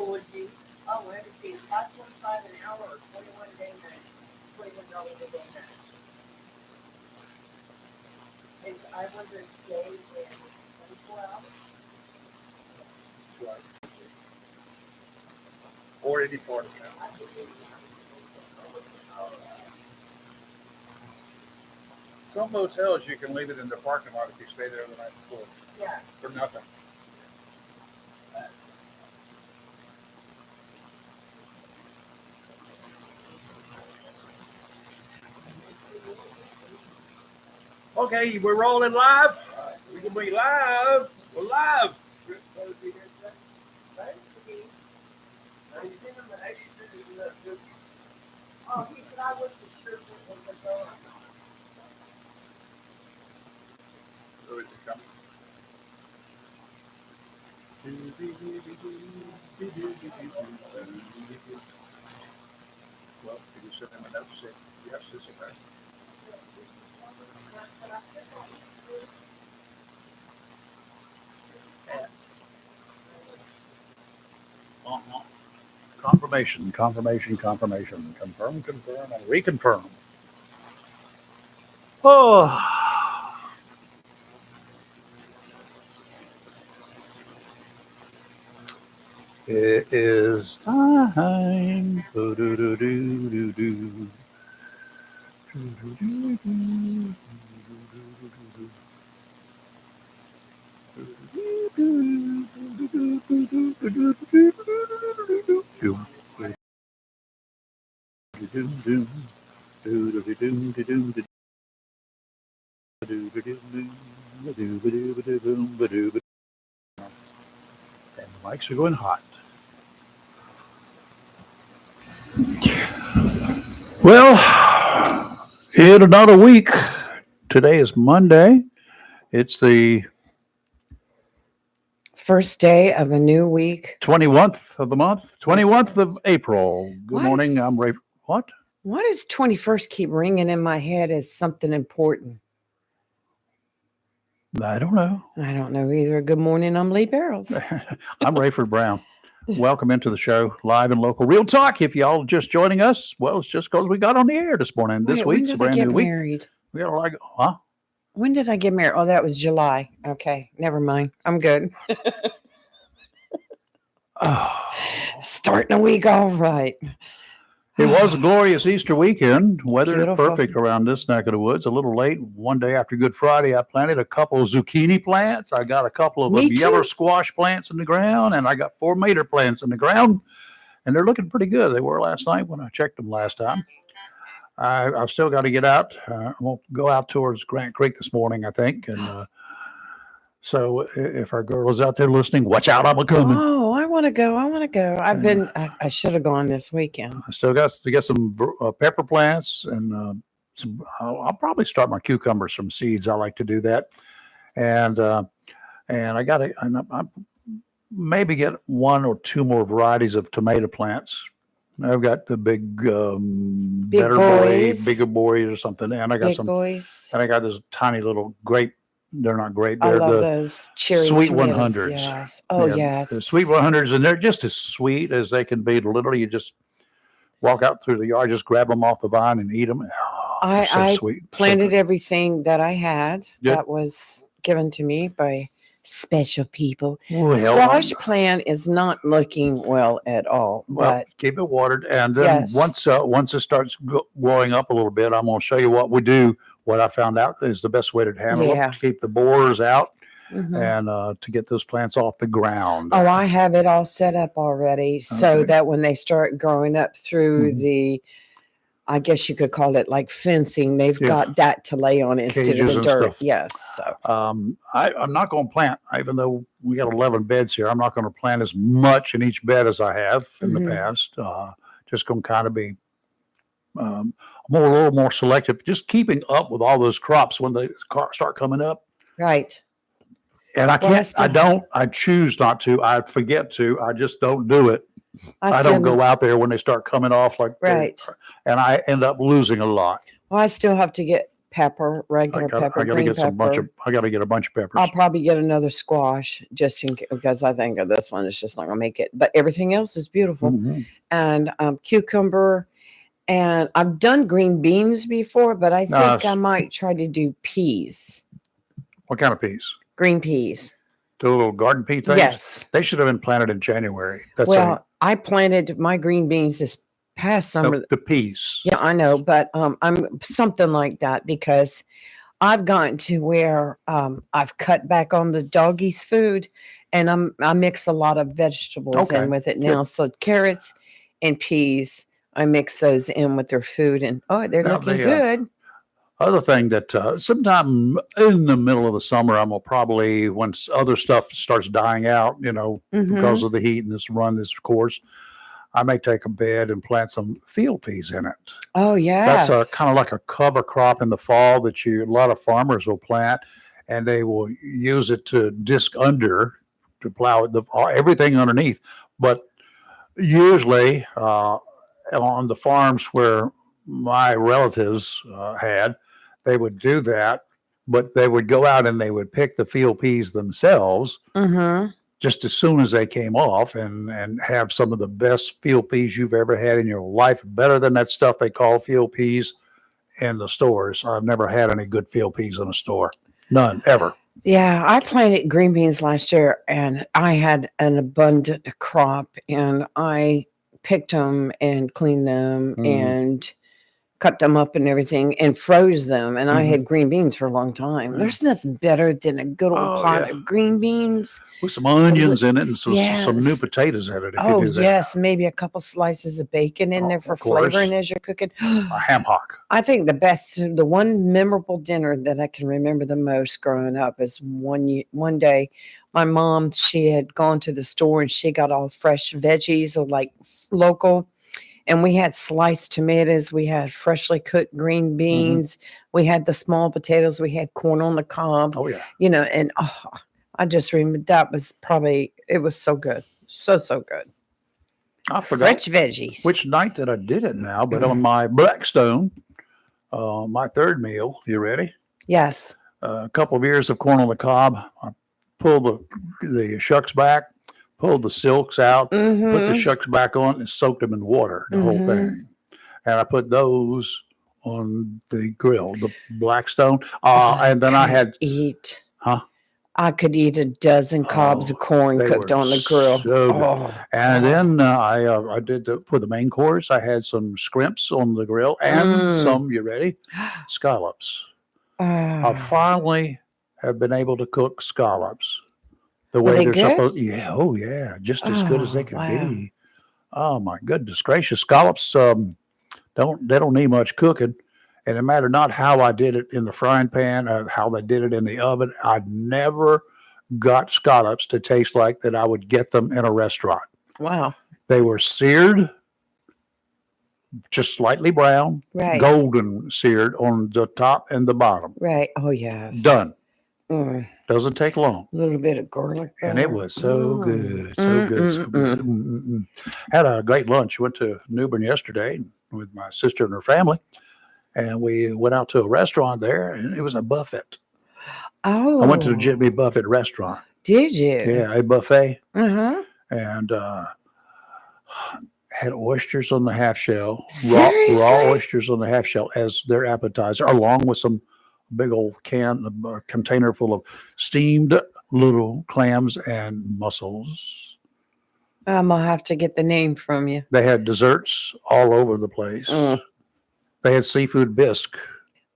would be, oh, let me see, it's $5.25 an hour or 21 day night, $21 a day night. And I wonder if days and 24 hours. $4.84 now. Some motels you can leave it in the parking lot if you stay there the night before. Yeah. For nothing. Okay, we're rolling live. We can be live. We're live. Oh, he said I wasn't sure if it was a girl. So is it coming? Well, can you send him a note to say, yes, it's okay? Confirmation. Confirm, and reconfirm. Oh. It is time. And the mics are going hot. Well, in another week. Today is Monday. It's the first day of a new week. 21st of the month, 21st of April. Good What morning. is- I'm Ray. What? Why does 21st keep ringing in my head as something important? I don't know. I don't know either. Good morning. I'm Lee Barrels. I'm Rayford Brown. Welcome into the show, live and local. Real talk. If y'all just joining us, well, it's just because we got on the air this morning. This Wait, week's a when did I brand get new week. married? We got like, huh? When did I get married? Oh, that was July. Okay, never mind. I'm good. Oh. Starting a week all right. It was a glorious Easter weekend. Weather Beautiful. perfect around this neck of the woods. A little late. One day after Good Friday, I planted a couple of zucchini plants. I got a couple of Me yellow too. squash plants in the ground, and I got 4 tomato plants in the ground, and they're looking pretty good. They were last night when I checked them last time. I've still got to get out. I won't go out towards Grant Creek this morning, I think. And so if our girl is out there listening, watch out. I'm coming. Oh, I want to go. I should have gone this weekend. I still got to get some pepper plants and I'll probably start my cucumbers from seeds. I like to do that. And I got to I maybe get 1 or 2 more varieties of tomato plants. I've got the big better boys. bigger boys or something. And I got Big some, boys. and I got this tiny little grape. They're not great. I They're love the those cherry sweet tomatoes. 100s. Yes. Oh, Yeah, yes. the sweet 100s, and they're just as sweet as they can be. Literally, you just walk out through the yard, just grab them off the vine and eat them. Oh, they're so I sweet. planted So good. everything that I had Good. that was given to me by special people. Well, Squash plant is not looking well at all, well, but keep it watered, and then Yes. once it starts growing up a little bit, I'm going to show you what we do. What I found out is the best way to handle Yeah. them, to keep the borers out mhm. and to get those plants off the ground. Oh, I have it all set up already so Okay. that when they start growing up through Mhm. the, I guess you could call it like fencing, they've Yeah. got that to lay on instead of Cages the and dirt. stuff. Yes. So I'm not going to plant, even though we got 11 beds here. I'm not going to plant as much in each bed as I have in the Mhm. past. Just going to kind of be a little more selective, just keeping up with all those crops when they start coming up. right. And I Well, can't, I choose not to. I forget to. I just don't do it. I don't go out there when they start coming off like Right. and I end up losing a lot. Well, I still have to get pepper, regular pepper, I gotta green get some bunch of. pepper. I gotta get a bunch of peppers. I'll probably get another squash just because I think of this one is just not gonna make it. But everything else is beautiful. Mhm. And cucumber. And I've done green beans before, but I think I Nice. might try to do peas, What kind of peas? green peas. The little garden pea things. Yes. They should have been planted in January. Well, I planted my green beans this past summer. the peas. Yeah, I know, but I'm something like that because I've gotten to where I've cut back on the doggies' food, and I mix a lot of vegetables Okay, in with it good. now. So carrots and peas, I mix those in with their food, and they're Now, looking the good. other thing that sometime in the middle of the summer, I'm gonna probably once other stuff starts dying out, because Mhm. of the heat and this course, I may take a bed and plant some field peas in it. Oh That's yes. kind of like a cover crop in the fall that a lot of farmers will plant, and they will use it to disc under to plow everything underneath. But usually on the farms where my relatives they would do that, but they would go out and they would pick the field peas themselves Mhm. just as soon as they came off and have some of the best field peas you've ever had in your life, better than that stuff they call field peas in the stores. I've never had any good field peas in a store. None, ever. Yeah, I planted green beans last year and I had an abundant crop and I picked them and cleaned them and cut them up and everything and froze them. And I Mhm. had green beans for a long time. Yeah. There's nothing better than a good old Oh, pot yeah. of green beans. With some onions in it and some new Yes. potatoes in it if you Oh, do that. yes. Maybe a couple slices of bacon in Oh, there for of course. flavoring as you're cooking. A ham hock. I think the one memorable dinner that I can remember the most growing up is one day, my mom, she had gone to the store and she got all fresh veggies of like local, and we had sliced tomatoes, we had freshly cooked green beans, we had the small potatoes, we had corn on the cob, Oh, yeah. and I just remember it was so good, so good. I forgot Fresh veggies. which night that I did it now, but on my Blackstone, my third meal, you ready? Yes. A couple of ears of corn on the cob. I pulled the shucks back, pulled the silks out, put the Mhm. shucks back on, and soaked them in water, the whole thing. And I put those on the grill, the Blackstone. And then I had, eat. huh? I could eat a dozen cobs of corn they cooked were on the grill. so good. Oh, And God. then I did for the main course. I had some scrimps on the grill and some. You ready? Scallops. I Ah. finally have been able to cook scallops the Were way they they're good? supposed. Yeah, oh yeah, just as good as they could wow. be. Oh my goodness gracious, scallops don't need much cooking, and no matter not how I did it in the frying pan or how they did it in the oven, I never got scallops to taste like that I would get them in a restaurant. Wow. They were seared, just slightly brown, Right. golden seared on the top and the bottom. Right. Oh, yes. Done. Mm. Doesn't take long. A little bit of garlic And it butter. was so Mm. good, so good, so good. Had a great lunch. Went to New Bern yesterday with my sister and her family, and we went out to a restaurant there, and it was a buffet. Oh. I went to the Jimmy Buffett restaurant. Did you? Yeah, a buffet, Uh-huh. and had oysters on the half shell, raw Seriously? oysters on the half shell as their appetizer, along with some big old container full of steamed little clams and mussels. I'm going to have to get the name from you. They had desserts all over the place. They had seafood bisque.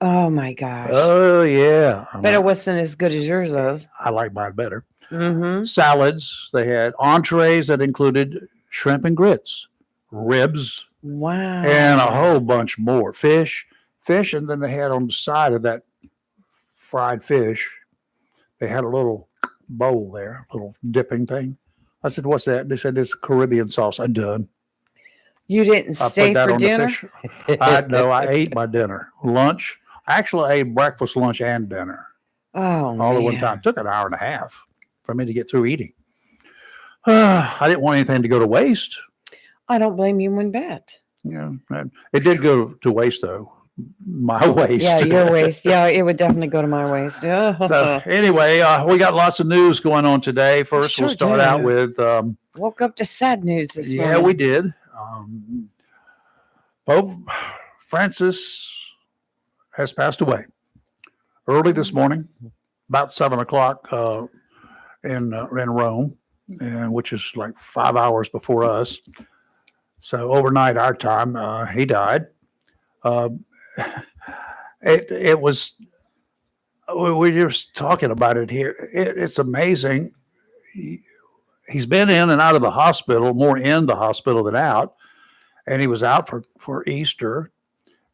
Oh, my gosh. Oh, yeah. But it wasn't as good as yours was. I like mine better. Mm-hmm. Salads. They had entrees that included shrimp and grits, ribs, Wow. and a whole bunch more. Fish, and then they had on the side of that fried fish, they had a little bowl there, a little dipping thing. I said, "What's that?" They said, "It's Caribbean sauce." I'm done. You didn't I put stay that for on dinner? the fish. I ate my dinner. Lunch. I actually ate breakfast, lunch, and dinner Oh, all at one man. time. It took an hour and a half for me to get through eating. I didn't want anything to go to waste. I don't blame you one bit. Yeah, it did go to waste though. my waist. Yeah, your waist. Yeah, it would definitely go to my waist. So anyway, we got lots of news going on today. First, we'll Sure start out do. with, Woke up to sad news this yeah, morning. we did. Pope Francis has passed away early this morning, about 7 o'clock in Rome, and which is like 5 hours before us. So overnight our time, he died. Uh, it was. We were just talking about it here. It's amazing. He's been in and out of the hospital, more in the hospital than out. And he was out for Easter.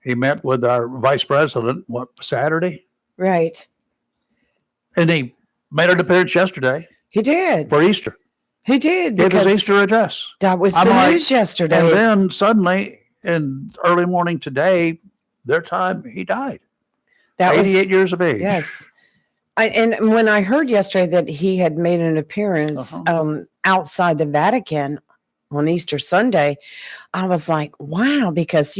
He met with our vice president, Saturday? Right. And he made an appearance yesterday He did. for Easter. He did. Gave his because Easter address. That was I'm the like- news yesterday. And then suddenly, in early morning today, their time, he died. That 88 was years of age. yes. And when I heard yesterday that he had made an appearance outside the Vatican on Easter Sunday, I was like, wow, because,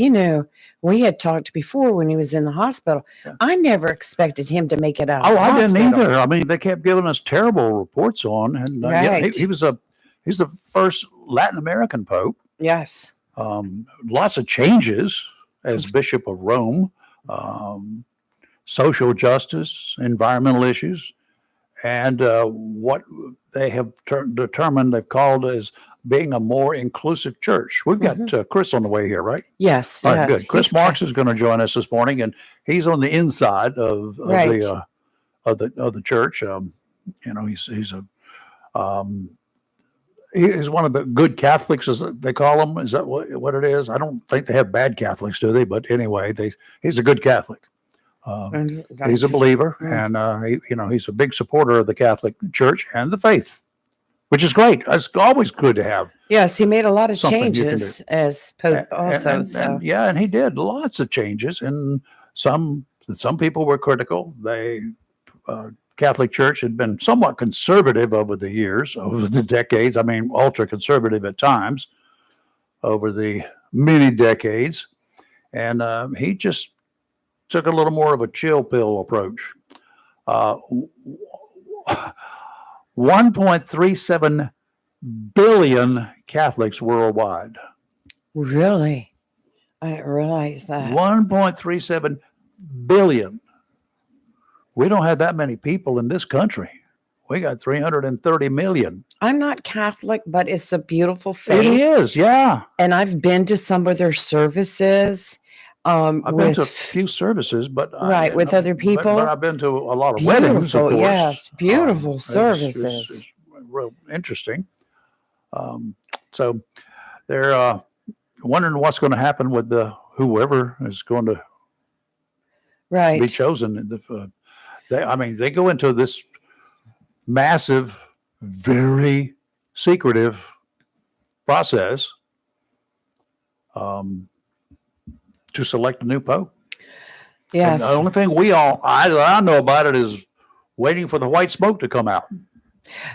we had talked before when he was in the hospital. Yeah. I never expected him to make it out. Oh, of the I didn't hospital. either. I mean, they kept giving us terrible reports on, and Right. he's the first Latin American pope. Yes. Lots of changes as Bishop of Rome, social justice, environmental issues, and what they have determined they've called as being a more inclusive church. We've got Chris on the way here, right? Yes. All right, yes. good. Chris He's Marks is going to join us this morning, and he's on the inside of Right. the church. He's one of the good Catholics, as they call them. Is that what it is? I don't think they have bad Catholics, do they? But anyway, he's a good Catholic. He's a believer, and he's a big supporter of the Catholic Church and the faith, which is great. It's always good to have. Yes, he made a lot of Something you can changes as Pope also. And he did lots of changes, and some people were critical. Catholic Church had been somewhat conservative over the years, over the decades. I mean, ultra conservative at times over the many decades, and he just took a little more of a chill pill approach. 1.37 billion Catholics worldwide. Really? I didn't realize that. 1.37 billion. We don't have that many people in this country. We got 330 million. I'm not Catholic, but it's a beautiful faith. It is, yeah. And I've been to some of their services. I've been to a few services, but with other people. But I've been to a lot of weddings, of course. Yes, beautiful services. It's real interesting. So they're wondering what's going to happen with whoever is going to be chosen. They go into this massive, very secretive process to select a new pope. Yes. And the only thing I know about it is waiting for the white smoke to come out.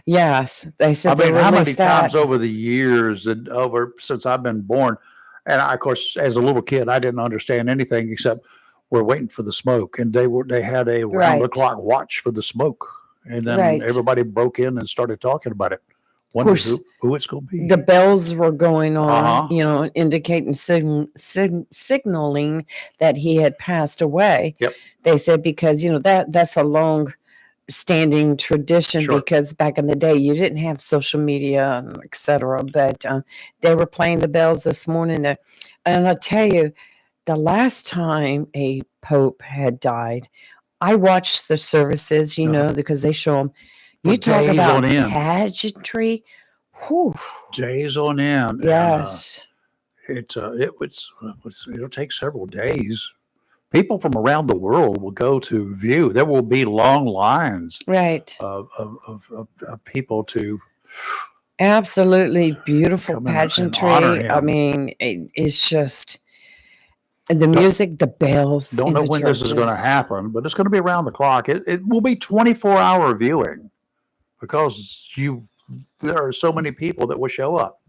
Yes, they said. How many times over the years and since I've been born, and of course, as a little kid, I didn't understand anything except we're waiting for the smoke, and they had a round the clock watch for the smoke, and then everybody broke in and started talking about it. Wondering who it's going to be. The bells were going on, indicating, signaling that he had passed away. Yep. They said because that's a long standing tradition because back in the day you didn't have social media, et cetera. But they were playing the bells this morning, and I tell you, the last time a pope had died, I watched the services, because they show them. You talk about pageantry. Whew. Days on end. Yes. And, it'll take several days. People from around the world will go to view. There will be long lines of people to. Absolutely beautiful pageantry. I mean, it's just the music, the bells. Don't know when this is going to happen, but it's going to be around the clock. It will be 24-hour viewing because there are so many people that will show up.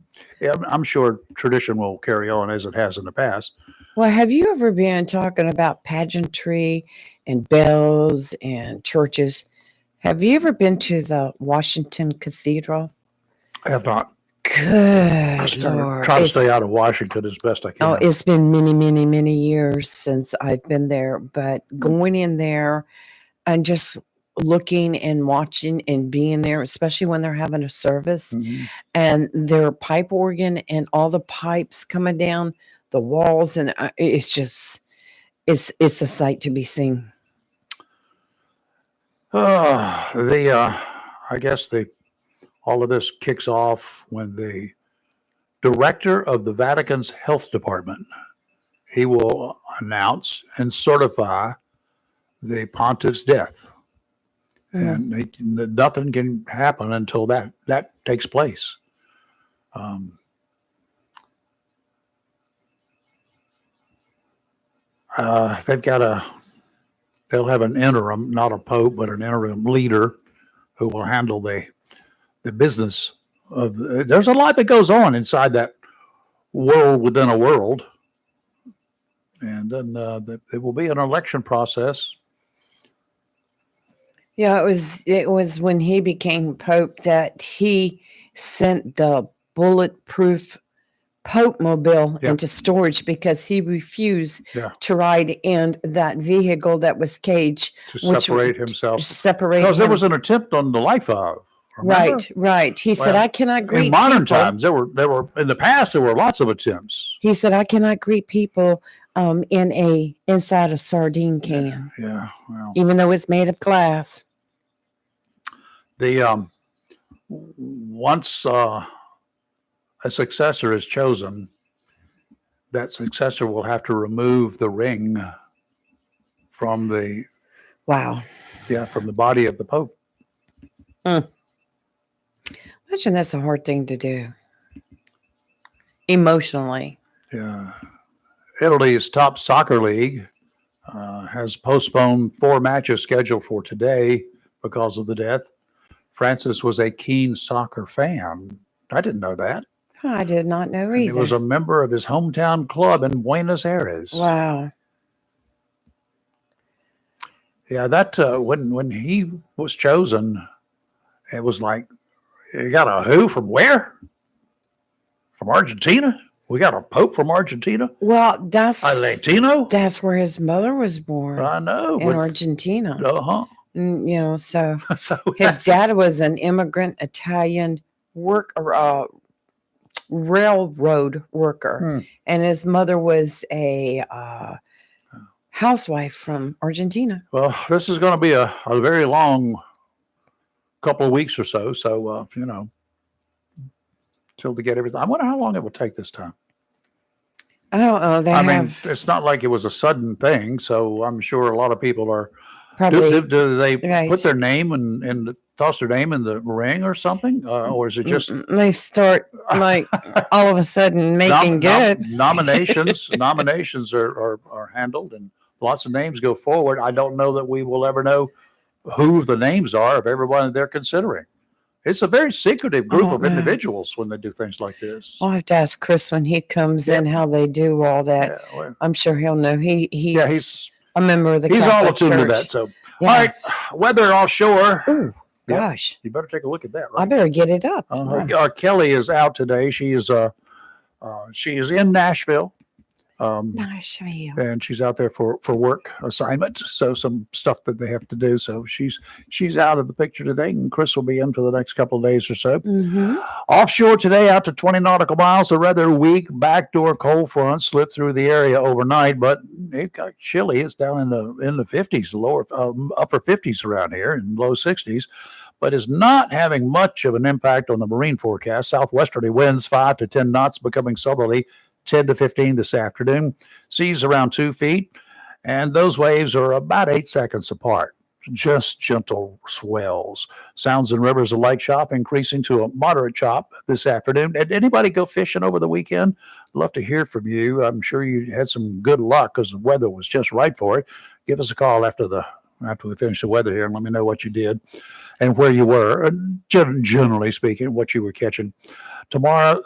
I'm sure tradition will carry on as it has in the past. Well, have you ever been talking about pageantry and bells and churches? Have you ever been to the Washington Cathedral? I have not. Good Lord. Try to stay out of Washington as best I can. Oh, it's been many, many, many years since I've been there, but going in there and just looking and watching and being there, especially when they're having a service Mhm. and their pipe organ and all the pipes coming down the walls, and it's just it's a sight to be seen. I guess all of this kicks off when the director of the Vatican's health department, he will announce and certify the pontiff's death. Mhm. And nothing can happen until that takes place. They'll have an interim, not a pope, but an interim leader who will handle the business of. There's a lot that goes on inside that world within a world, and then it will be an election process. Yeah, it was when he became pope that he sent the bulletproof Pope mobile Yeah. into storage because he refused Yeah. to ride in that vehicle that was caged To Which- separate himself, separate because there him. was an attempt on the life of. Remember? Right. He said, Well, I cannot greet In modern people. times, there were in the past there were lots of attempts. He said, I cannot greet people inside a sardine can, Yeah. Well, even though it's made of glass. the once a successor is chosen, that successor will have to remove the ring from the Wow. from the body of the Pope. Imagine that's a hard thing to do emotionally. Yeah. Italy's top soccer league has postponed 4 matches scheduled for today because of the death. Francis was a keen soccer fan. I didn't know that. I did not know And he either. was a member of his hometown club in Buenos Aires. Wow. Yeah, that when he was chosen, it was like, you got a who from where? From Argentina? We got a pope from Argentina? Well, A that's Latino? where his mother was born I know. in Argentina. Uh-huh. So So his dad was an immigrant Italian railroad worker, and his mother was a housewife from Argentina. Well, this is going to be a very long couple of weeks or so. So, till to get everything. I wonder how long it will take this time. I don't know. They have it's not like it was a sudden thing. So I'm sure a lot of people are. probably. Do they Right. put their name and toss their name in the ring or something? Or is it just They start like all of a sudden making good. Nominations are handled and lots of names go forward. I don't know that we will ever know who the names are of everyone they're considering. It's a very secretive group Oh, of man. individuals when they do things like this. I'll have to ask Chris when he comes in how they do all that. Yeah, well, I'm sure he'll know. He's a member of the he's all Catholic attuned to Church. that. So, Yes. all right, weather offshore. Ooh, Yeah. gosh. You better take a look at that. I Right? better get it up. Kelly is out today. She is in Nashville. Nashville. And she's out there for work assignment. So some stuff that they have to do. So she's out of the picture today, and Chris will be in for the next couple of days or so. Mm-hmm. Offshore today, out to 20 nautical miles. A rather weak backdoor cold front slipped through the area overnight, but it got chilly. It's down in the 50s, upper 50s around here, and low 60s. But is not having much of an impact on the marine forecast. Southwesterly winds 5 to 10 knots, becoming southerly 10 to 15 this afternoon. Seas around 2 feet, and those waves are about 8 seconds apart. Just gentle swells. Sounds and rivers of light chop increasing to a moderate chop this afternoon. Did anybody go fishing over the weekend? I'd love to hear from you. I'm sure you had some good luck because the weather was just right for it. Give us a call after the after we finish the weather here and let me know what you did and where you were, generally speaking, what you were catching. Tomorrow,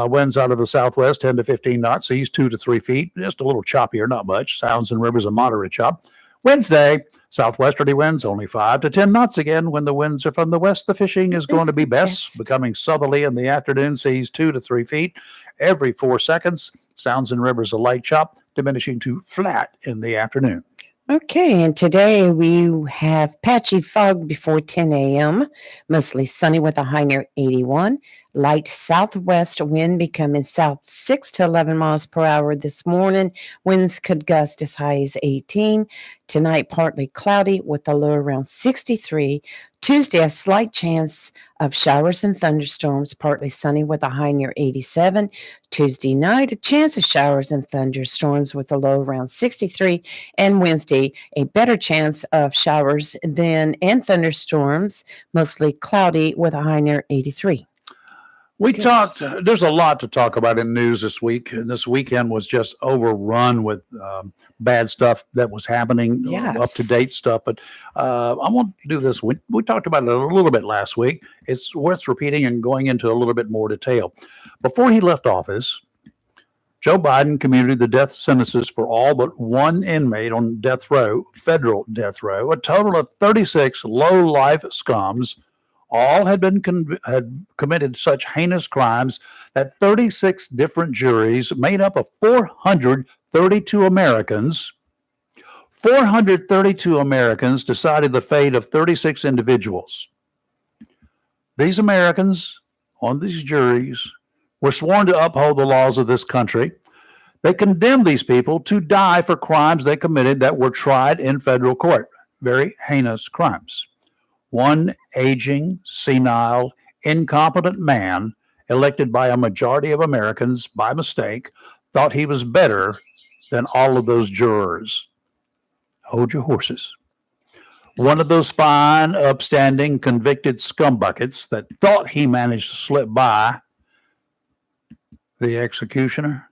winds out of the southwest, 10 to 15 knots, seas 2 to 3 feet, just a little choppier, not much. Sounds and rivers a moderate chop. Wednesday, southwesterly winds only 5 to 10 knots again. When the winds are from the west, the fishing is going to be best, becoming southerly in the afternoon, seas 2 to 3 feet every 4 seconds. Sounds and rivers a light chop, diminishing to flat in the afternoon. Okay, and today we have patchy fog before 10 a.m., mostly sunny with a high near 81. Light southwest wind becoming south 6 to 11 miles per hour this morning. Winds could gust as high as 18. Tonight, partly cloudy with a low around 63. Tuesday, a slight chance of showers and thunderstorms, partly sunny with a high near 87. Tuesday night, a chance of showers and thunderstorms with a low around 63. And Wednesday, a better chance of showers and thunderstorms, mostly cloudy with a high near 83. There's a lot to talk about in news this week. And this weekend was just overrun with bad stuff that was happening, up to date stuff. But I want to do this. We talked about it a little bit last week. It's worth repeating and going into a little bit more detail. Before he left office, Joe Biden commuted the death sentences for all but one inmate on death row, federal death row. A total of 36 low-life scums. All had committed such heinous crimes that 36 different juries made up of 432 Americans. 432 Americans decided the fate of 36 individuals. These Americans on these juries were sworn to uphold the laws of this country. They condemned these people to die for crimes they committed that were tried in federal court. Very heinous crimes. One aging, senile, incompetent man elected by a majority of Americans by mistake thought he was better than all of those jurors. Hold your horses. One of those fine, upstanding, convicted scumbuckets that thought he managed to slip by the executioner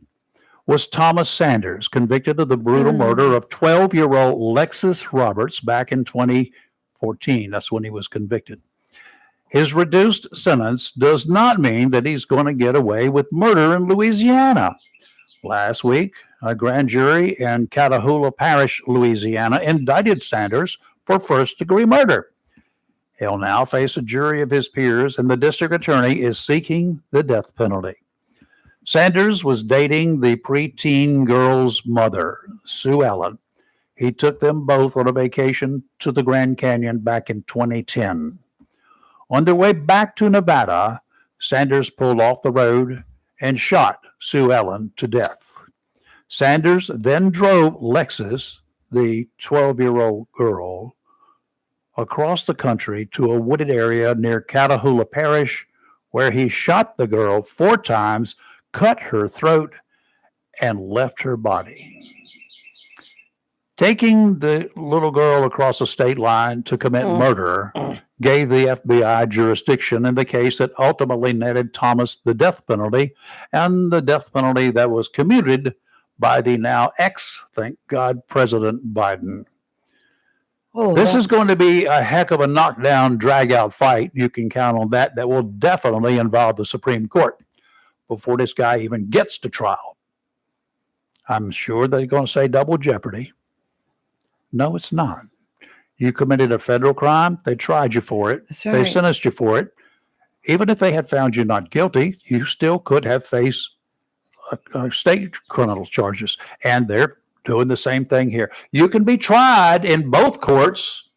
was Thomas Sanders, convicted of the brutal murder of 12-year-old Lexus Roberts back in 2014. That's when he was convicted. His reduced sentence does not mean that he's going to get away with murder in Louisiana. Last week, a grand jury in Catahoula Parish, Louisiana, indicted Sanders for first-degree murder. He'll now face a jury of his peers, and the district attorney is seeking the death penalty. Sanders was dating the preteen girl's mother, Sue Ellen. He took them both on a vacation to the Grand Canyon back in 2010. On their way back to Nevada, Sanders pulled off the road and shot Sue Ellen to death. Sanders then drove Lexus, the 12-year-old girl, across the country to a wooded area near Catahoula Parish, where he shot the girl 4 times, cut her throat, and left her body. Taking the little girl across the state line to commit murder gave the FBI jurisdiction in the case that ultimately netted Thomas the death penalty, and the death penalty that was commuted by the now thank God, President Biden. This is going to be a heck of a knockdown, drag-out fight. You can count on that. That will definitely involve the Supreme Court before this guy even gets to trial. I'm sure they're going to say double jeopardy. No, it's not. You committed a federal crime. They tried you for it. That's right. They sentenced you for it. Even if they had found you not guilty, you still could have faced state criminal charges. And they're doing the same thing here. You can be tried in both courts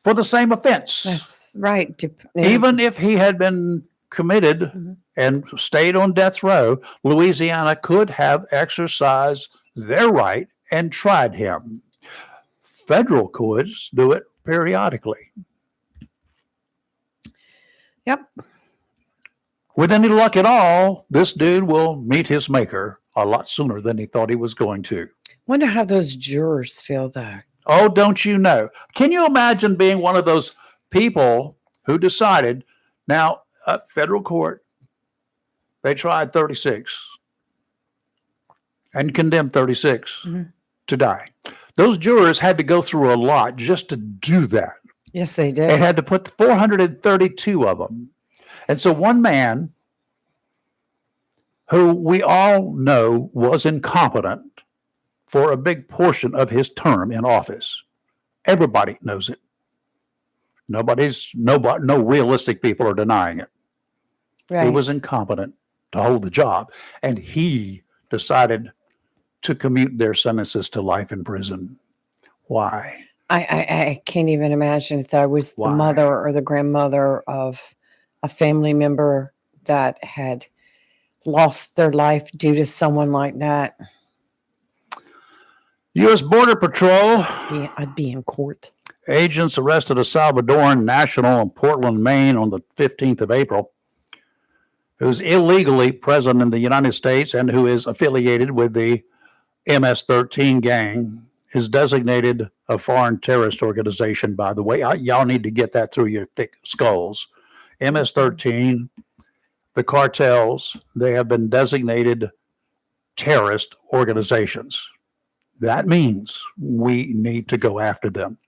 for the same offense. That's right. Even if he had been committed and stayed on death row, Louisiana could have exercised their right and tried him. Federal courts do it periodically. Yep. With any luck at all, this dude will meet his maker a lot sooner than he thought he was going to. Wonder how those jurors feel, though. Oh, don't you know? Can you imagine being one of those people who decided, now, federal court, they tried 36 and condemned 36 to die. Those jurors had to go through a lot just to do that. Yes, they They did. had to put 432 of them. And so one man who we all know was incompetent for a big portion of his term in office. Everybody knows it. No realistic people are denying it. Right. He was incompetent to hold the job, and he decided to commute their sentences to life in prison. Why? I can't even imagine if that was Why? the mother or the grandmother of a family member that had lost their life due to someone like that. U.S. Border Patrol I'd be in court. agents arrested a Salvadoran national in Portland, Maine on the 15th of April who's illegally present in the United States and who is affiliated with the MS-13 gang, is designated a foreign terrorist organization, by the way. Y'all need to get that through your thick skulls. MS-13, the cartels, they have been designated terrorist organizations. That means we need to go after them.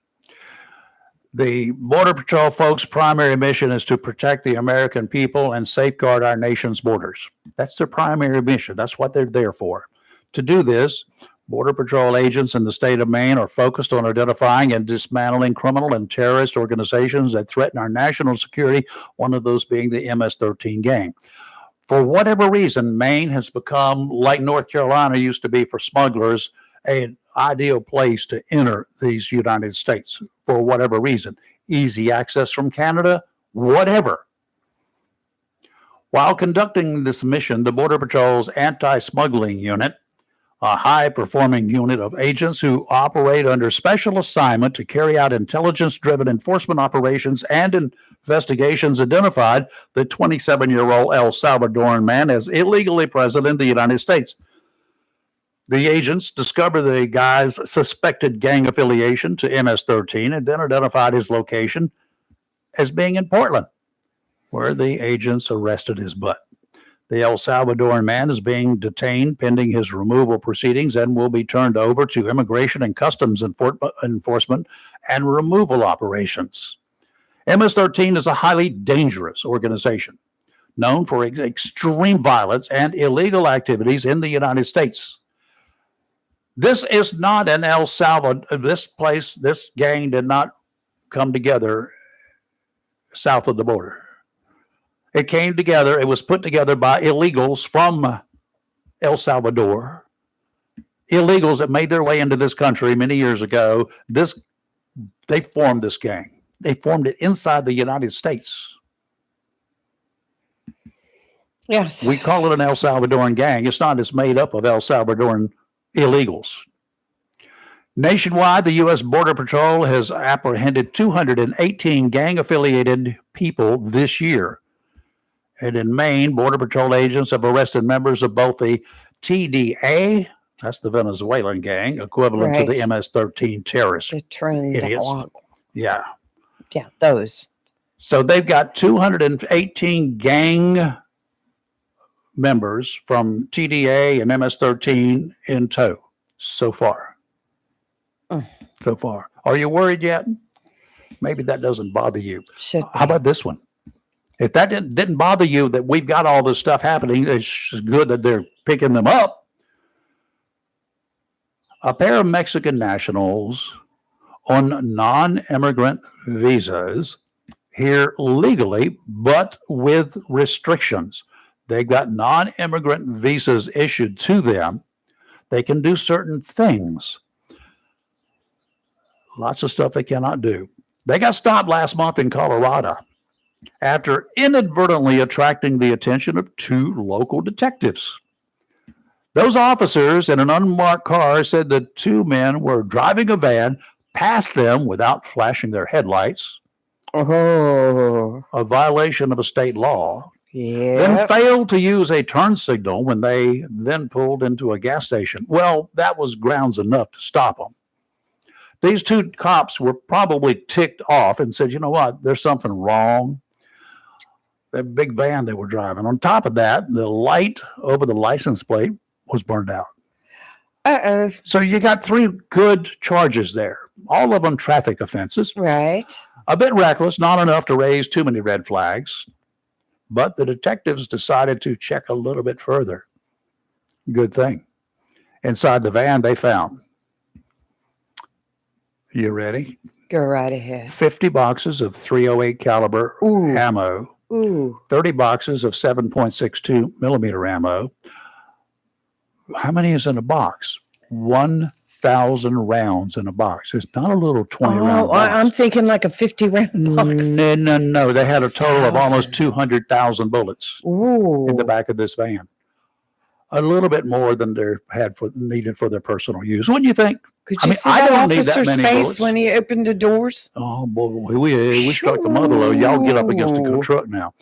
The Border Patrol folks' primary mission is to protect the American people and safeguard our nation's borders. That's their primary mission. That's what they're there for. To do this, Border Patrol agents in the state of Maine are focused on identifying and dismantling criminal and terrorist organizations that threaten our national security, one of those being the MS-13 gang. For whatever reason, Maine has become, like North Carolina used to be for smugglers, an ideal place to enter these United States for whatever reason. Easy access from Canada, whatever. While conducting this mission, the Border Patrol's anti-smuggling unit, a high-performing unit of agents who operate under special assignment to carry out intelligence-driven enforcement operations and investigations, identified the 27-year-old El Salvadoran man as illegally present in the United States. The agents discovered the guy's suspected gang affiliation to MS-13 and then identified his location as being in Portland, where the agents arrested his butt. The El Salvadoran man is being detained pending his removal proceedings and will be turned over to Immigration and Customs Enforcement and removal operations. MS-13 is a highly dangerous organization known for extreme violence and illegal activities in the United States. This is not an El Salvador. This gang did not come together south of the border. It came together. It was put together by illegals from El Salvador. Illegals that made their way into this country many years ago. They formed this gang. They formed it inside the United States. Yes. We call it an El Salvadoran gang. It's not. It's made up of El Salvadoran illegals. Nationwide, the U.S. Border Patrol has apprehended 218 gang-affiliated people this year. And in Maine, Border Patrol agents have arrested members of both the TDA, that's the Venezuelan gang, equivalent to the MS-13 terrorists. The trained idiots. Yeah. Yeah, those. So they've got 218 gang members from TDA and MS-13 in tow so far. So far. Are you worried yet? Maybe that doesn't bother you. Should How about this one? If that didn't bother you that we've got all this stuff happening, it's good that they're picking them up. A pair of Mexican nationals on non-immigrant visas here legally, but with restrictions. They've got non-immigrant visas issued to them. They can do certain things. Lots of stuff they cannot do. They got stopped last month in Colorado after inadvertently attracting the attention of two local detectives. Those officers in an unmarked car said the two men were driving a van past them without flashing their headlights, a violation of a state law, then failed to use a turn signal when they then pulled into a gas station. Well, that was grounds enough to stop them. These two cops were probably ticked off and said, you know what, there's something wrong. That big van they were driving. On top of that, the light over the license plate was burned out. Uh-oh. So you got 3 good charges there, all of them traffic offenses. Right. A bit reckless, not enough to raise too many red flags, but the detectives decided to check a little bit further. Good thing. Inside the van, they found, you ready? Go right ahead. 50 boxes of .308 caliber Ooh. ammo, Ooh. 30 boxes of 7.62 millimeter ammo. How many is in a box? 1,000 rounds in a box. It's not a little 20-round box. I'm thinking like a 50-round box. No. They had a total of 1,000. almost 200,000 bullets in the Ooh. back of this van. A little bit more than they had needed for their personal use. Wouldn't you think? Could I you mean, see I that don't need that officer's many face bullets. when he opened the doors? Oh, boy, we struck the mother load. Y'all get up against the truck now.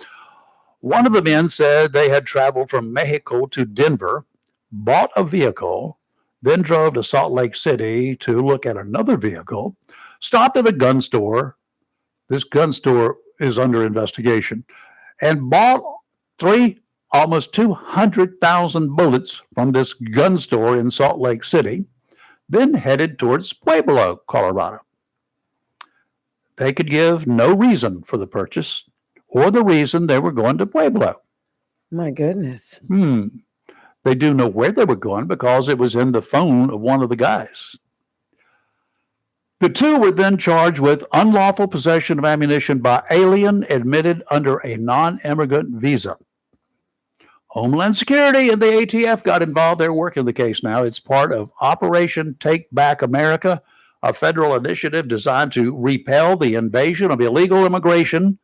One of the men said they had traveled from Mexico to Denver, bought a vehicle, then drove to Salt Lake City to look at another vehicle, stopped at a gun store. This gun store is under investigation, and bought almost 200,000 bullets from this gun store in Salt Lake City, then headed towards Pueblo, Colorado. They could give no reason for the purchase or the reason they were going to Pueblo. My goodness. They do know where they were going because it was in the phone of one of the guys. The 2 were then charged with unlawful possession of ammunition by alien admitted under a non-immigrant visa. Homeland Security and the ATF got involved. They're working the case now. It's part of Operation Take Back America, a federal initiative designed to repel the invasion of illegal immigration,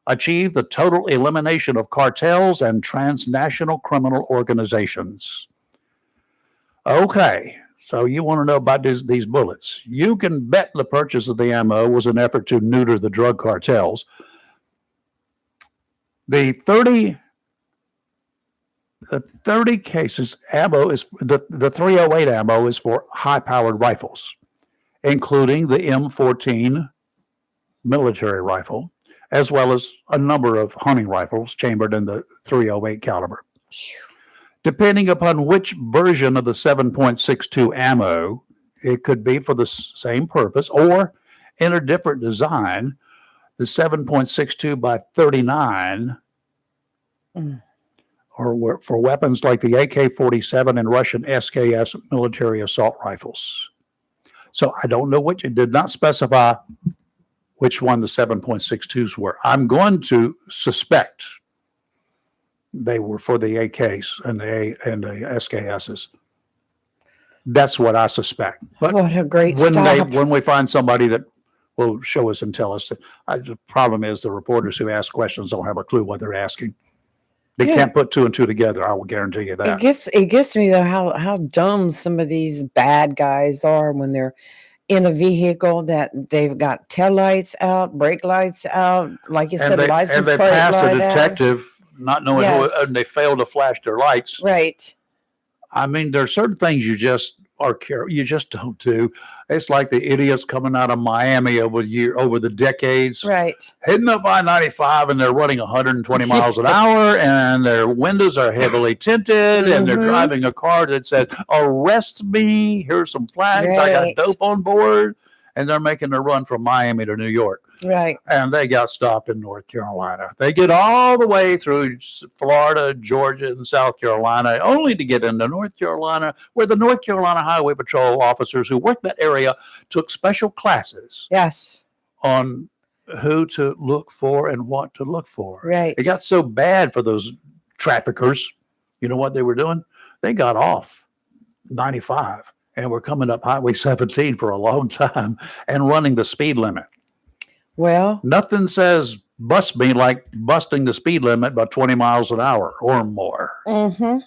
achieve the total elimination of cartels and transnational criminal organizations. Okay, so you want to know about these bullets. You can bet the purchase of the ammo was an effort to neuter the drug cartels. The 30 cases ammo is the .308 ammo is for high-powered rifles, including the M14 military rifle, as well as a number of hunting rifles chambered in the .308 caliber. Depending upon which version of the 7.62 ammo, it could be for the same purpose or in a different design. The 7.62 by 39 or for weapons like the AK-47 and Russian SKS military assault rifles. So I don't know what you did not specify which one the 7.62s were. I'm going to suspect they were for the AKs and the SKSs. That's what I suspect. But what a great stop. When we find somebody that will show us and tell us that, the problem is the reporters who ask questions don't have a clue what they're asking. They can't put 2 and 2 together. I will guarantee you that. It gets me though how dumb some of these bad guys are when they're in a vehicle that they've got tail lights out, brake lights out, like you said, license plate light out. And they pass a detective not knowing who, and they fail to flash their lights. Right. I mean, there are certain things you just don't do. It's like the idiots coming out of Miami over the decades, right, heading up I-95, and they're running 120 miles an hour, and their windows are heavily tinted, and they're driving a car that says, "Arrest me! Here's some flags. I got dope on board." And they're making a run from Miami to New York. Right. And they got stopped in North Carolina. They get all the way through Florida, Georgia, and South Carolina, only to get into North Carolina, where the North Carolina Highway Patrol officers who work that area took special classes. Yes. On who to look for and what to look for. Right. It got so bad for those traffickers. You know what they were doing? They got off 95. And we're coming up Highway 17 for a long time and running the speed limit. Well, nothing says bust me like busting the speed limit by 20 miles an hour or more. I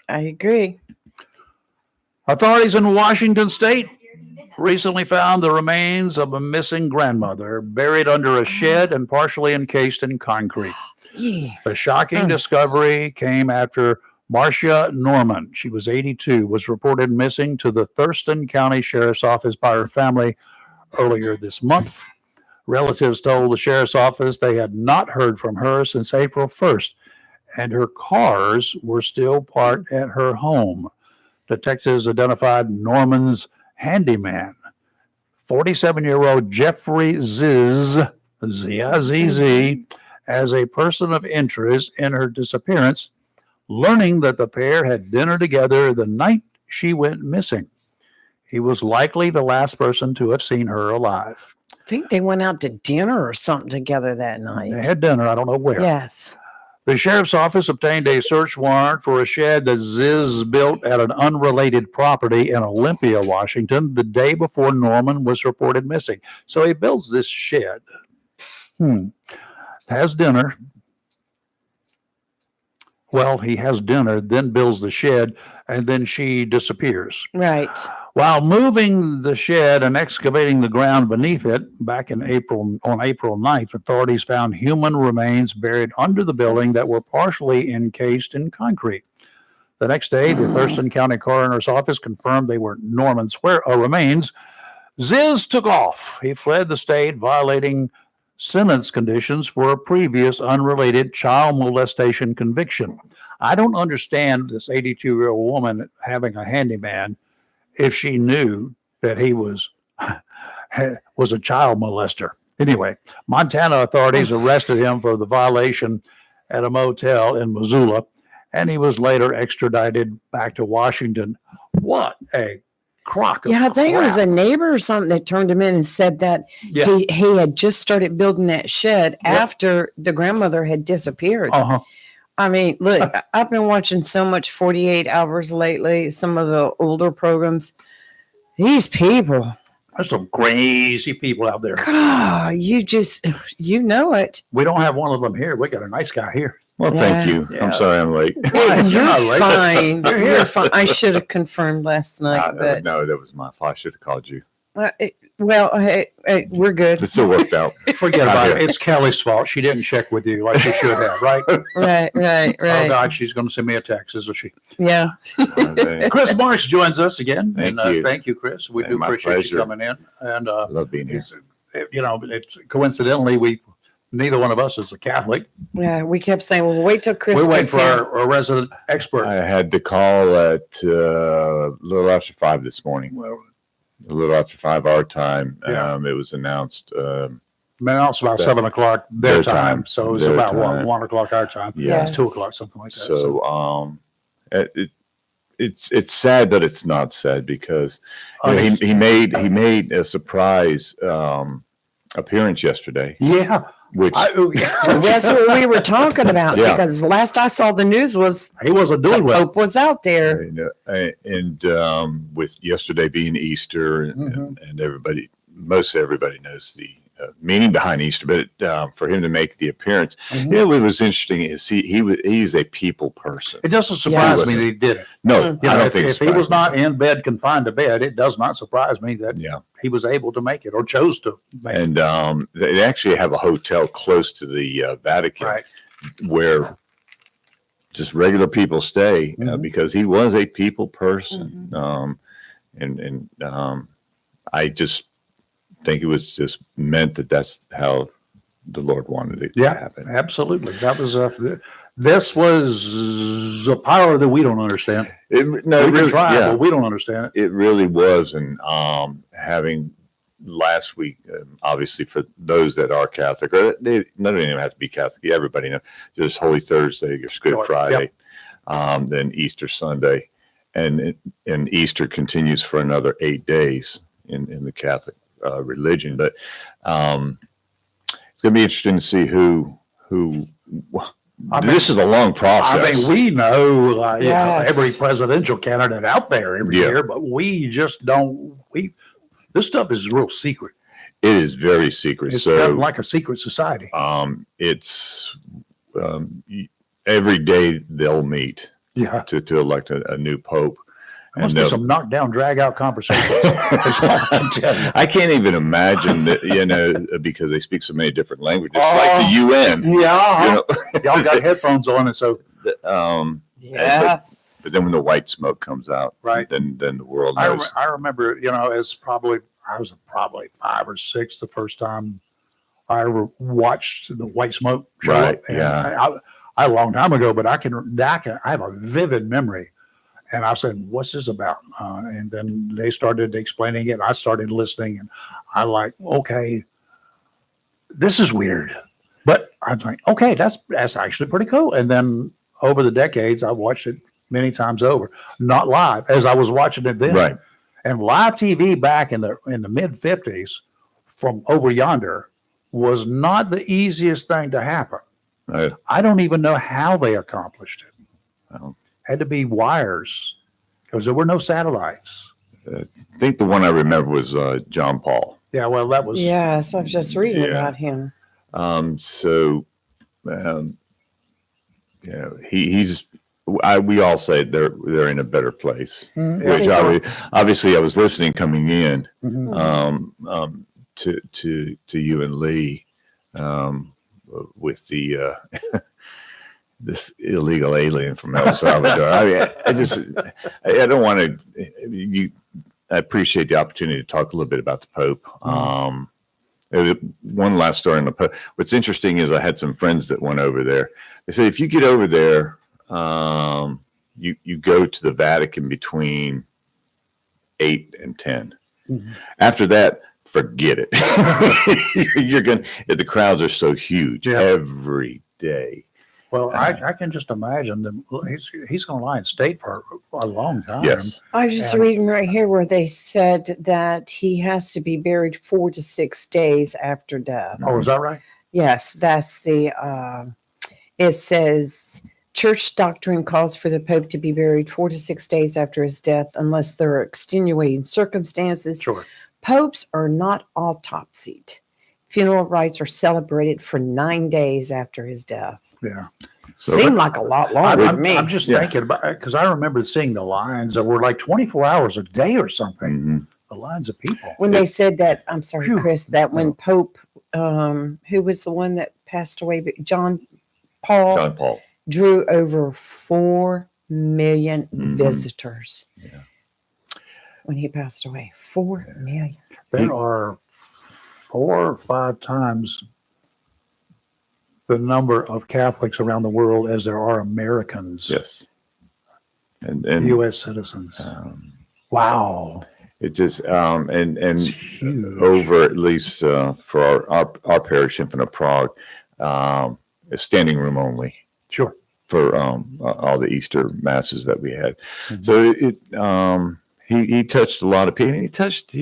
agree. Authorities in Washington State recently found the remains of a missing grandmother buried under a shed and partially encased in concrete. The shocking discovery came after Marcia Norman, she was 82, was reported missing to the Thurston County Sheriff's Office by her family earlier this month. Relatives told the sheriff's office they had not heard from her since April 1st, and her cars were still parked at her home. Detectives identified Norman's handyman, 47-year-old Jeffrey Z-Z-Z, as a person of interest in her disappearance, learning that the pair had dinner together the night she went missing. He was likely the last person to have seen her alive. I think they went out to dinner or something together that They night. had dinner. I don't know where. Yes. The sheriff's office obtained a search warrant for a shed that Ziz built at an unrelated property in Olympia, Washington, the day before Norman was reported missing. So he builds this shed, has dinner. Well, he has dinner, then builds the shed, and then she disappears. Right. While moving the shed and excavating the ground beneath it back in April 9th, authorities found human remains buried under the building that were partially encased in concrete. The next day, the Thurston County Coroner's Office confirmed they were Norman's remains. Ziz took off. He fled the state, violating sentence conditions for a previous unrelated child molestation conviction. I don't understand this 82-year-old woman having a handyman if she knew that he was a child molester. Anyway, Montana authorities arrested him for the violation at a motel in Missoula, and he was later extradited back to Washington. What a crock of Yeah, I think it was crap. a neighbor or something that turned him in and said that Yeah. he had just started building that shed Yep. after the grandmother had disappeared. Uh-huh. I mean, look, I've been watching so much 48 Hours lately, some of the older programs. These people, There's some crazy people out there. God, you know it. We don't have one of them here. We got a nice guy here. Well, thank you. Yeah. I'm sorry I'm late. You're not late. fine. You're here. You're fine. I should have confirmed last night, but No, that was my fault. I should have called you. hey, we're good. It still worked out. Forget about Okay. it. It's Kelly's fault. She didn't check with you like she should have, right? Right. Oh, God, she's going to send me a text, isn't she? Yeah. I Chris Marks joins us again. Thank and, you. Thank you, Chris. We Hey, do my appreciate pleasure. you coming in. And, love being here. it's coincidentally, neither one of us is a Catholic. Yeah. We kept saying, well, wait till Chris We're waiting gets for here. our resident expert. I had to call at a little after 5 this morning. Well, A little after 5 our time. Yeah. It was announced. man, it's about That- 7 o'clock their their time. time. So it was Their about time. 1 o'clock our time. Yeah. It's 2 o'clock, something like that. So it's sad, but it's not sad because you know, he made a surprise appearance yesterday, yeah. which That's what we were talking about Yeah. because last I saw the news was He wasn't the doing well. Pope was out there. and with yesterday being Easter and everybody, most everybody knows the meaning behind Easter, but for him to make the appearance, Mhm. what was interesting is he's a people person. It doesn't surprise Yes. me that he did it. No, Mm. You I know, don't if, think if he was surprised not me. in bed, confined to bed, it does not surprise me that Yeah, he was able to make it or chose to make it. and they actually have a hotel close to the Vatican Right. where just regular people stay Mhm. because he was a people person. And I just think it was just meant that that's how the Lord wanted it to Yeah, happen. absolutely. That was this was a power that we don't understand. No, We it can really, try, yeah, but we don't understand it. it really was. And having last week, obviously for those that are Catholic, or they don't even have to be Catholic. Everybody knows just Holy Thursday, your Good Sure, Friday, then Easter Sunday, and Easter continues for another 8 days in the Catholic religion. But it's going to be interesting to see who. I mean- This is a long process. I mean, we know Yes. every presidential candidate out there every Yeah. year, but we just don't. This stuff is real secret. It is very secret. It's So kind of like a secret society. it's every day they'll meet Yeah. to elect a new pope. There must be they'll- some knockdown, drag out conversations. That's all I can tell you. I can't even imagine that, because they speak so many different languages, like the UN. Yeah. You Y'all got headphones on, and so know, Yes. but then when the white smoke comes out, Right. then the world I, knows. I remember, as I was probably 5 or 6 the first time I ever watched the white smoke show Right, up. And yeah. I a long time ago, but I have a vivid memory. And I said, what's this about? And then they started explaining it. I started listening, and I like, okay, this is weird. But I'm like, okay, that's actually pretty cool. And then over the decades, I've watched it many times over, not live as I was watching it then. Right. And live TV back in the mid 50s from over yonder was not the easiest thing to happen. Right. I don't even know how they accomplished it. Well, Had to be wires because there were no satellites. I think the one I remember was John Paul. Yeah, well, that was Yes, I was just reading Yeah. about him. We all say they're in a better place. Mhm. Which obviously I was listening coming in Mhm. to you and Lee with the this illegal alien from El Salvador. I don't want to. I appreciate the opportunity to talk a little bit about the Pope. One last story on the Pope. What's interesting is I had some friends that went over there. They said if you get over there, you go to the Vatican between 8 and 10. Mhm. After that, forget it. The crowds are so huge every day. Well, I can just imagine them. He's going to lie in state for a long time. Yes. I was just And- reading right here where they said that he has to be buried 4 to 6 days after death. Oh, is that right? Yes, that's it says church doctrine calls for the Pope to be buried 4 to 6 days after his death unless there are extenuating circumstances. Sure. Popes are not autopsied. Funeral rites are celebrated for 9 days after his deth. Yeah. Seemed like a lot longer to me. I'm just thinking about it because I remember seeing the lines that were like 24 hours a day or something. Mhm. The lines of people. When they said that, I'm sorry, Phew. Chris, that when Pope, who was the one that passed away, but John John Paul. drew over 4 million Mhm. visitors. Yeah. When he passed away, 4 million. There are 4 or 5 times the number of Catholics around the world as there are Americans, Yes. And U.S. citizens. Wow. it just It's huge. over at least for our parish, Infant of Prague, it's standing room only Sure. for all the Easter masses that we had. Mhm. So he touched a lot of people. He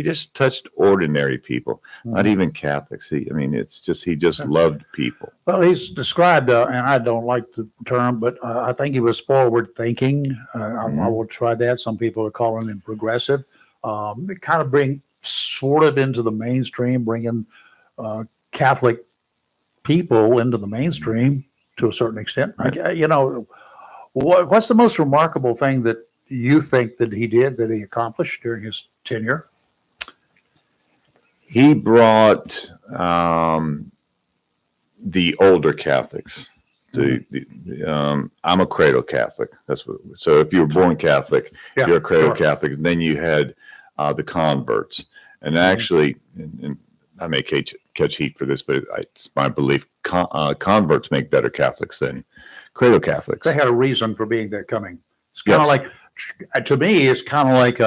just touched ordinary people, not Mhm. even Catholics. He just loved people. Well, he's described, and I don't like the term, but I think he was forward thinking. I will try that. Some people are calling him progressive. It kind of sort of into the mainstream, bringing Catholic people into the mainstream to a certain extent. What's the most remarkable thing that you think that he accomplished during his tenure? He brought the older Catholics. I'm a cradle Catholic. So if you were born Catholic, Yeah, you're a cradle sure. Catholic. And then you had the converts, and actually, and I may catch heat for this, but it's my belief converts make better Catholics than cradle Catholics. They had a reason for being there coming. It's kind of Yes. to me, it's kind of like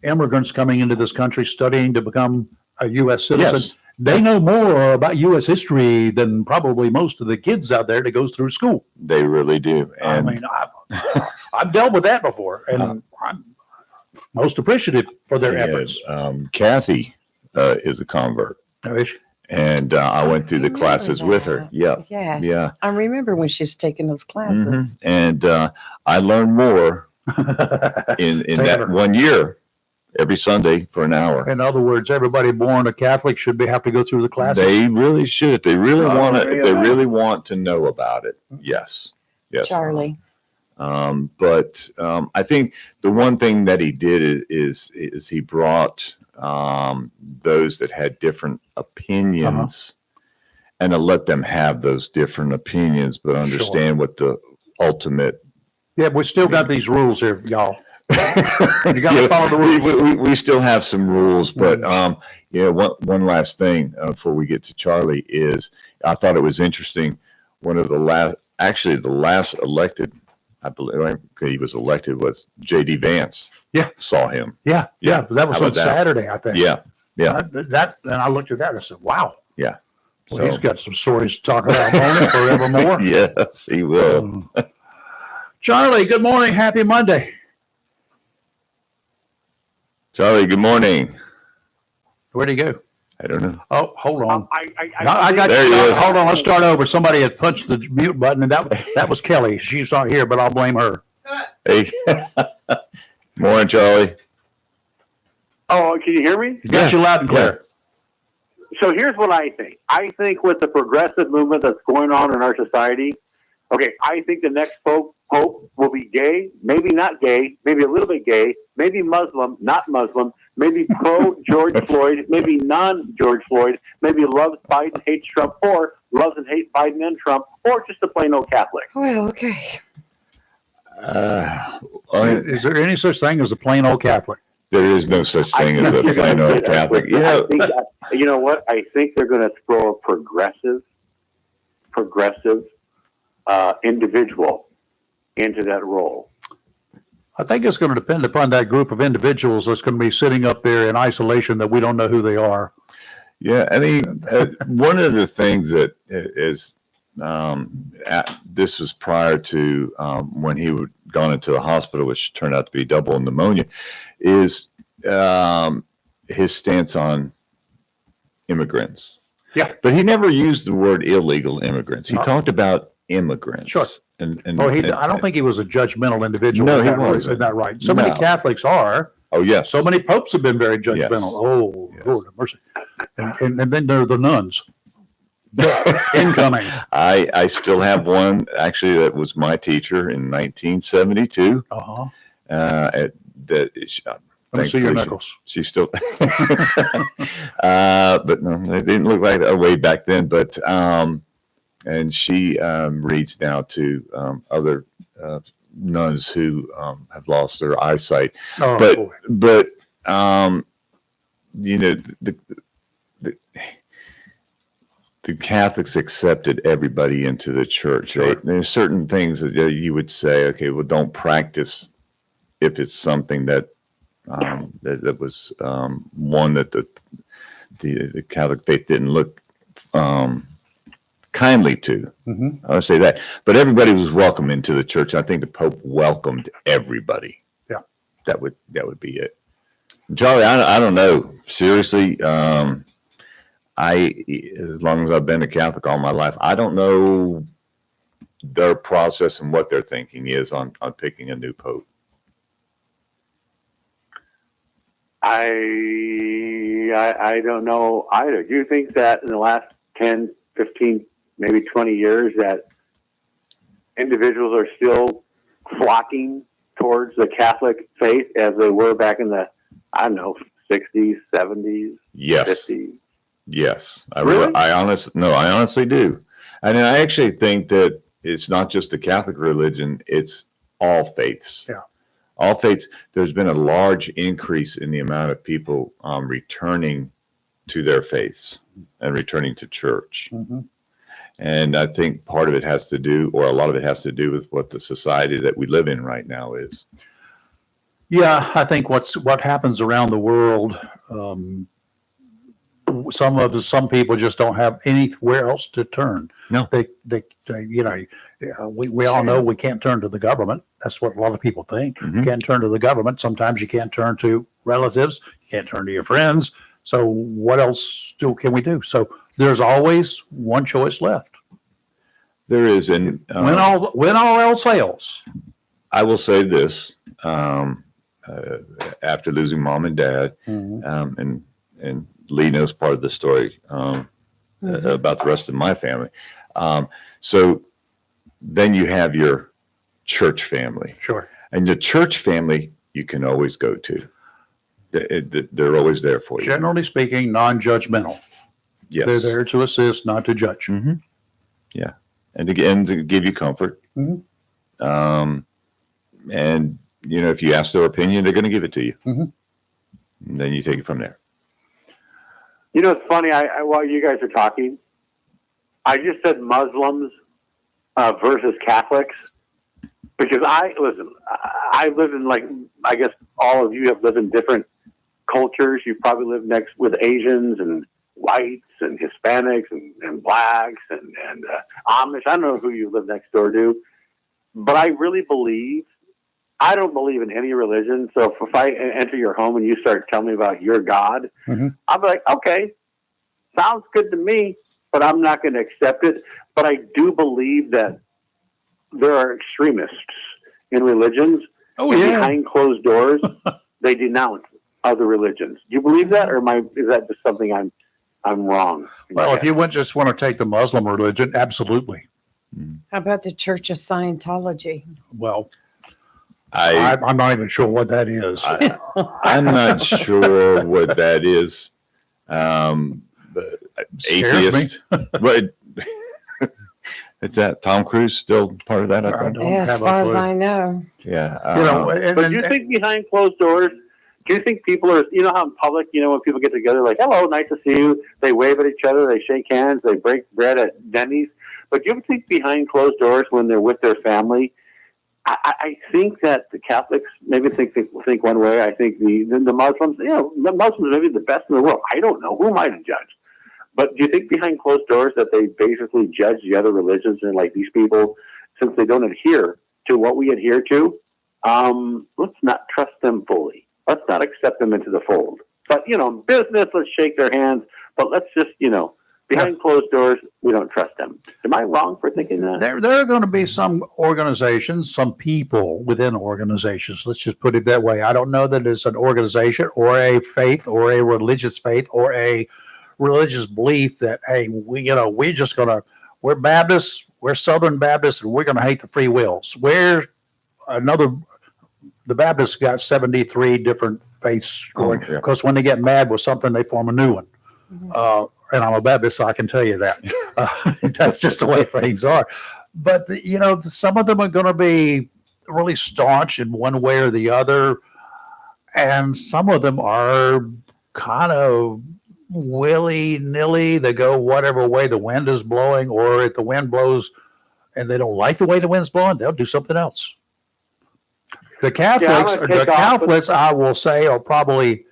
immigrants coming into this country studying to become a U.S. citizen. Yes. They know more about U.S. history than probably most of the kids out there that goes through school. They really do. And I mean, I've dealt with that before, and I'm most appreciative for their efforts. Kathy is a convert, and I went through the remember classes with her. that. Yeah. Yes. Yeah. I remember when she was taking those classes. And I learned more in that Taylor. 1 year every Sunday for an hour. In other words, everybody born a Catholic should have to go through the classes. They really should. If they really Oh, want to, if they really? really want to know about it. Yes. Yes. Charlie. But I think the one thing that he did is he brought those that had different opinions and to let them have those different opinions, but understand what the ultimate. Yeah, we still got these rules here, y'all. You got to follow the rules. We still have some rules, but one last thing before we get to Charlie is I thought it was interesting. One of the last elected, I believe he was elected, was J.D. Vance. Yeah. Saw him. Yeah. That was How on about that? Saturday, I think. Yeah. Yeah. And I looked at that and I said, wow. Yeah. Well, he's got some stories to talk about, won't he, forevermore. Yes, he will. Charlie, good morning. Happy Monday. Charlie, good morning. Where'd he go? I don't know. Oh, hold on. I got There he is. Hold on. Let's start over. Somebody had punched the mute button, and that was Kelly. She's not here, but I'll blame her. Hey. Morning, Charlie. Oh, can you hear me? Got you loud and clear. So here's what I think. I think with the progressive movement that's going on in our society, okay, I think the next pope will be gay, maybe not gay, maybe a little bit gay, maybe Muslim, not Muslim, maybe pro George Floyd, maybe non George Floyd, maybe loves Biden, hates Trump, or loves and hates Biden and Trump, or just a plain old Catholic. Well, okay. Is there any such thing as a plain old Catholic? There is no such thing as a plain old Catholic. You know, You know what? I think they're going to throw a progressive individual into that role. I think it's going to depend upon that group of individuals that's going to be sitting up there in isolation that we don't know who they are. yeah. I mean, one of the things that is, this was prior to when he would gone into the hospital, which turned out to be double pneumonia, is his stance on immigrants. Yeah. But he never used the word illegal immigrants. He Uh, talked about immigrants. Sure. And I don't think he was a judgmental individual. No, Is he that right? wasn't. Isn't that right? So many No. Catholics are. Oh, yes. So many popes have been very judgmental. Yes. Oh, Yes. Lord have mercy. And then there are the nuns. Incoming. I still have one actually that was my teacher in 1972. Uh-huh. That is, Let me see your thankfully, knuckles. she's still, but no, it didn't look like that way back then. But and she reads now to other nuns who have lost their eyesight. Oh, but boy. but you know the Catholics accepted everybody into the church. Sure. There's certain things that you would say, okay, well, don't practice if it's something that that was one that the Catholic faith didn't look kindly to. Mm-hmm. I would say that, but everybody was welcome into the church. I think the Pope welcomed everybody. Yeah, that would be it. Charlie, I don't know. Seriously, as long as I've been a Catholic all my life, I don't know their process and what their thinking is on picking a new Pope. I don't know either. Do you think that in the last 10, 15, maybe 20 years that individuals are still flocking towards the Catholic faith as they were back in the, I don't know, 60s, 70s, Yes. 50s? Yes. Really? I honestly do. And I actually think that it's not just the Catholic religion, it's all faiths. Yeah. All faiths. There's been a large increase in the amount of people returning to their faiths and returning to church. Mm-hmm. And I think part of it has to do, or a lot of it has to do with what the society that we live in right now is. Yeah, I think what happens around the world, some people just don't have anywhere else to turn. No. They we all know we can't turn to the government. That's what a lot of people think. Mhm. You can't turn to the government. Sometimes you can't turn to relatives. You can't turn to your friends. So what else still can we do? So there's always one choice left. There is, and When all else fails. I will say this: after losing mom and dad, and Lee knows part of the story about the rest of my family. So then you have your church family, Sure. and the church family you can always go to. They're always there for you. Generally speaking, non-judgmental. Yes, They're there to assist, not to judge. Mm-hmm. Yeah, and to give you comfort. Mhm. And if you ask their opinion, they're going to give it to you. Mhm. And then you take it from there. You know, it's funny. I while you guys are talking, I just said Muslims versus Catholics. Because I've lived in, like, I guess all of you have lived in different cultures. You've probably lived next with Asians and whites and Hispanics and blacks and Amish. I don't know who you live next door to, but I really believe, I don't believe in any religion. So if I enter your home and you start telling me about your God, I'll be like, okay, sounds good to me, but I'm not going to accept it. But I do believe that there are extremists in religions. Oh, and yeah. behind closed doors, they denounce other religions. Do you believe that, or is that just something I'm wrong? Well, if you just want to take the Muslim religion, absolutely. How about the Church of Scientology? Well, I I'm not even sure what that is. I'm not sure what that is. But Scares me. atheist, but is that Tom Cruise still part of that? I I think. don't Yeah, as have a far as clue. I know. Yeah. But do you think behind closed doors, do you think people are, you know how in public, you know, when people get together, like, hello, nice to see you, they wave at each other, they shake hands, they break bread at Denny's. But do you ever think behind closed doors when they're with their family, I think that the Catholics maybe think one way. I think the Muslims, you know, the Muslims may be the best in the world. I don't know. Who am I to judge? But do you think behind closed doors that they basically judge the other religions and, like, these people, since they don't adhere to what we adhere to, let's not trust them fully. Let's not accept them into the fold. But, you know, business, let's shake their hands. But let's just, you know, behind closed doors, we don't trust them. Am I wrong for thinking that? There are going to be some organizations, some people within organizations. Let's just put it that way. I don't know that it's an organization or a faith or a religious faith or a religious belief that, hey, we're Baptists, we're Southern Baptists, and we're going to hate the free wills. The Baptists got 73 different faiths going because when they get mad with something, they form a new one. And I'm a Baptist, so I can tell you that. That's just the way things are. But, some of them are going to be really staunch in one way or the other. And some of them are kind of willy-nilly. They go whatever way the wind is blowing, or if the wind blows and they don't like the way the wind's blowing, they'll do something else. The Catholics, I will say, are probably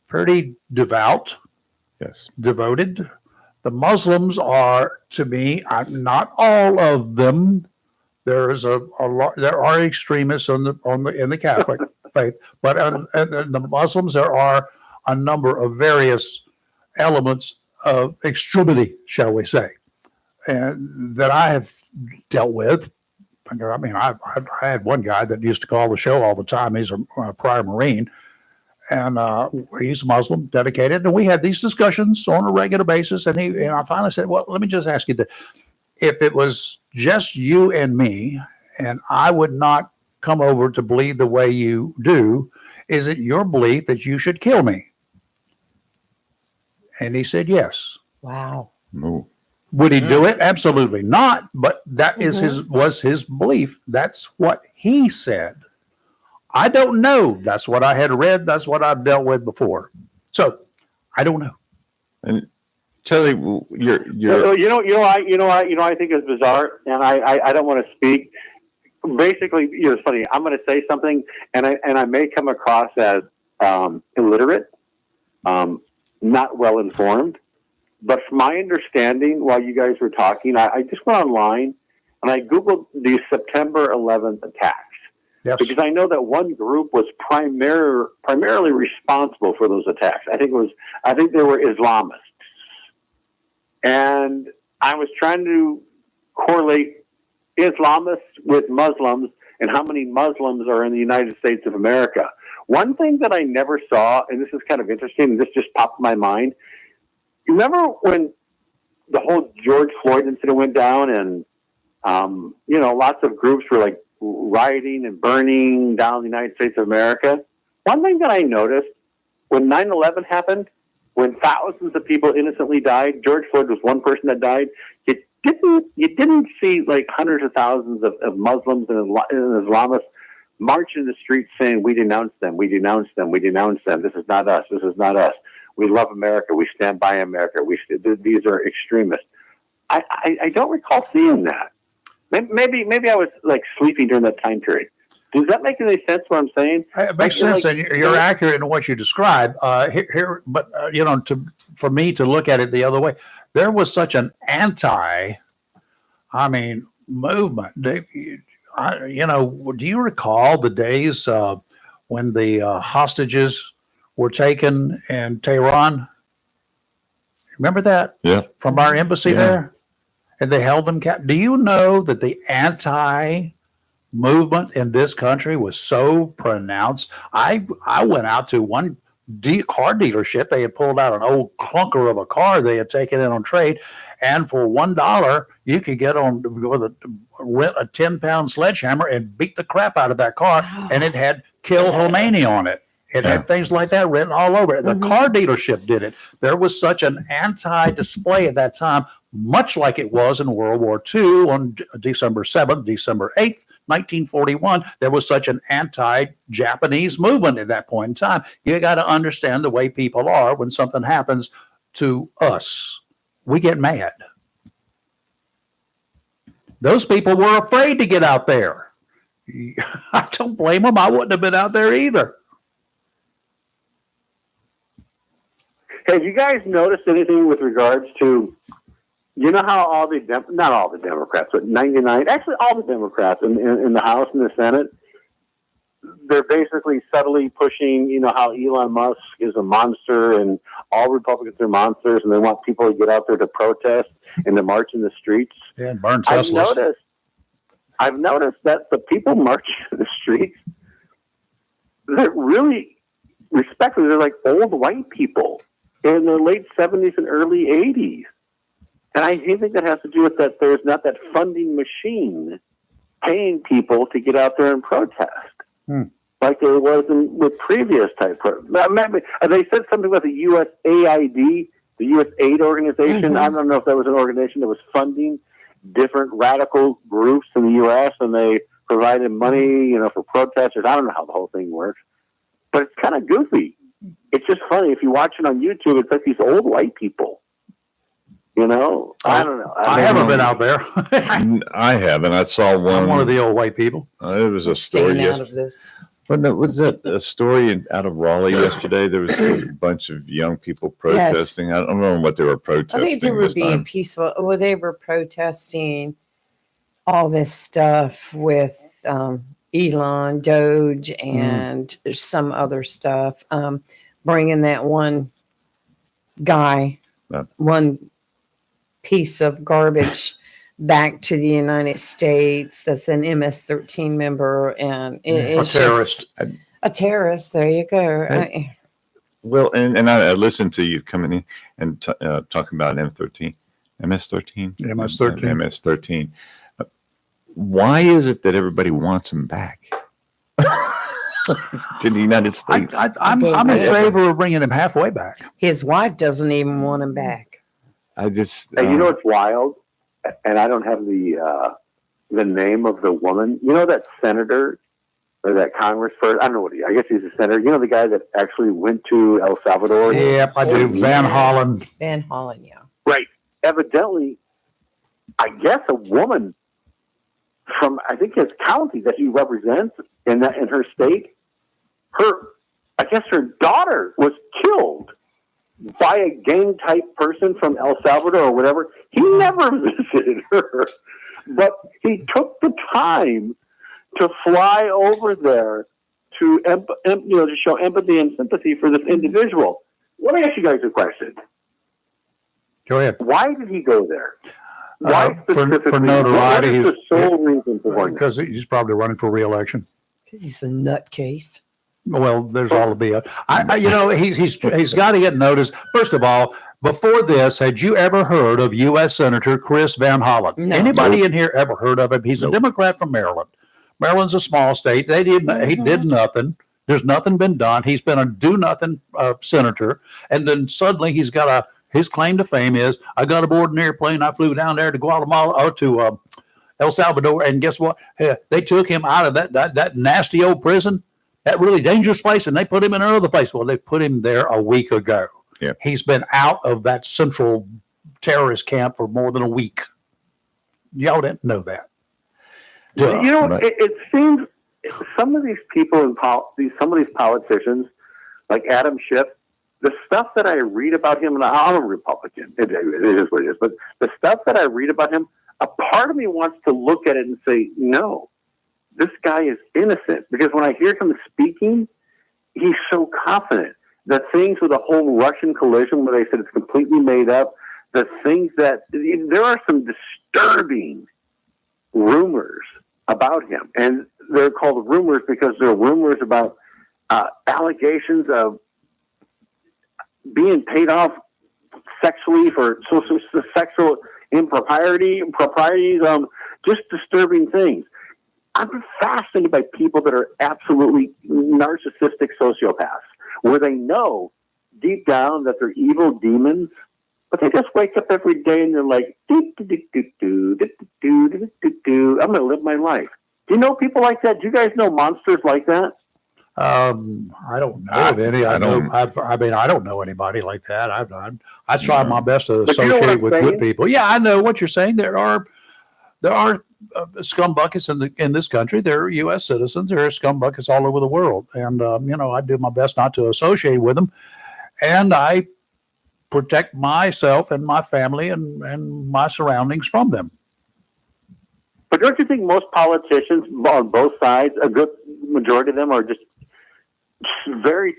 pretty devout. Yes. Devoted. The Muslims are, to me, not all of them. There are extremists in the Catholic faith, but in the Muslims there are a number of various elements of extremity, shall we say, and that I have dealt with. I mean, I had one guy that used to call the show all the time. He's a prior Marine. And he's Muslim, dedicated, and we had these discussions on a regular basis. And I finally said, "Well, let me just ask you this: if it was just you and me, and I would not come over to believe the way you do, is it your belief that you should kill me?" And he said, "Yes." Wow. No. Would he do it? Absolutely not. But that was his belief. That's what he said. I don't know. That's what I had read. That's what I've dealt with before. So I don't know. And Charlie, you're I think it's bizarre, and I don't want to speak. Basically, it's funny. I'm going to say something, and I may come across as illiterate, not well informed. But from my understanding, while you guys were talking, I just went online and I Googled the September 11th attacks. Yes. Because I know that one group was primarily responsible for those attacks. I think they were Islamists. And I was trying to correlate Islamists with Muslims and how many Muslims are in the United States of America. One thing that I never saw, and this is kind of interesting, and this just popped in my mind. You remember when the whole George Floyd incident went down and, lots of groups were like rioting and burning down the United States of America? One thing that I noticed when 9/11 happened, when thousands of people innocently died, George Floyd was one person that died. You didn't see like hundreds of thousands of Muslims and Islamists march in the streets saying, "We denounce them, we denounce them, we denounce them. This is not us. This is not us. We love America. We stand by America. These are extremists." I don't recall seeing that. Maybe I was like sleeping during that time period. Does that make any sense? What I'm saying? It makes sense, and you're accurate in what you describe. But for me to look at it the other way, there was such an movement. Do you recall the days when the hostages were taken in Tehran? Remember that? Yeah. From our embassy there, and they held them captive. Do you know that the movement in this country was so pronounced? I went out to one car dealership. They had pulled out an old clunker of a car they had taken in on trade, and for $1 you could rent a 10-pound sledgehammer and beat the crap out of that car, and it had "Kill Khomeini" on it. It had things like that written all over it. The car dealership did it. There was such an anti-display at that time, much like it was in World War II on December 7th, December 8th, 1941. There was such an anti-Japanese movement at that point in time. You got to understand the way people are when something happens to us. We get mad. Those people were afraid to get out there. I don't blame them. I wouldn't have been out there either. Have you guys noticed anything with regards to, how not all the Democrats, but 99, actually all the Democrats in the House and the Senate, they're basically subtly pushing, how Elon Musk is a monster and all Republicans are monsters, and they want people to get out there to protest and to march in the streets. Yeah, and burn Teslas. I've noticed that the people marching in the streets, they're really, respectfully, they're like old white people in the late 70s and early 80s. And I think that has to do with that there's not that funding machine paying people to get out there and protest. Like there was with previous type. They said something about the USAID, the U.S. aid organization. I don't know if that was an organization that was funding different radical groups in the U.S. and they provided money, for protesters. I don't know how the whole thing works, but it's kind of goofy. It's just funny. If you watch it on YouTube, it's like these old white people. I don't know. I haven't been out there. I haven't. I saw one. I'm one of the old white people. It was a story. Staying out of this. Was that a story out of Raleigh yesterday? There was a bunch of young people protesting. Yes. I don't know what they were protesting. I think they were being peaceful. Well, they were protesting all this stuff with Elon, Doge, and some other stuff. Bringing that one guy, one piece of garbage back to the United States that's an MS-13 member, and it's a terrorist. A terrorist. There you go. Well, and I listened to you coming in and talking about MS-13. Why is it that everybody wants him back to the United States? I'm in favor of bringing him halfway back. His wife doesn't even want him back. I just, it's wild, and I don't have the name of the woman. That senator or that congressperson. I don't know what I guess he's a senator. The guy that actually went to El Salvador. Yep, I do. Van Hollen. Van Hollen, yeah. Right. Evidently, I guess a woman from I think his county that he represents in her state. I guess her daughter was killed by a gang type person from El Salvador or whatever. He never visited her, but he took the time to fly over there to show empathy and sympathy for this individual. Let me ask you guys a question. Go ahead. Why did he go there? Why specifically? For notoriety. What is the sole reason for going there? Because he's probably running for re-election. Because he's a nutcase. Well, there's all of the. He's got to get noticed. First of all, before this, had you ever heard of U.S. Senator Chris Van Hollen? No. Anybody in here ever heard of him? He's a Democrat from Maryland. Maryland's a small state. He did nothing. There's nothing been done. He's been a do-nothing senator, and then suddenly his claim to fame is, I got aboard an airplane, I flew down there to Guatemala or to El Salvador, and guess what? They took him out of that nasty old prison. That really dangerous place, and they put him in another place. Well, they put him there a week ago. Yeah. He's been out of that central terrorist camp for more than a week. Y'all didn't know that. Duh. You know, Right. it seems some of these people in some of these politicians, like Adam Schiff, the stuff that I read about him, and I'm a Republican, it is what it is, but the stuff that I read about him, a part of me wants to look at it and say, no, this guy is innocent. Because when I hear him speaking, he's so confident. The things with the whole Russian collision where they said it's completely made up, the things that, there are some disturbing rumors about him. And they're called rumors because they're rumors about allegations of being paid off sexually for sexual proprieties, just disturbing things. I'm fascinated by people that are absolutely narcissistic sociopaths, where they know deep down that they're evil demons, but they just wake up every day and they're like, I'm going to live my life. Do you know people like that? Do you guys know monsters like that? I don't know of any. I don't- mean, I don't know anybody like that. I try my best to But you know what associate I'm with saying? good people. Yeah, I know what you're saying. There are scumbuckets in this country. There are U.S. citizens. There are scumbuckets all over the world, and I do my best not to associate with them, and I protect myself and my family and my surroundings from them. But don't you think most politicians on both sides, a good majority of them, are just very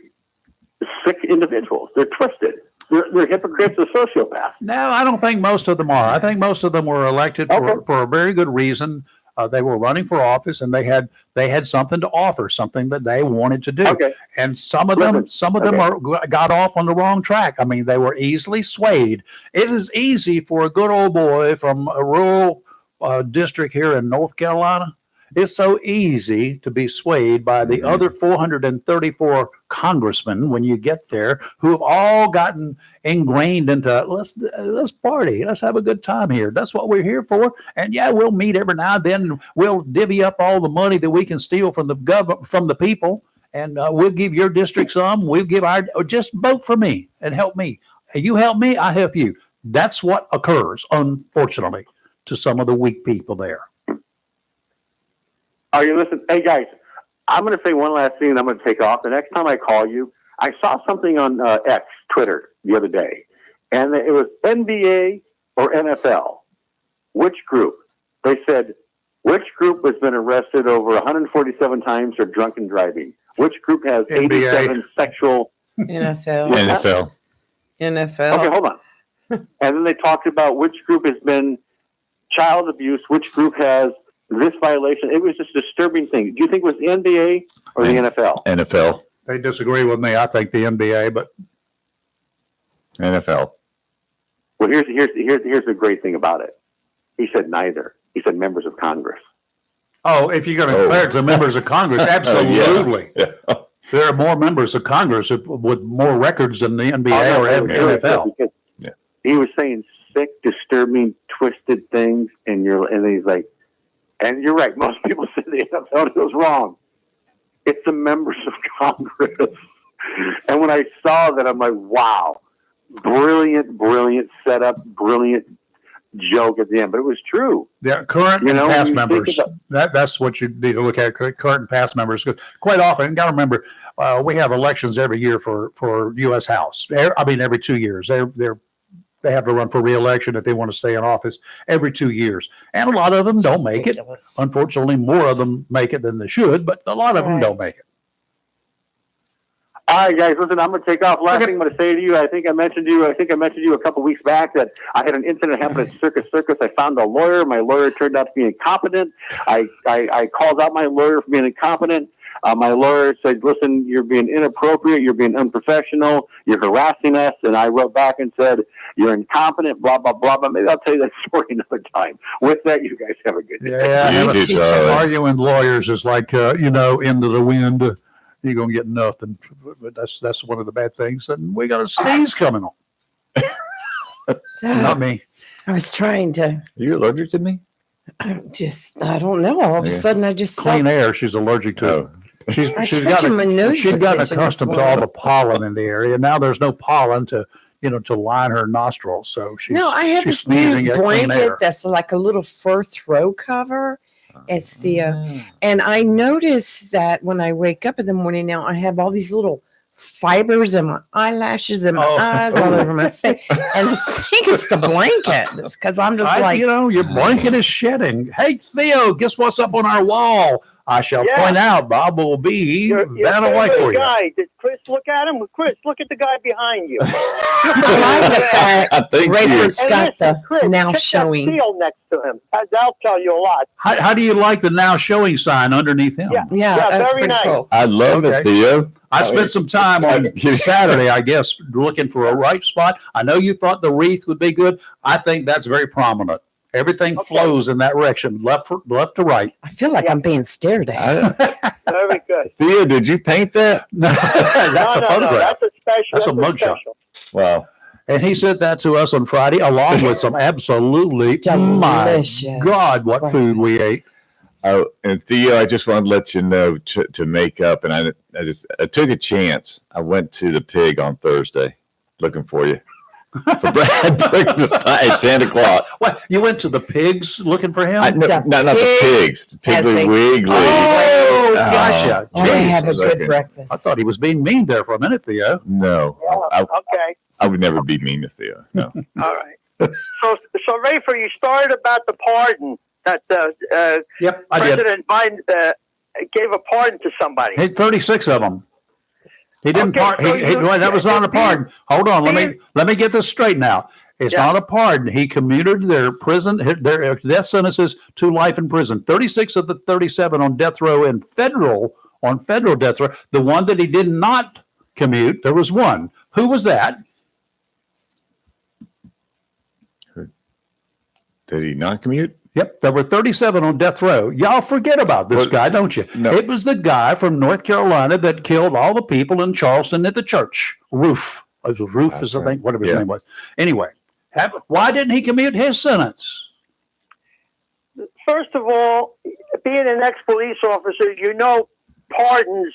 sick individuals? They're twisted. They're hypocrites or sociopaths. No, I don't think most of them are. I think most of them were elected for a very good reason. They were running for office, and they had something to offer, something that they wanted to do. Okay. And some of them got off on the wrong track. I mean, they were easily swayed. It is easy for a good old boy from a rural district here in North Carolina. It's so easy to be swayed by the other 434 congressmen when you get there, who have all gotten ingrained into let's party, let's have a good time here. That's what we're here for. And yeah, we'll meet every now and then. We'll divvy up all the money that we can steal from the government, from the people, and we'll give your district some. We'll give just vote for me and help me. You help me, I help you. That's what occurs, unfortunately, to some of the weak people there. Are you listening? Hey, guys, I'm going to say one last thing and I'm going to take off. The next time I call you, I saw something on X, Twitter, the other day, and it was NBA or NFL. Which group? They said, which group has been arrested over 147 times for drunken driving? Which group has NBA. 87 sexual... NFL. NFL. NFL. Okay, hold on. And then they talked about which group has been child abuse, which group has this violation. It was just a disturbing thing. Do you think it was the NBA or the NFL? NFL. They disagree with me. I think the NBA, but NFL. Well, here's the great thing about it. He said neither. He said members of Congress. oh, if you're going to compare it to members of Congress, absolutely. Yeah. There are more members of Congress with more records than the NBA or NFL. Because Yeah. he was saying sick, disturbing, twisted things, and he's like, and you're right. Most people say the NFL goes wrong. It's the members of Congress. And when I saw that, I'm like, wow, brilliant setup, brilliant joke at the end. But it was true. Yeah, current You know, and past when you think members. about- That's what you need to look at. Current and past members. 'Cause quite often, got to remember, we have elections every year for U.S. House. Every 2 years. They have to run for re-election if they want to stay in office every 2 years. And a lot of them don't make it. Ridiculous. Unfortunately, more of them make it than they should, but a lot of them don't make it. All right, guys, listen, I'm going to take off. Last thing I'm going to say to you, I think I mentioned you a couple weeks back that I had an incident happen at Circus. I found a lawyer. My lawyer turned out to be incompetent. I called out my lawyer for being incompetent. My lawyer said, listen, you're being inappropriate. You're being unprofessional. You're harassing us. And I wrote back and said, you're incompetent, blah, blah, blah. But maybe I'll tell you that story another time. With that, you guys have a good day. Yeah, You too, Charlie. arguing lawyers is like, into the wind. You're going to get nothing. But that's one of the bad things. And we got a sneeze coming on. Not me. I was trying to Are you allergic to me? I don't know. All of a Yeah. sudden, I just Clean felt, air, she's allergic to. Oh. She's I she's told you my nose she's was gotten itching accustomed this to all morning. the pollen in the area. Now there's no pollen to line her nostrils. So she's no, I have she's this new sneezing at clean air. blanket that's like a little fur throw cover. It's Theo. And I notice that when I wake up in the morning now, I have all these little fibers in my eyelashes and my eyes all over my face. And I think it's the blanket because I'm just like, your blanket is shedding. Hey, Theo, guess what's up on our wall? I shall point out, Bob will be Your that away for you. guy. Did Chris look at him? Chris, look at the guy behind you. I like the fact Rayford's got the Chris, now check showing. that seal next to him. That'll tell you a lot. How do you like the now showing sign underneath him? Yeah. Yeah, that's very pretty nice. cool. I love Okay. it, Theo. I spent some time on Saturday, I guess, looking for a right spot. I know you thought the wreath would be good. I think that's very prominent. Everything flows in that direction, left to right. I feel like I'm being stared at. Very good. Theo, did you paint that? No, that's a No, photograph. that's a special. That's a mugshot. special. Wow. And he sent that to us on Friday, along with some absolutely, my Delicious God, what food we ate. Oh, and Theo, I just wanted to let you know to make up, and I took a chance. I went to the Pig on Thursday, looking for you for breakfast at 10:00. What? You went to the Pigs looking for him? No, not the Pigs. Piggly Wiggly. Oh, gotcha. Oh, they have a Jeez. good Okay. breakfast. I thought he was being mean there for a minute, Theo. No, Okay. I would never be mean to Theo. No. All right. So Rayford, you started about the pardon that Yep, I did. President Biden gave a pardon to somebody. He had 36 of them. He didn't Okay, so that was not a pardon. Hold on, let me get this straight now. It's Yeah. not a pardon. He commuted their death sentences to life in prison. 36 of the 37 on death row on federal death row. The one that he did not commute, there was one. Who was that? Did he not commute? Yep, there were 37 on death row. Y'all forget about this guy, don't you? No. It was the guy from North Carolina that killed all the people in Charleston at the church. Roof. It was Roof is the thing, whatever his name was. Anyway, why didn't he commute his sentence? First of all, being an ex-police officer, pardons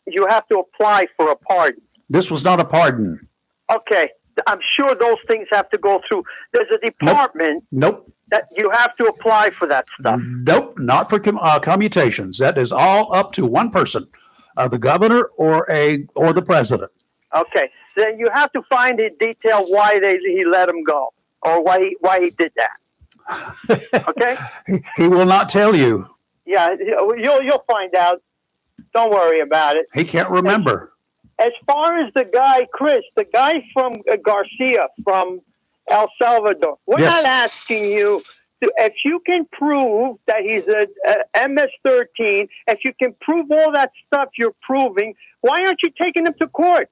you have to apply for a pardon. This was not a pardon. Okay, I'm sure those things have to go through. There's a department Nope. that you have to apply for that stuff. Nope, not for commutations. That is all up to one person, the governor or the president. Okay, then you have to find in detail why he let him go or why he did that. Okay. He will not tell you. Yeah, you'll find out. Don't worry about it. He can't remember. As far as the guy, Chris, the guy from Garcia from El Salvador, we're Yes. not asking you if you can prove that he's a MS-13, if you can prove all that stuff you're proving, why aren't you taking him to court?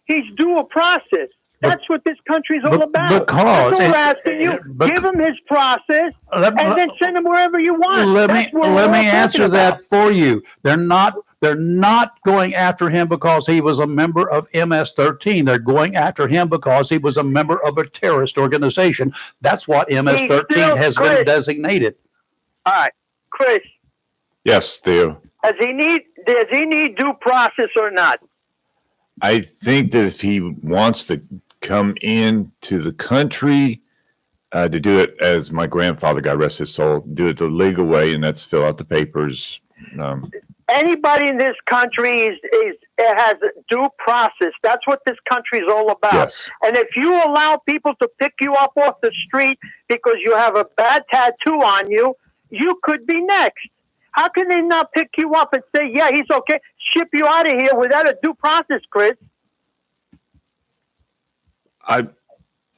He's due a process. That's what this country's all about. Because That's all we're asking you. Give him his process and then send him wherever you want. Let That's what me we're all answer talking that about. for you. They're not going after him because he was a member of MS-13. They're going after him because he was a member of a terrorist organization. That's what MS-13 has been designated. All right, Chris, Yes, Theo. does he need due process or not? I think that if he wants to come into the country to do it, as my grandfather, God rest his soul, do it the legal way, and that's fill out the papers. Anybody in this country has a due process. That's what this country is all about. Yes. And if you allow people to pick you up off the street because you have a bad tattoo on you, you could be next. How can they not pick you up and say, yeah, he's okay, ship you out of here without a due process, Chris? I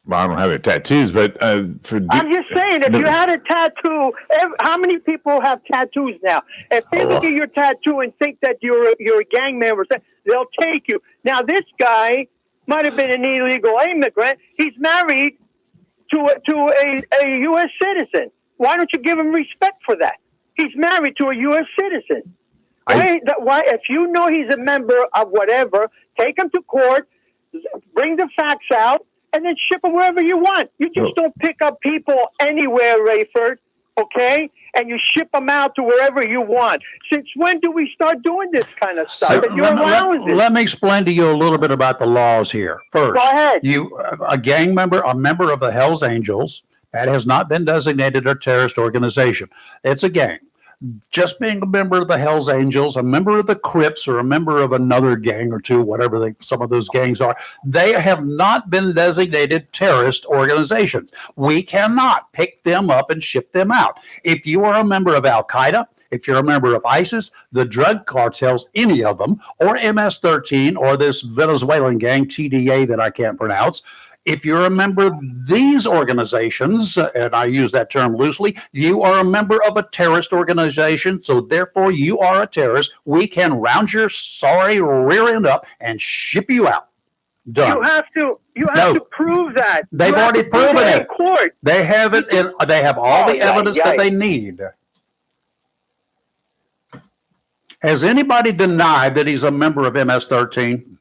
don't have any tattoos, but I'm just saying, if you had a tattoo, how many people have tattoos now? If they look at your tattoo and think that you're a gang member, they'll take you. Now, this guy might have been an illegal immigrant. He's married to a U.S. citizen. Why don't you give him respect for that? He's married to a U.S. citizen. Why? If you know he's a member of whatever, take him to court, bring the facts out, and then ship them wherever you want. You just don't pick up people anywhere, Rayford, okay? And you ship them out to wherever you want. Since when do we start doing this kind of stuff? And you're allowing this. Let me explain to you a little bit about the laws here. First, Go ahead. A gang member, a member of the Hells Angels, that has not been designated a terrorist organization. It's a gang. just being a member of the Hells Angels, a member of the Crips, or a member of another gang or two, whatever some of those gangs are, they have not been designated terrorist organizations. We cannot pick them up and ship them out. If you are a member of Al Qaeda, if you're a member of ISIS, the drug cartels, any of them, or MS-13, or this Venezuelan gang, TDA, that I can't pronounce, if you're a member of these organizations, and I use that term loosely, you are a member of a terrorist organization, so therefore you are a terrorist. We can round your sorry rear end up and ship you out. Done. You have to prove that. They've already proven it. In court. They have it. They have all the evidence that they need. Has anybody denied that he's a member of MS-13?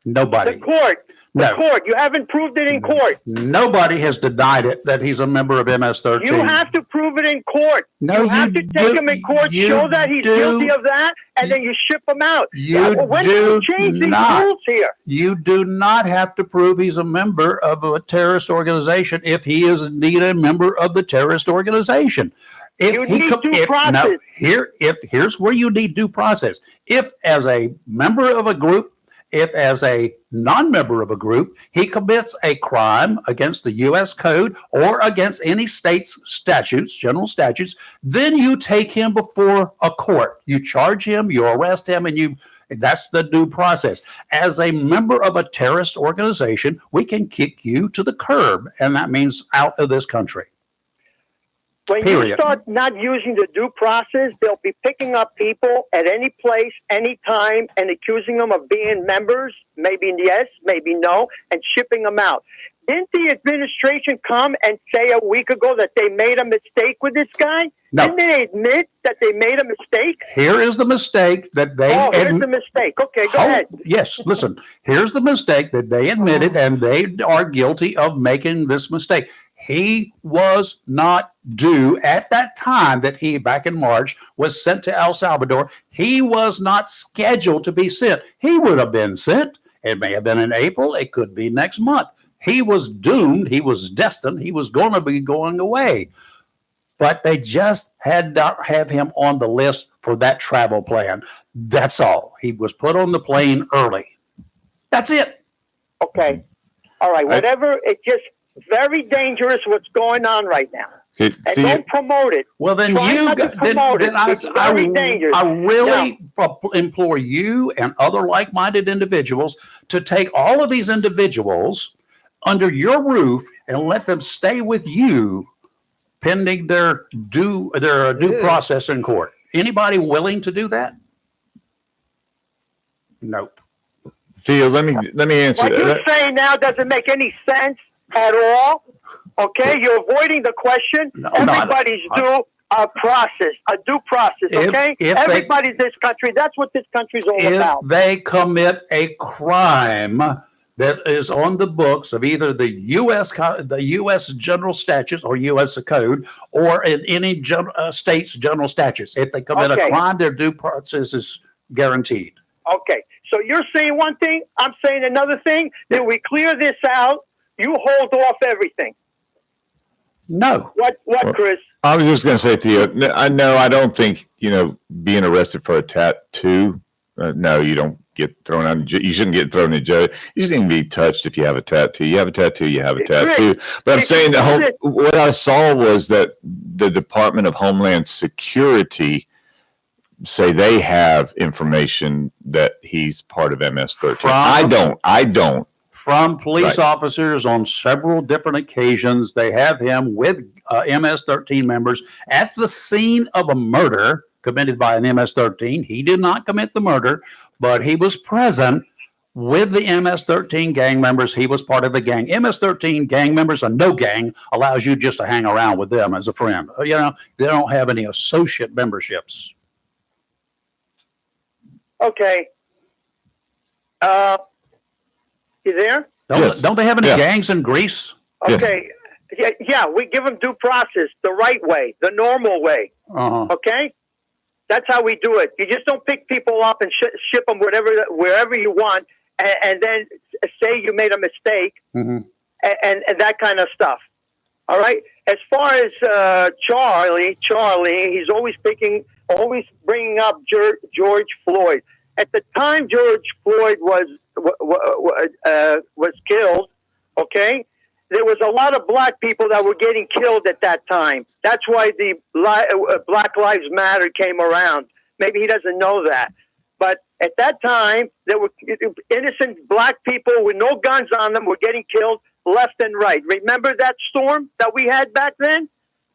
Nobody. The court. The court. You haven't proved it in court. Nobody has denied it that he's a member of MS-13. You have to prove it in court. No, you have to take him in court, show that he's guilty of that, and then you ship him out. When do you change these rules here? You do not have to prove he's a member of a terrorist organization if he is indeed a member of the terrorist organization. You need due process. Here's where you need due process. If as a member of a group, if as a non-member of a group, he commits a crime against the U.S. Code or against any state's statutes, general statutes, then you take him before a court. You charge him, you arrest him, and that's the due process. As a member of a terrorist organization, we can kick you to the curb, and that means out of this country. When you start not using the due process, they'll be picking up people at any place, any time, and accusing them of being members, maybe yes, maybe no, and shipping them out. Didn't the administration come and say a week ago that they made a mistake with this guy? No. Didn't they admit that they made a mistake? Here is the mistake that they... here's the mistake. Okay, go ahead. Yes, listen. Here's the mistake that they admitted, and they are guilty of making this mistake. He was not due at that time that he, back in March, was sent to El Salvador. He was not scheduled to be sent. He would have been sent. It may have been in April. It could be next month. He was doomed. He was destined. He was going to be going away. But they just had to have him on the list for that travel plan. That's all. He was put on the plane early. That's it. Okay. All right. Whatever. It's just very dangerous what's going on right now. And don't promote it. Well, then I really implore you and other like-minded individuals to take all of these individuals under your roof and let them stay with you pending their due process in court. Anybody willing to do that? Nope. Theo, let me answer. What you're saying now doesn't make any sense at all. Okay, you're avoiding the question. Everybody's due a process, a due process. Okay, everybody in this country. That's what this country's all about. If they commit a crime that is on the books of either the U.S. general statutes or U.S. code, or in any state's general statutes, if they commit a crime, their due process is guaranteed. Okay, so you're saying one thing, I'm saying another thing. Then we clear this out. You hold off everything. No. What, Chris? I was just going to say, Theo, I don't think, being arrested for a tattoo, no, you don't get thrown out. You shouldn't get thrown in jail. You shouldn't even be touched if you have a tattoo. You have a tattoo, you have a tattoo. But I'm saying what I saw was that the Department of Homeland Security say they have information that he's part of MS-13. I don't. From police officers on several different occasions, they have him with MS-13 members at the scene of a murder committed by an MS-13. He did not commit the murder, but he was present with the MS-13 gang members. He was part of the gang. MS-13 gang members, and no gang allows you just to hang around with them as a friend. They don't have any associate memberships. Okay. You there? Don't they have any gangs in Greece? Okay. Yeah, we give them due process, the right way, the normal way. Okay? That's how we do it. You just don't pick people up and ship them wherever you want and then say you made a mistake and that kind of stuff. All right? As far as Charlie, he's always picking always bringing up George Floyd. At the time George Floyd was killed, okay, there was a lot of black people that were getting killed at that time. That's why the Black Lives Matter came around. Maybe he doesn't know that. But at that time, there were innocent black people with no guns on them were getting killed left and right. Remember that storm that we had back then?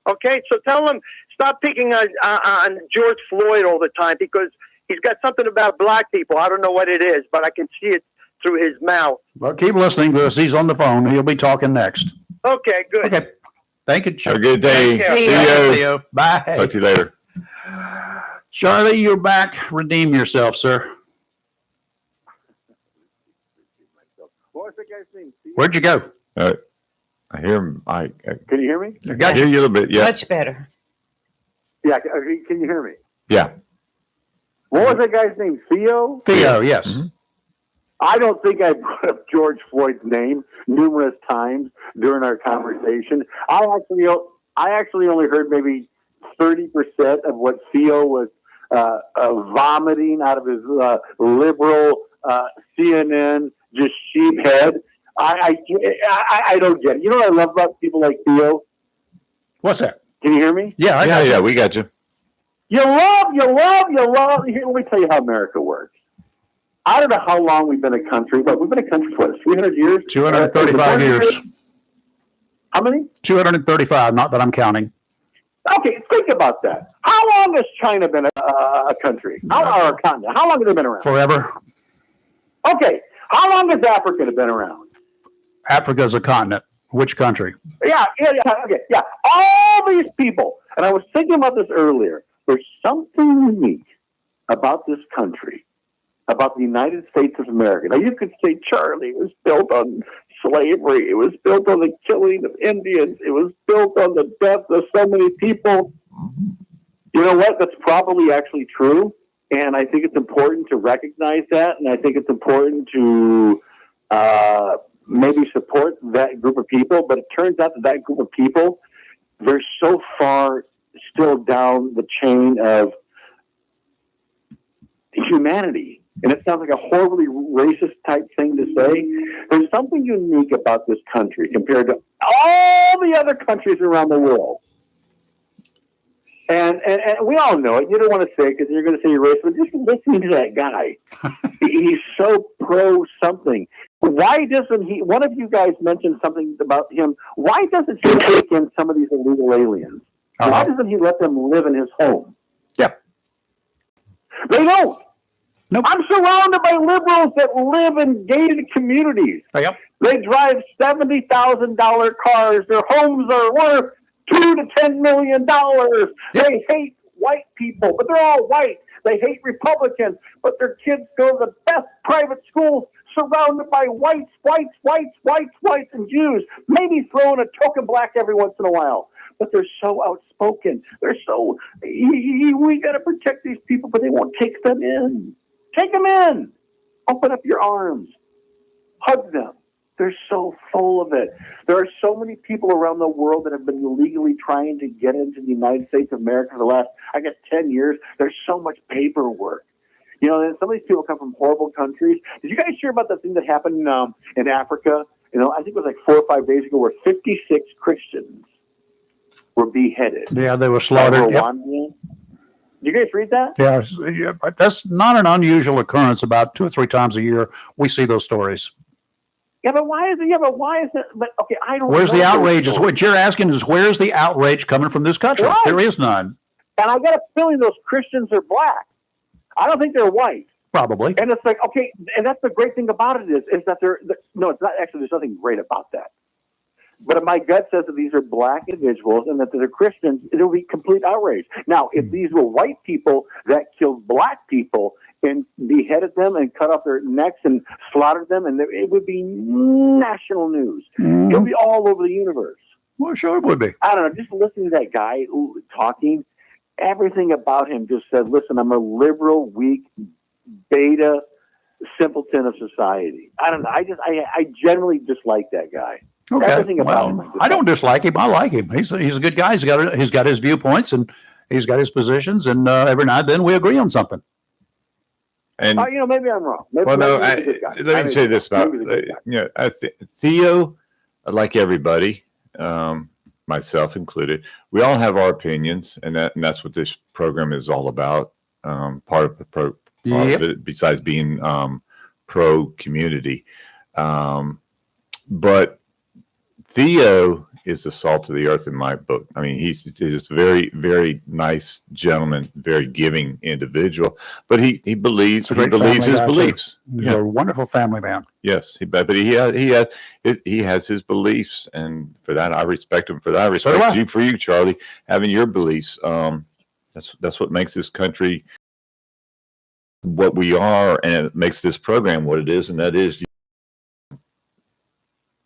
Okay, so tell them, stop picking on George Floyd all the time, because he's got something about black people. I don't know what it is, but I can see it through his mouth. Well, keep listening to us. He's on the phone. He'll be talking next. Okay, good. Okay. Thank you, Have a good day. See See ya. you. Bye. Talk to you later. Charlie, you're back. Redeem yourself, sir. What was the guy's name? Where'd you go? I hear him. I Can you hear me? Got hear you. you a little bit. Yeah. Much better. Yeah, can you hear me? Yeah. What was that guy's name? Theo? Theo, yes. Mhm. I don't think I brought up George Floyd's name numerous times during our conversation. I actually only heard maybe 30% of what Theo was vomiting out of his liberal CNN just sheep head. I don't get it. You know what I love about people like Theo? What's that? Can you hear me? Yeah, I Yeah, got you. yeah, we got you. You love. Here, let me tell you how America works. I don't know how long we've been a country, but we've been a country for 300 years? 235 years. How many? 235, not that I'm counting. Okay, think about that. How long has China been a country? Or a continent? How long have they been around? Forever. Okay, how long has Africa been around? Africa's a continent. Which country? Yeah, okay, yeah. All these people, and I was thinking about this earlier, there's something unique about this country, about the United States of America. Now, you could say, Charlie, it was built on slavery. It was built on the killing of Indians. It was built on the death of so many people. You know what? That's probably actually true. And I think it's important to recognize that. And I think it's important to maybe support that group of people. But it turns out that group of people, they're so far still down the chain of humanity. And it sounds like a horribly racist type thing to say. There's something unique about this country compared to all the other countries around the world. And we all know it. You don't want to say it because you're going to say you're racist, but just listening to that guy. He's so pro something. Why doesn't he? One of you guys mentioned something about him. Why doesn't he take in some of these illegal aliens? Why doesn't he let them live in his home? Yeah. They don't. Nope. I'm surrounded by liberals that live in gated communities. Yep. They drive $70,000 cars. Their homes are worth $2 to $10 million. Yep. They hate white people, but they're all white. They hate Republicans, but their kids go to the best private schools, surrounded by whites, and Jews. Maybe throwing a token black every once in a while. But they're so outspoken. They're so, we got to protect these people, but they won't take them in. Take them in. Open up your arms. Hug them. They're so full of it. There are so many people around the world that have been illegally trying to get into the United States of America for the last, 10 years. There's so much paperwork. You know, and some of these people come from horrible countries. Did you guys hear about that thing that happened in Africa? You know, I think it was like 4 or 5 days ago where 56 Christians were beheaded. Yeah, they were slaughtered. Yep. Did you guys read that? Yeah, that's not an unusual occurrence. About 2 or 3 times a year, we see those stories. Yeah, but why is it? But okay, I don't. Where's know the those outrage? Is stories. what you're asking is where's the outrage coming from this country? Right. There is none. And I got a feeling those Christians are black. I don't think they're white. Probably. And it's like, okay, and that's the great thing about it is that no, it's not actually, there's nothing great about that. But my gut says that these are black individuals and that they're Christians, it'll be complete outrage. Now, if these were white people that killed black people and beheaded them and cut off their necks and slaughtered them, and it would be national news. It would be all over the universe. Well, sure it would be. I don't know, just listening to that guy talking, everything about him just said, listen, I'm a liberal, weak, beta simpleton of society. I don't know. I generally dislike that guy. Okay. Everything about him. Well, I don't dislike him. I like him. He's a good guy. He's got his viewpoints, and He's got his positions, and every now and then we agree on something. And maybe I'm wrong. Maybe, well, no, maybe he's a good guy. let me say this about maybe he's a good guy. Theo, like everybody, myself included, we all have our opinions, and that's what this program is all about. Part of it, besides being pro community, but Theo is the salt of the earth in my book. I mean, he's just very, very nice gentleman, very giving individual. But he believes his beliefs. He's a wonderful family man. Yes, but he has his beliefs, and for that I respect him. For that I respect you, for you, Charlie, having your beliefs. That's what makes this country what we are, and it makes this program what it is, and that is.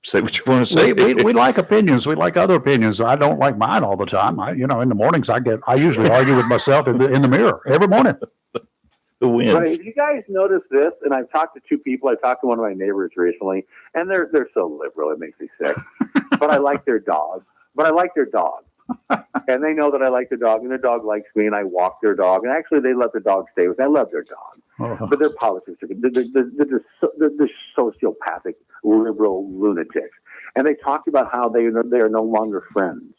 Say what you want to say. We like opinions. We like other opinions. I don't like mine all the time. In the mornings I usually argue with myself in the mirror every morning. Who wins? But if you guys notice this, and I've talked to two people. I talked to one of my neighbors recently, and they're so liberal it makes me sick. But I like their dog. And they know that I like the dog, and the dog likes me, and I walk their dog. And actually, they let the dog stay with me. I love their dog. Uh-huh. But their politics are they're sociopathic, liberal lunatics. And they talked about how they are no longer friends.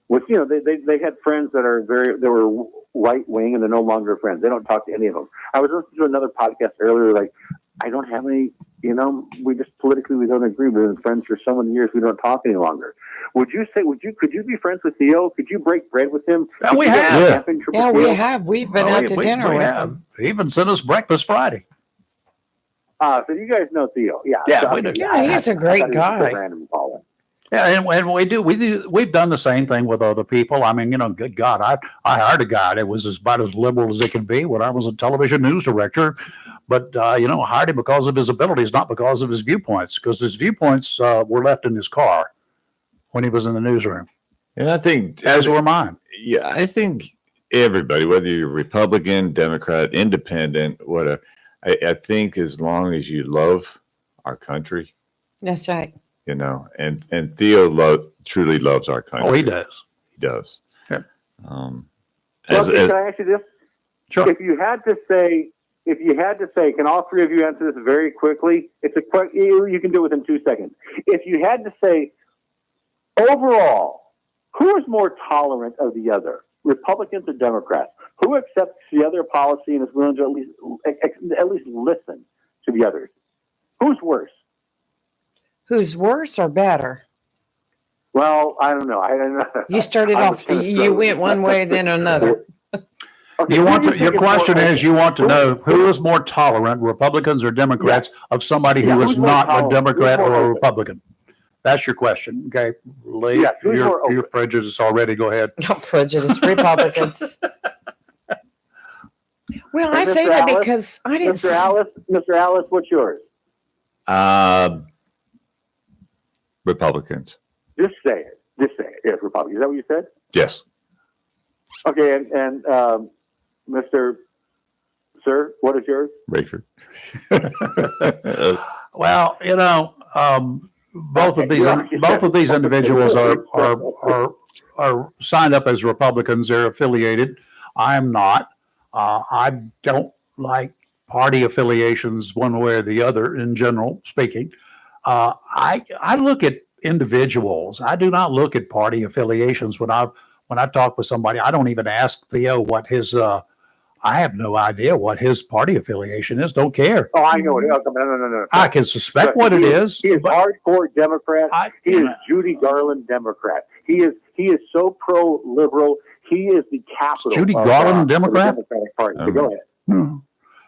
Which, they had friends that were right wing, and they're no longer friends. They don't talk to any of them. I was listening to another podcast earlier, like, I don't have any, we just politically, we don't agree. We've been friends for so many years, we don't talk any longer. Could you be friends with Theo? Could you break bread with him? Yeah, we have. Yeah, we have. We've been out to dinner with him. He even sent us breakfast Friday. So you guys know Theo. Yeah. Yeah, we do. Yeah, he's a great guy. Random caller. Yeah, and we've done the same thing with other people. I mean, good God, I hired a guy that was about as liberal as it could be when I was a television news director. But, I hired him because of his abilities, not because of his viewpoints, because his viewpoints were left in his car when he was in the newsroom. And I think, as were mine. Yeah, I think everybody, whether you're Republican, Democrat, Independent, whatever, I think as long as you love our country. That's right. And Theo truly loves our country. Oh, he does. He does. Yeah. Can I ask you this? Sure. If you had to say, can all three of you answer this very quickly? You can do it within 2 seconds. If you had to say, overall, who is more tolerant of the other, Republicans or Democrats? Who accepts the other policy and is willing to at least listen to the others? Who's worse? Who's worse or better? Well, I don't know. You started off. You went one way, then another. Okay, Your question is, you want to know who is more tolerant, Republicans or Democrats, of somebody who is not a Democrat or a Republican. That's your question. Okay. Lee, you're prejudiced already. Go ahead. Not prejudiced. Republicans. Well, I say that because I didn't. Mr. Alice, what's yours? Republicans. Just say it. Yes, Republicans. Is that what you said? Yes. Okay, and Mr. Sir, what is yours? Rayford. Well, both of these individuals are signed up as Republicans. They're affiliated. I am not. I don't like party affiliations one way or the other. In general speaking, I look at individuals. I do not look at party affiliations when I talk with somebody. I don't even ask Theo what his. I have no idea what his party affiliation is. Don't care. Oh, I know it. No. I can suspect what it is. He is hardcore Democrat. He is Judy Garland Democrat. He is so pro-liberal. He is the capital. Judy Garland Democrat? The Democratic Party. So go ahead. Hmm.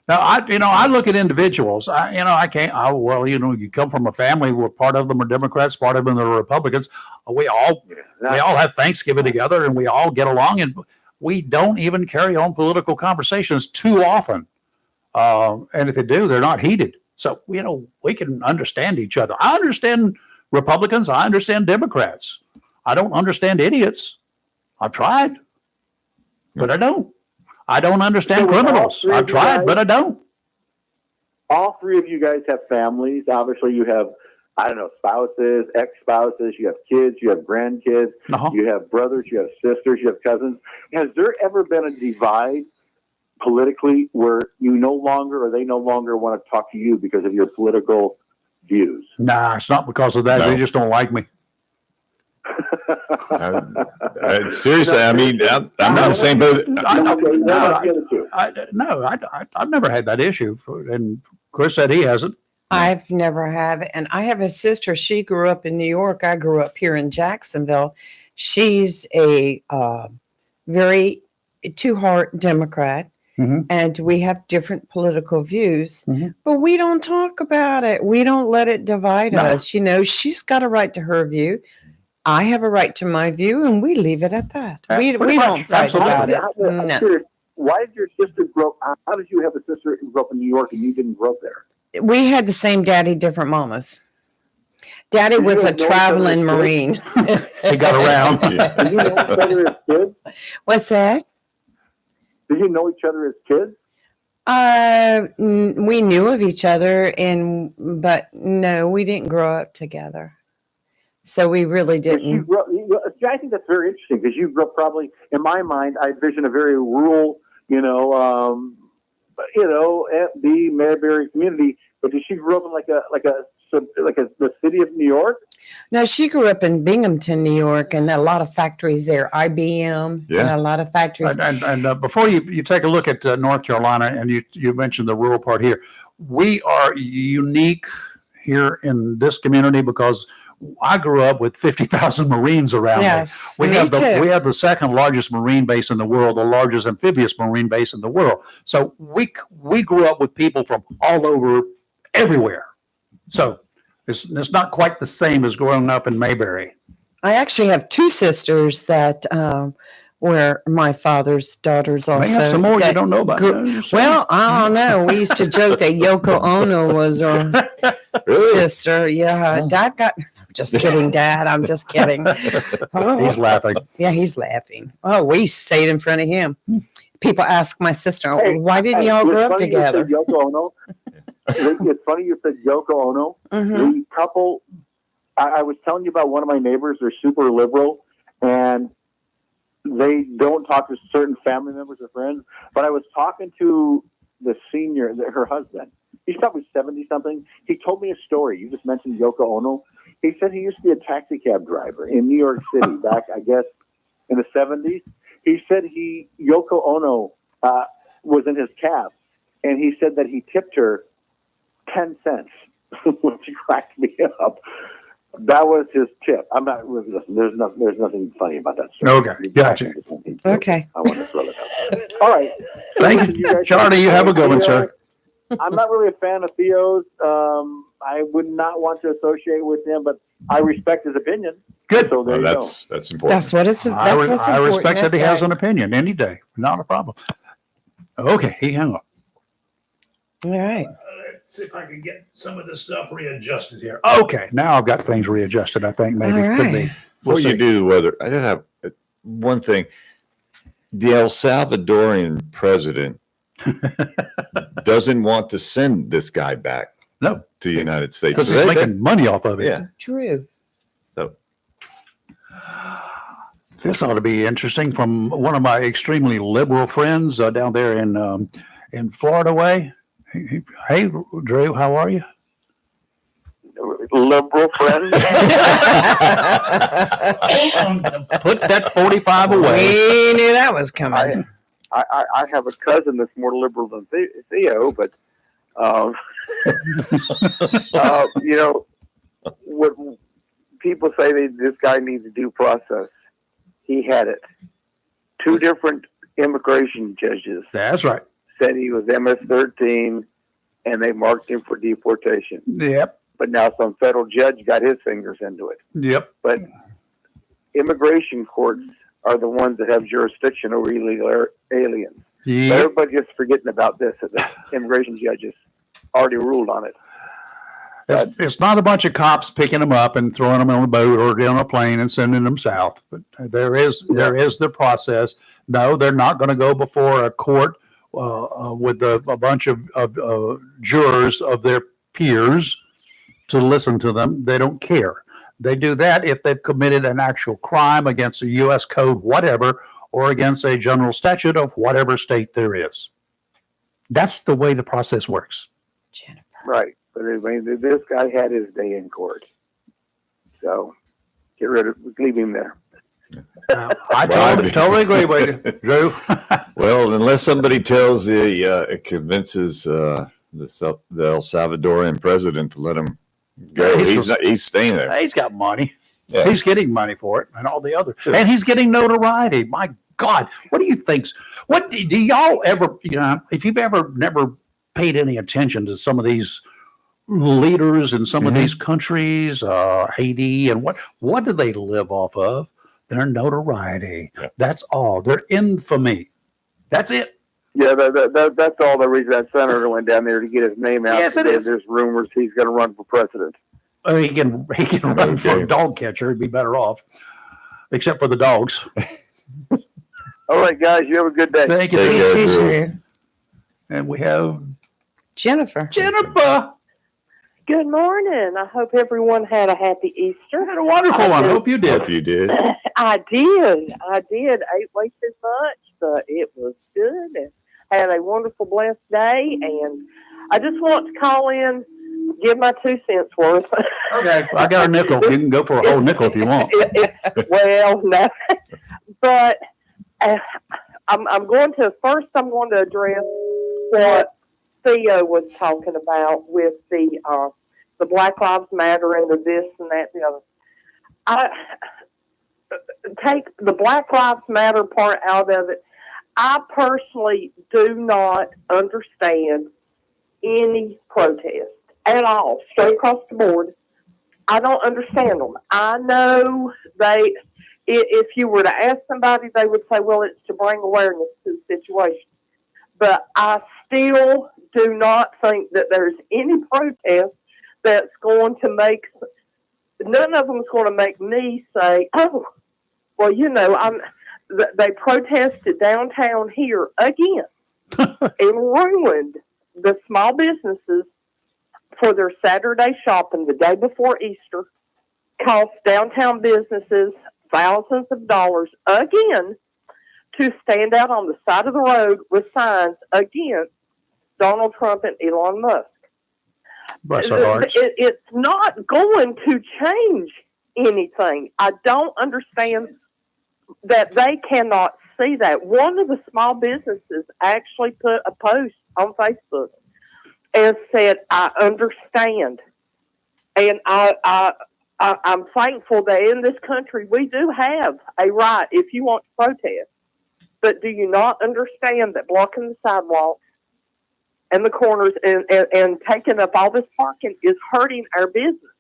Now, I look at individuals. You come from a family where part of them are Democrats, part of them are Republicans. We all have Thanksgiving together, and we all get along, and we don't even carry on political conversations too often. And if they do, they're not heated. So, we can understand each other. I understand Republicans. I understand Democrats. I don't understand idiots. I've tried, but I don't. I don't understand criminals. I've tried, but I don't. All three of you guys have families. Obviously, you have I don't know, spouses, ex-spouses, you have kids, you have grandkids, Uh-huh. you have brothers, you have sisters, you have cousins. Has there ever been a divide politically where you no longer or they no longer want to talk to you because of your political views? Nah, it's not because of that. No. They just don't like me. Seriously, I mean, I'm not the same boat. I've never had that issue. And Chris said he hasn't. I've never have. And I have a sister. She grew up in New York. I grew up here in Jacksonville. She's a very two-heart Democrat. Mhm. And we have different political views, Mhm. but we don't talk about it. We don't let it divide No. us. You know, she's got a right to her view. I have a right to my view, and we leave it at that. We Pretty don't much. fight Absolutely. about it. I'm No. curious, why did your sister grow up? How did you have a sister who grew up in New York and you didn't grow up there? We had the same daddy, different mamas. Daddy Did was you a know each other traveling as Marine. He got around. Yeah. Did you know each other as kids? What's that? Did you know each other as kids? We knew of each other, but no, we didn't grow up together. So we really But you didn't. grew up, I think that's very interesting because you grew up probably, in my mind, I envision a very rural, the Mayberry community. But did she grow up in the city of New York? No, she grew up in Binghamton, New York, and a lot of factories there. IBM, Yeah. and a lot of factories. And before you take a look at North Carolina, and you mentioned the rural part here, we are unique here in this community because I grew up with 50,000 Marines around me. Yes, We me have too. we have the second largest Marine base in the world, the largest amphibious Marine base in the world. So we grew up with people from all over, everywhere. So it's not quite the same as growing up in Mayberry. I actually have two sisters that were my father's daughters also. May have some more you that don't know about. grew- Well, I don't know. We used to joke that Yoko Ono was her sister. Yeah, Dad got. Just kidding, Dad. I'm just kidding. He's laughing. Yeah, he's laughing. Oh, we used to say it in front of him. People ask my sister, Hey, "Why didn't y'all it's grow up funny you said together?" Yoko Ono. It's funny you said Yoko Ono. Mhm. The couple, I was telling you about one of my neighbors. They're super liberal, and they don't talk to certain family members or friends. But I was talking to the senior, her husband. He's probably 70-something. He told me a story. You just mentioned Yoko Ono. He said he used to be a taxi cab driver in New York City back, I guess, in the 70s. He said Yoko Ono was in his cab, and he said that he tipped her 10 cents, which cracked me up. That was his tip. I'm not really listening. There's nothing funny about that story. Okay, gotcha. Okay. I want to throw that out there. All right. Thank you, Charlie. You have a good one, sir. I'm not really a fan of Theo's. I would not want to associate with him, but I respect his opinion. Good. So there Well, you go. that's important. That's what it's. I That's what's important. respect that he That's has right. an opinion any day. Not a problem. Okay, he hung up. All right. Let's see if I can get some of this stuff readjusted here. Okay, now I've got things readjusted. I think maybe All could be. right. We'll Before you see. do the weather, I just have one thing. The El Salvadorian president doesn't want to send this guy back No, to the United States. because So he's they- making money off of it. yeah. True. This ought to be interesting from one of my extremely liberal friends down there in Florida way. Hey, Drew, how are you? Liberal friend. Put that 45 away. We knew that was coming. I have a cousin that's more liberal than Theo, but what people say this guy needs a due process. He had it. Two different immigration judges That's right. said he was MS-13, and they marked him for deportation. Yep. But now some federal judge got his fingers into it. Yep. But immigration courts are the ones that have jurisdiction over illegal aliens. But Yep. everybody's just forgetting about this. That the immigration judges already ruled on it. It's not a bunch of cops picking them up and throwing them on a boat or on a plane and sending them south. But there is the process. No, they're not going to go before a court with a bunch of jurors of their peers to listen to them. They don't care. They do that if they've committed an actual crime against a U.S. code, whatever, or against a general statute of whatever state there is. That's the way the process works. Jennifer. Right. But I mean, this guy had his day in court. So leave him there. I totally agree with you, Drew. Well, unless somebody tells convinces the El Salvadorian president to let him go, he's staying there. He's got money. Yeah. He's getting money for it and all the other. Sure. And he's getting notoriety. My God, what do you think? What do y'all ever, if you've ever never paid any attention to some of these leaders in some of these countries, Haiti, and what do they live off of? Their notoriety. Yeah. That's all. Their infamy. That's it. Yeah, that's all the reason that senator went down there to get his name out. Yes, it is. There's rumors he's going to run for president. He can run for a dog catcher. He'd be better off, except for the dogs. All right, guys, you have a good day. Thank you. Drew. And we have Jennifer. Good morning. I hope everyone had a happy Easter. Had a wonderful one. I hope you did. Hope you did. I did. Ate way too much, but it was good and had a wonderful, blessed day. And I just want to call in, give my 2 cents worth. Okay, I got a nickel. You can go for a whole nickel if you want. Well, no, but I'm going to address what Theo was talking about with the Black Lives Matter and the this and that and the other. I take the Black Lives Matter part out of it. I personally do not understand any protest at all, straight across the board. I don't understand them. I know if you were to ask somebody, they would say, well, it's to bring awareness to the situation. But I still do not think that there's any protest that's going to make, none of them is going to make me say, oh, well, they protested downtown here again and ruined the small businesses for their Saturday shopping the day before Easter, cost downtown businesses thousands of dollars again to stand out on the side of the road with signs against Donald Trump and Elon Musk. It's not going to change anything. I don't understand that they cannot see that. One of the small businesses actually put a post on Facebook and said, I understand. And I'm thankful that in this country we do have a right if you want to protest. But do you not understand that blocking the sidewalks and the corners and taking up all this parking is hurting our business?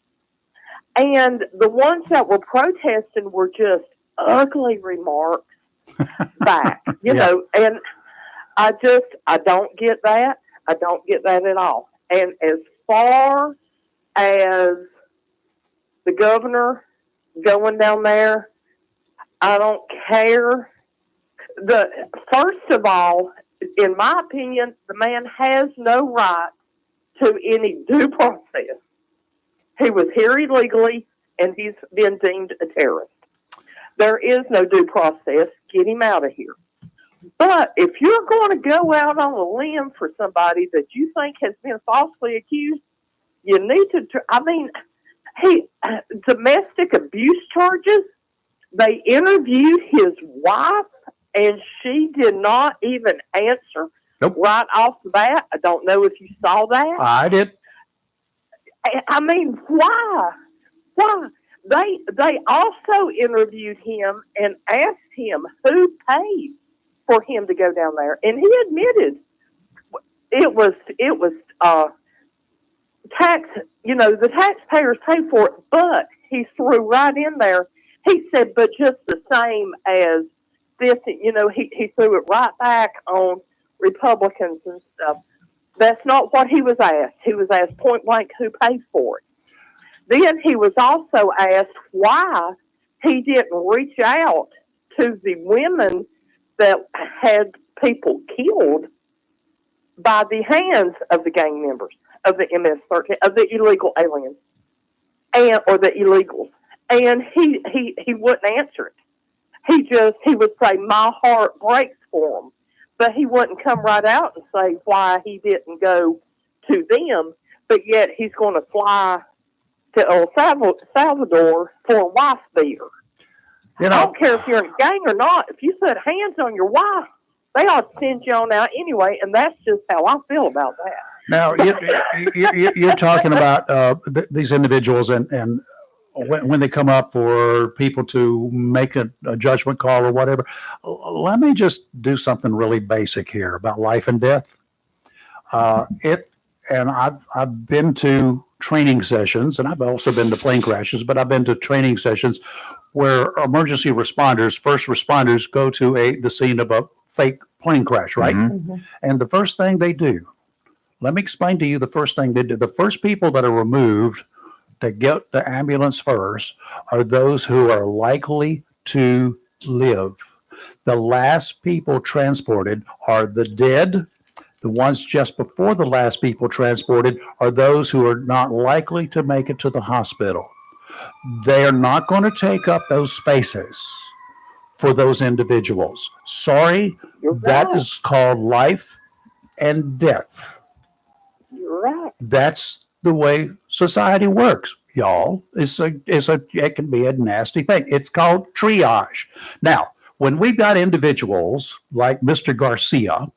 And the ones that were protesting were just ugly remarks back, and I don't get that. I don't get that at all. And as far as the governor going down there, I don't care. First of all, in my opinion, the man has no right to any due process. He was here illegally, and he's been deemed a terrorist. There is no due process. Get him out of here. But if you're going to go out on a limb for somebody that you think has been falsely accused, you need to, domestic abuse charges, they interviewed his wife, and she did not even answer right off the bat. I don't know if you saw that. I did. Why? Why? They also interviewed him and asked him who paid for him to go down there, and he admitted it was tax. The taxpayers paid for it, but he threw right in there. He said, but just the same as this, he threw it right back on Republicans and stuff. That's not what he was asked. He was asked point blank who paid for it. Then he was also asked why he didn't reach out to the women that had people killed by the hands of the gang members of the MS-13, of the illegal aliens. or the illegals, and he wouldn't answer it. He would say, "My heart breaks for him," but he wouldn't come right out and say why he didn't go to them. But yet he's going to fly to El Salvador for a wife beater. You I know, don't care if you're in a gang or not. If you put hands on your wife, they ought to send you on out anyway, and that's just how I feel about that. now you're talking about these individuals, and when they come up for people to make a judgment call or whatever. Let me just do something really basic here about life and death. I've been to training sessions, and I've also been to plane crashes, but I've been to training sessions where emergency responders, first responders, go to the scene of a fake plane crash, right? Mhm. And the first thing they do, let me explain to you the first thing they do. The first people that are removed to get the ambulance first are those who are likely to live. The last people transported are the dead. The ones just before the last people transported are those who are not likely to make it to the hospital. They are not going to take up those spaces for those individuals. Sorry, You're that right. is called life and death. You're right. That's the way society works, y'all. It can be a nasty thing. It's called triage. Now, when we've got individuals like Mr. Garcia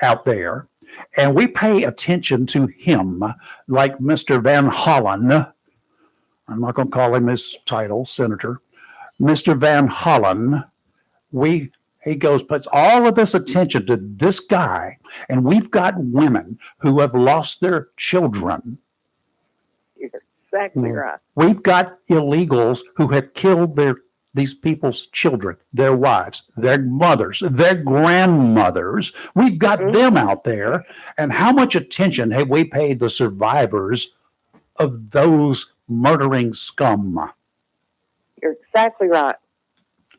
out there, and we pay attention to him, like Mr. Van Hollen, I'm not going to call him his title, Senator, Mr. Van Hollen, he puts all of this attention to this guy, and we've got women who have lost their children. You're exactly right. We've got illegals who have killed these people's children, their wives, their mothers, their grandmothers. We've got them out there. And how much attention have we paid the survivors of those murdering scum? You're exactly right.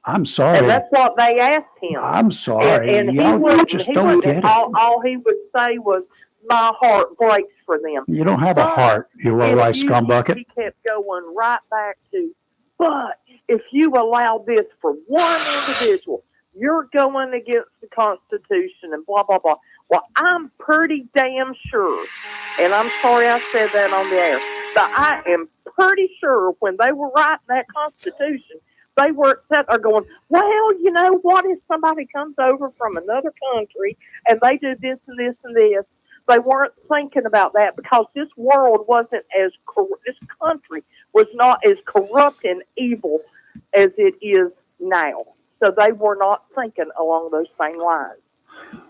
I'm sorry. And that's what they asked him. I'm sorry. And he Y'all wouldn't. just He don't wouldn't. get it. All he would say was, "My heart breaks for them." You don't have a But heart, you low life He scumbucket. kept going right back to, "But if you allow this for one individual, you're going against the Constitution and blah, blah, blah." Well, I'm pretty damn sure, and I'm sorry I said that on the air, but I am pretty sure when they were writing that Constitution, they weren't sitting there going, "Well, you know, what if somebody comes over from another country and they do this and this and this?" They weren't thinking about that because this world wasn't this country was not as corrupt and evil as it is now. So they were not thinking along those same lines.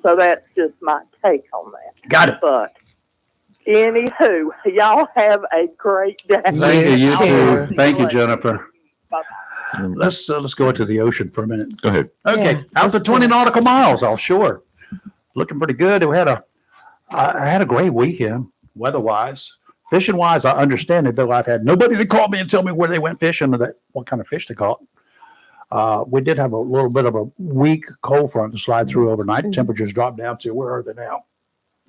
So that's just my take on that. Got it. But anywho, y'all have a great day. Thank you. You too. too. Thank you, Jennifer. Bye-bye. Let's go into the ocean for a minute. Go ahead. Okay, Yeah, out to let's 20 do it. nautical miles offshore. Looking pretty good. I had a great weekend, weather-wise. Fishing-wise, I understand it, though I've had nobody to call me and tell me where they went fishing or what kind of fish they caught. We did have a little bit of a weak cold front to slide through overnight. Mhm. Temperatures dropped down to, where are they now?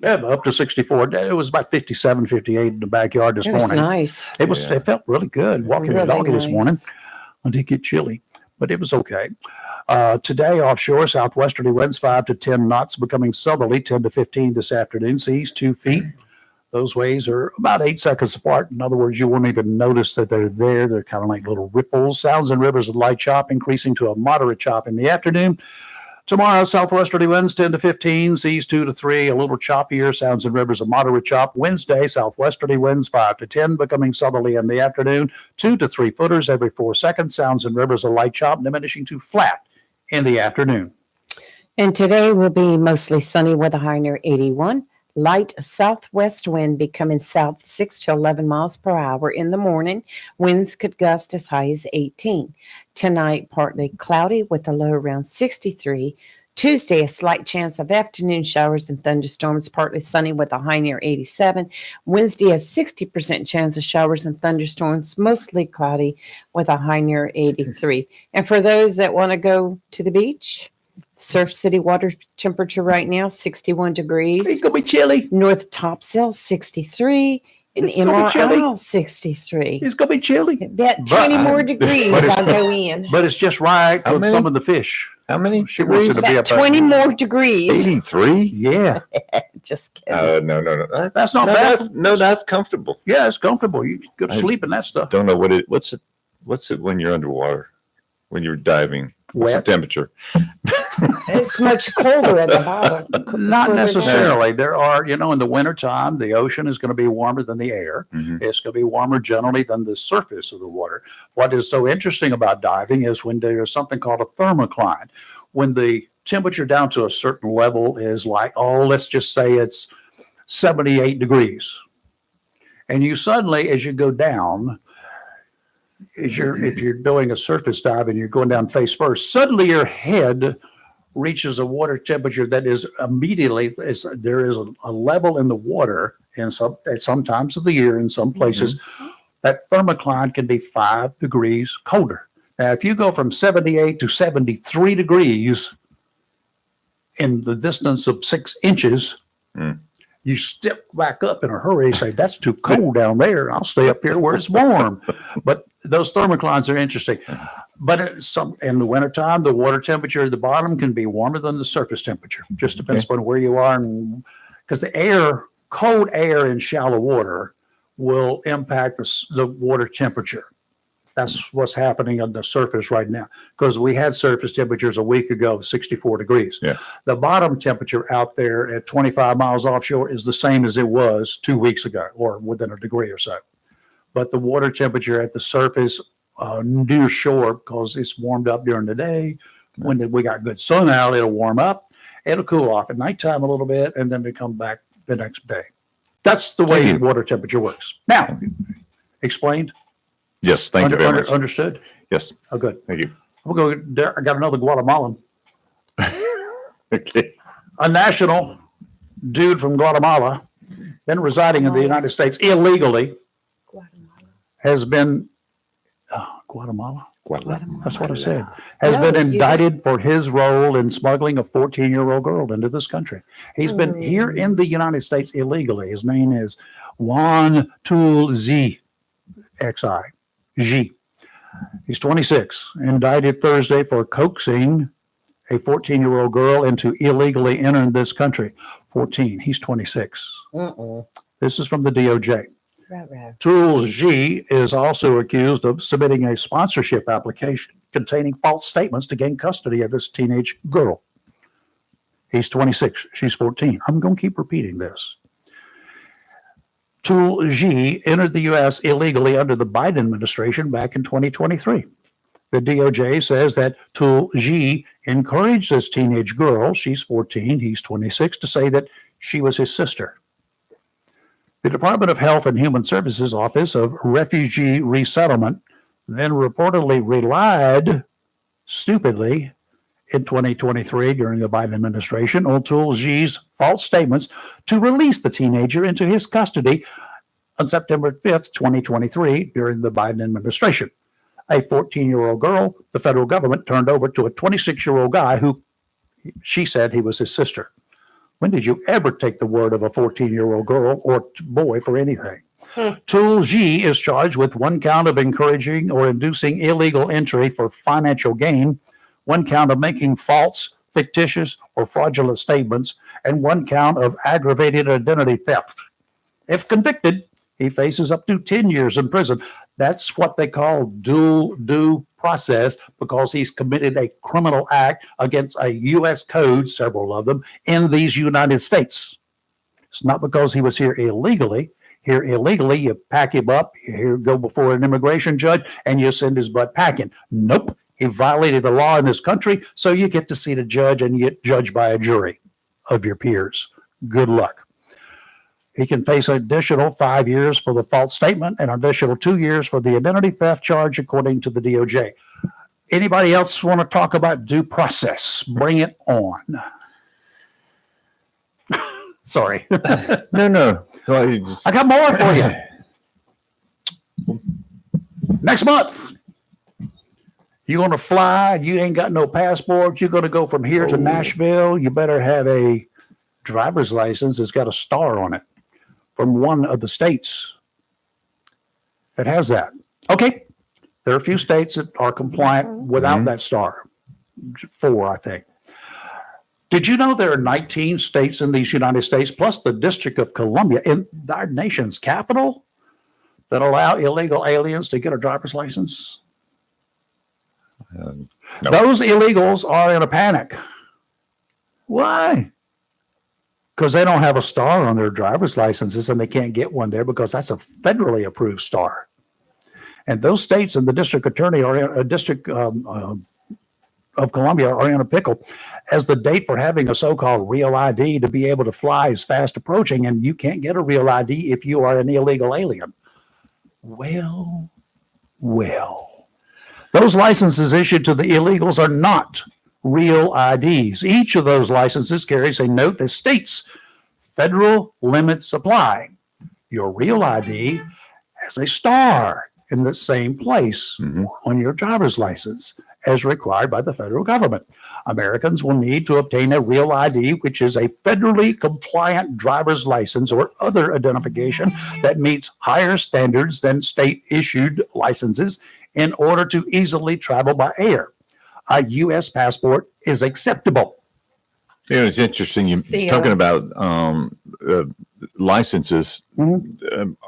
Yeah, up to 64. It was about 57, 58 in the backyard this It was morning. nice. It felt really good walking the Really doggy this morning. nice. I did get chilly, but it was okay. Today, offshore, southwesterly winds 5 to 10 knots, becoming southerly 10 to 15 this afternoon. Seas 2 feet. Those waves are about 8 seconds apart. In other words, you won't even notice that they're there. They're kind of like little ripples. Sounds and rivers of light chop, increasing to a moderate chop in the afternoon. Tomorrow, southwesterly winds 10 to 15, seas 2 to 3, a little choppier. Sounds and rivers of moderate chop. Wednesday, southwesterly winds 5 to 10, becoming southerly in the afternoon. 2 to 3 footers every 4 seconds. Sounds and rivers of light chop, diminishing to flat in the afternoon. And today will be mostly sunny with a high near 81. Light southwest wind becoming south 6 to 11 miles per hour in the morning. Winds could gust as high as 18. Tonight, partly cloudy with a low around 63. Tuesday, a slight chance of afternoon showers and thunderstorms, partly sunny with a high near 87. Wednesday, a 60% chance of showers and thunderstorms, mostly cloudy with a high near 83. And for those that want to go to the beach, Surf City water temperature right now, 61 degrees. It's going to be chilly. North Topsail, 63. In It's gonna be chilly. MRI, 63. It's going to be chilly. Bet 20 But- more degrees, but it's- I'll go in. But it's just right How for many? some of the fish. How many? She wants it to be Bet up there. 20 more degrees. 83? Yeah, Just kidding. No. that's not No, bad. that's comfortable. Yeah, it's comfortable. You can go to I- sleep in that stuff. Don't know what's it when you're underwater, when you're diving? What's Wet. the temperature? It's much colder at the bottom. Not further down. necessarily. There are, in the wintertime, the ocean is going to be warmer than the air. Mhm. It's going to be warmer generally than the surface of the water. What is so interesting about diving is when there's something called a thermocline. When the temperature down to a certain level is like, let's just say it's 78 degrees. And you suddenly, as you go down, if you're doing a surface dive and you're going down face first, suddenly your head reaches a water temperature that is immediately, there is a level in the water at some times of the year in some places, that thermocline can be 5 degrees colder. Now, if you go from 78 to 73 degrees in the distance of 6 inches, you step back up in a hurry and say, that's too cold down there. I'll stay up here where it's warm. But those thermoclines are interesting. But in the wintertime, the water temperature at the bottom can be warmer than the surface temperature. Just depends on where you are. Because cold air in shallow water will impact the water temperature. That's what's happening on the surface right now. Because we had surface temperatures a week ago of 64 degrees. Yeah. The bottom temperature out there at 25 miles offshore is the same as it was 2 weeks ago, or within a degree or so. But the water temperature at the surface near shore, because it's warmed up during the day, when we got good sun out, it'll warm up. It'll cool off at nighttime a little bit, and then they come back the next day. That's the way water temperature works. Now, explained? Yes, thank you very much. Understood? Yes, Oh, good. thank you. We'll go there. I got another Guatemalan. Okay. A national dude from Guatemala, been residing in the United States illegally, has been Guatemala. That's what I said. Has No, been you indicted for his role in smuggling a 14-year-old girl into this country. He's been here in the United States illegally. His name is Juan Tul Z, X-I, G. He's 26, indicted Thursday for coaxing a 14-year-old girl into illegally entering this country. 14, he's 26. This is from the DOJ. Right. Tul G is also accused of submitting a sponsorship application containing false statements to gain custody of this teenage girl. He's 26. She's 14. I'm going to keep repeating this. Tul G entered the U.S. illegally under the Biden administration back in 2023. The DOJ says that Tul G encouraged this teenage girl, she's 14, he's 26, to say that she was his sister. The Department of Health and Human Services Office of Refugee Resettlement then reportedly relied stupidly in 2023 during the Biden administration on Tul G's false statements to release the teenager into his custody on September 5th, 2023 during the Biden administration. A 14-year-old girl, the federal government turned over to a 26-year-old guy who she said he was his sister. When did you ever take the word of a 14-year-old girl or boy for anything? Tul G is charged with 1 count of encouraging or inducing illegal entry for financial gain, 1 count of making false, fictitious, or fraudulent statements, and 1 count of aggravated identity theft. If convicted, he faces up to 10 years in prison. That's what they call dual due process, because he's committed a criminal act against a U.S. code, several of them, in these United States. It's not because he was here illegally. Here illegally, you pack him up, you go before an immigration judge, and you send his butt packing. Nope. He violated the law in this country, so you get to see the judge and you get judged by a jury of your peers. Good luck. He can face an additional 5 years for the false statement and an additional 2 years for the identity theft charge, according to the DOJ. Anybody else want to talk about due process? Bring it on. Sorry. No. I just, I got more for you. Next month, you're going to fly. You ain't got no passport. You're going to go from here to Nashville. You better have a driver's license that's got a star on it from one of the states It has that. Okay. There are a few states that are compliant without Mhm. that star. 4, I think. Did you know there are 19 states in these United States, plus the District of Columbia in our nation's capital, that allow illegal aliens to get a driver's license? No. Those illegals are in a panic. Why? Because they don't have a star on their driver's licenses and they can't get one there because that's a federally approved star. And those states and the district attorney or a district of Columbia are in a pickle as the date for having a so-called real ID to be able to fly is fast approaching, and you can't get a real ID if you are an illegal alien. Well, those licenses issued to the illegals are not real IDs. Each of those licenses carries a note that states federal limits apply. Your real ID has a star in the same place on your driver's license as required by the federal government. Americans will need to obtain a real ID, which is a federally compliant driver's license or other identification that meets higher standards than state-issued licenses in order to easily travel by air. A U.S. passport is acceptable. It's interesting. You're Theo. talking about licenses.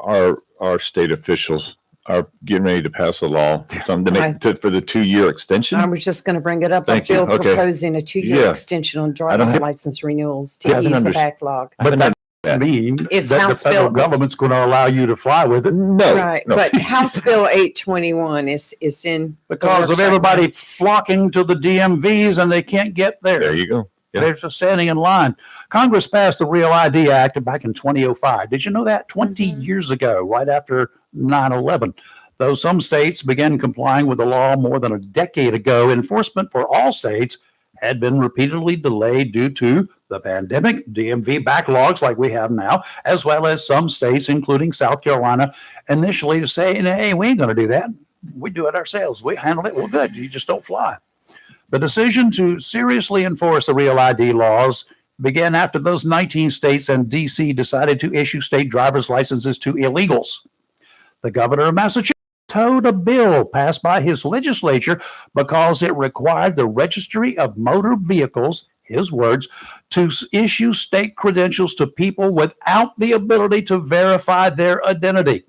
Our state officials are getting ready to pass a law for the 2-year extension. I was just going to bring it up. Thank A you. bill Okay. proposing a 2-year Yeah. extension on I don't driver's have- license renewals Yeah, I to don't ease the understand. backlog. But that that. means It's that the House federal Bill. government's going to allow you to fly with it. No, Right, no. but House Bill 821 is in the Because of workshop. everybody flocking to the DMVs and they can't get there. There you go. Yeah. They're just standing in line. Congress passed the Real ID Act back in 2005. Did you know that? 20 years ago, right after 9/11. Though some states began complying with the law more than a decade ago, enforcement for all states had been repeatedly delayed due to the pandemic, DMV backlogs like we have now, as well as some states, including South Carolina, initially saying, hey, we ain't going to do that. We do it ourselves. We handle it. We're good. You just don't fly. The decision to seriously enforce the Real ID laws began after those 19 states and D.C. decided to issue state driver's licenses to illegals. The governor of Massachusetts vetoed a bill passed by his legislature because it required the Registry of Motor Vehicles, his words, to issue state credentials to people without the ability to verify their identity.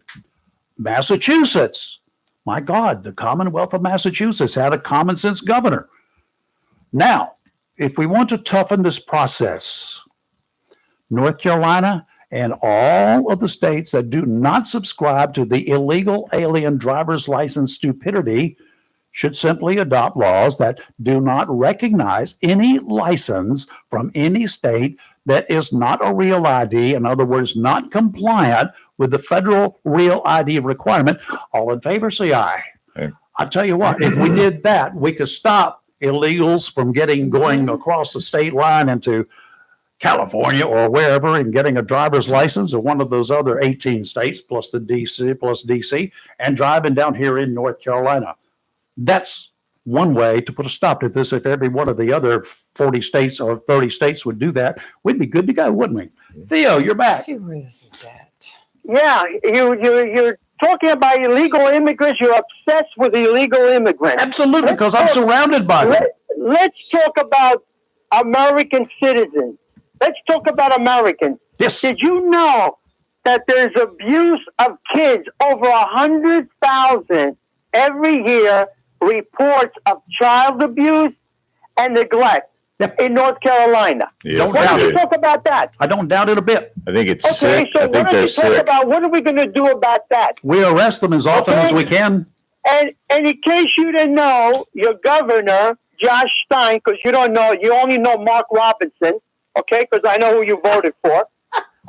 Massachusetts, my God, the Commonwealth of Massachusetts had a common sense governor. Now, if we want to toughen this process, North Carolina and all of the states that do not subscribe to the illegal alien driver's license stupidity should simply adopt laws that do not recognize any license from any state that is not a real ID, in other words, not compliant with the federal real ID requirement. All in favor, say aye. Okay. I'll tell you what, if we did that, we could stop illegals from going across the state line into California or wherever and getting a driver's license or one of those other 18 states plus DC and driving down here in North Carolina. That's one way to put a stop to this. If every one of the other 40 states or 30 states would do that, we'd be good to go, wouldn't we? Theo, you're back. See, where is that? Yeah, you're talking about illegal immigrants. You're obsessed with illegal immigrants. Absolutely, because I'm surrounded by them. Let's talk about American citizens. Let's talk about Americans. Yes. Did you know that there's abuse of kids? Over 100,000 every year reports of child abuse and neglect Yep. in North Carolina. Yes, Don't Why doubt don't it. you talk about that? I don't doubt it a bit. I think it's Okay, sick. so I why think don't they're you talk sick. about what are we going to do about that? We arrest them as often as we can. And in case you didn't know, your governor, Josh Stein, because you don't know, you only know Mark Robinson, okay, because I know who you voted for.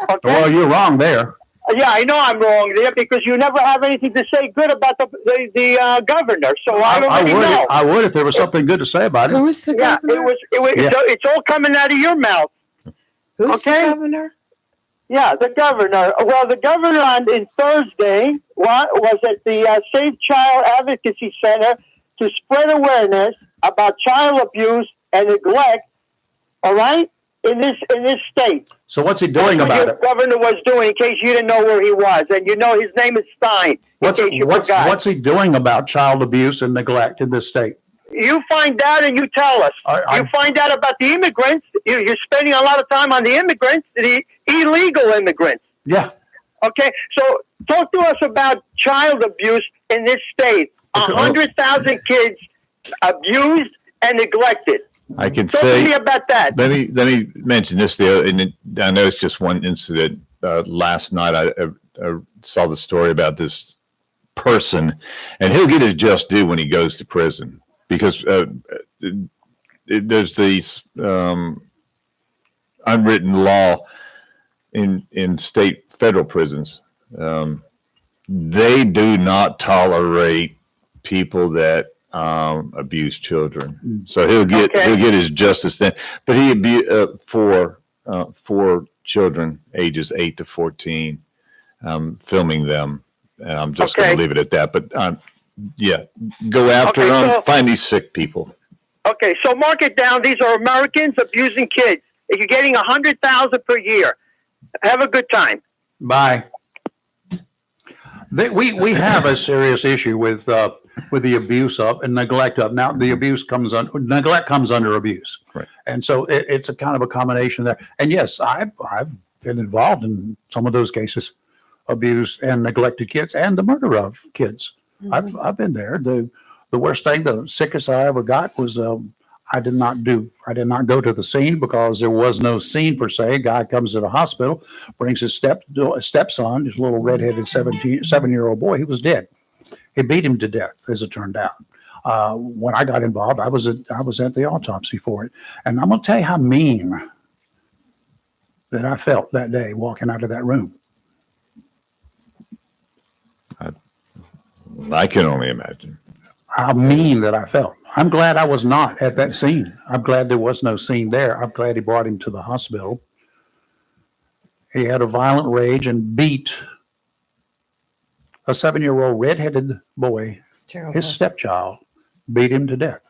Okay? Well, you're wrong there. Yeah, I know I'm wrong there because you never have anything to say good about the governor. So I already know. I would if there was something good to say about it. Who's the Yeah, governor? it's all coming out of your mouth. Who's okay. the governor? Yeah, the governor. Well, the governor on Thursday was at the Safe Child Advocacy Center to spread awareness about child abuse and neglect. All right, in this state. So what's he doing That's what about your it? governor was doing, in case you didn't know where he was, and you know his name is Stein. What's in case you forgot. what's he doing about child abuse and neglect in this state? You find out and you tell us. You find out about the immigrants. You're spending a lot of time on the immigrants, the illegal immigrants. Yeah. Okay, so talk to us about child abuse in this state. 100,000 kids abused and neglected. I can Talk to me say, about that. let me mention this there, and I know it's just one incident. Last night, I saw the story about this person, and he'll get his just due when he goes to prison, because there's these unwritten law in state federal prisons. They do not tolerate people that abuse children. So he'll get his justice then. But he abused for children ages 8 to 14, filming them. And I'm just going to leave it at that. But yeah, go after them. Find these sick people. Okay, so mark it down. These are Americans abusing kids. If you're getting 100,000 per year, have a good time. Bye. We have a serious issue with the abuse of and neglect of. Now the neglect comes under abuse, right? And so it's a kind of a combination there. And yes, I've been involved in some of those cases, abused and neglected kids, and the murder of kids. Mm-hmm. I've been there. The worst thing, the sickest I ever got was I did not go to the scene because there was no scene per se. Guy comes to the hospital, brings his stepson, his little redheaded 7-year-old boy. He was dead. He beat him to death, as it turned out. When I got involved, I was at the autopsy for it, and I'm going to tell you how mean that I felt that day walking out of that room. I can only imagine how mean that I felt. I'm glad I was not at that scene. I'm glad there was no scene there. I'm glad he brought him to the hospital. He had a violent rage and beat a 7-year-old redheaded boy, his stepchild, beat him to death.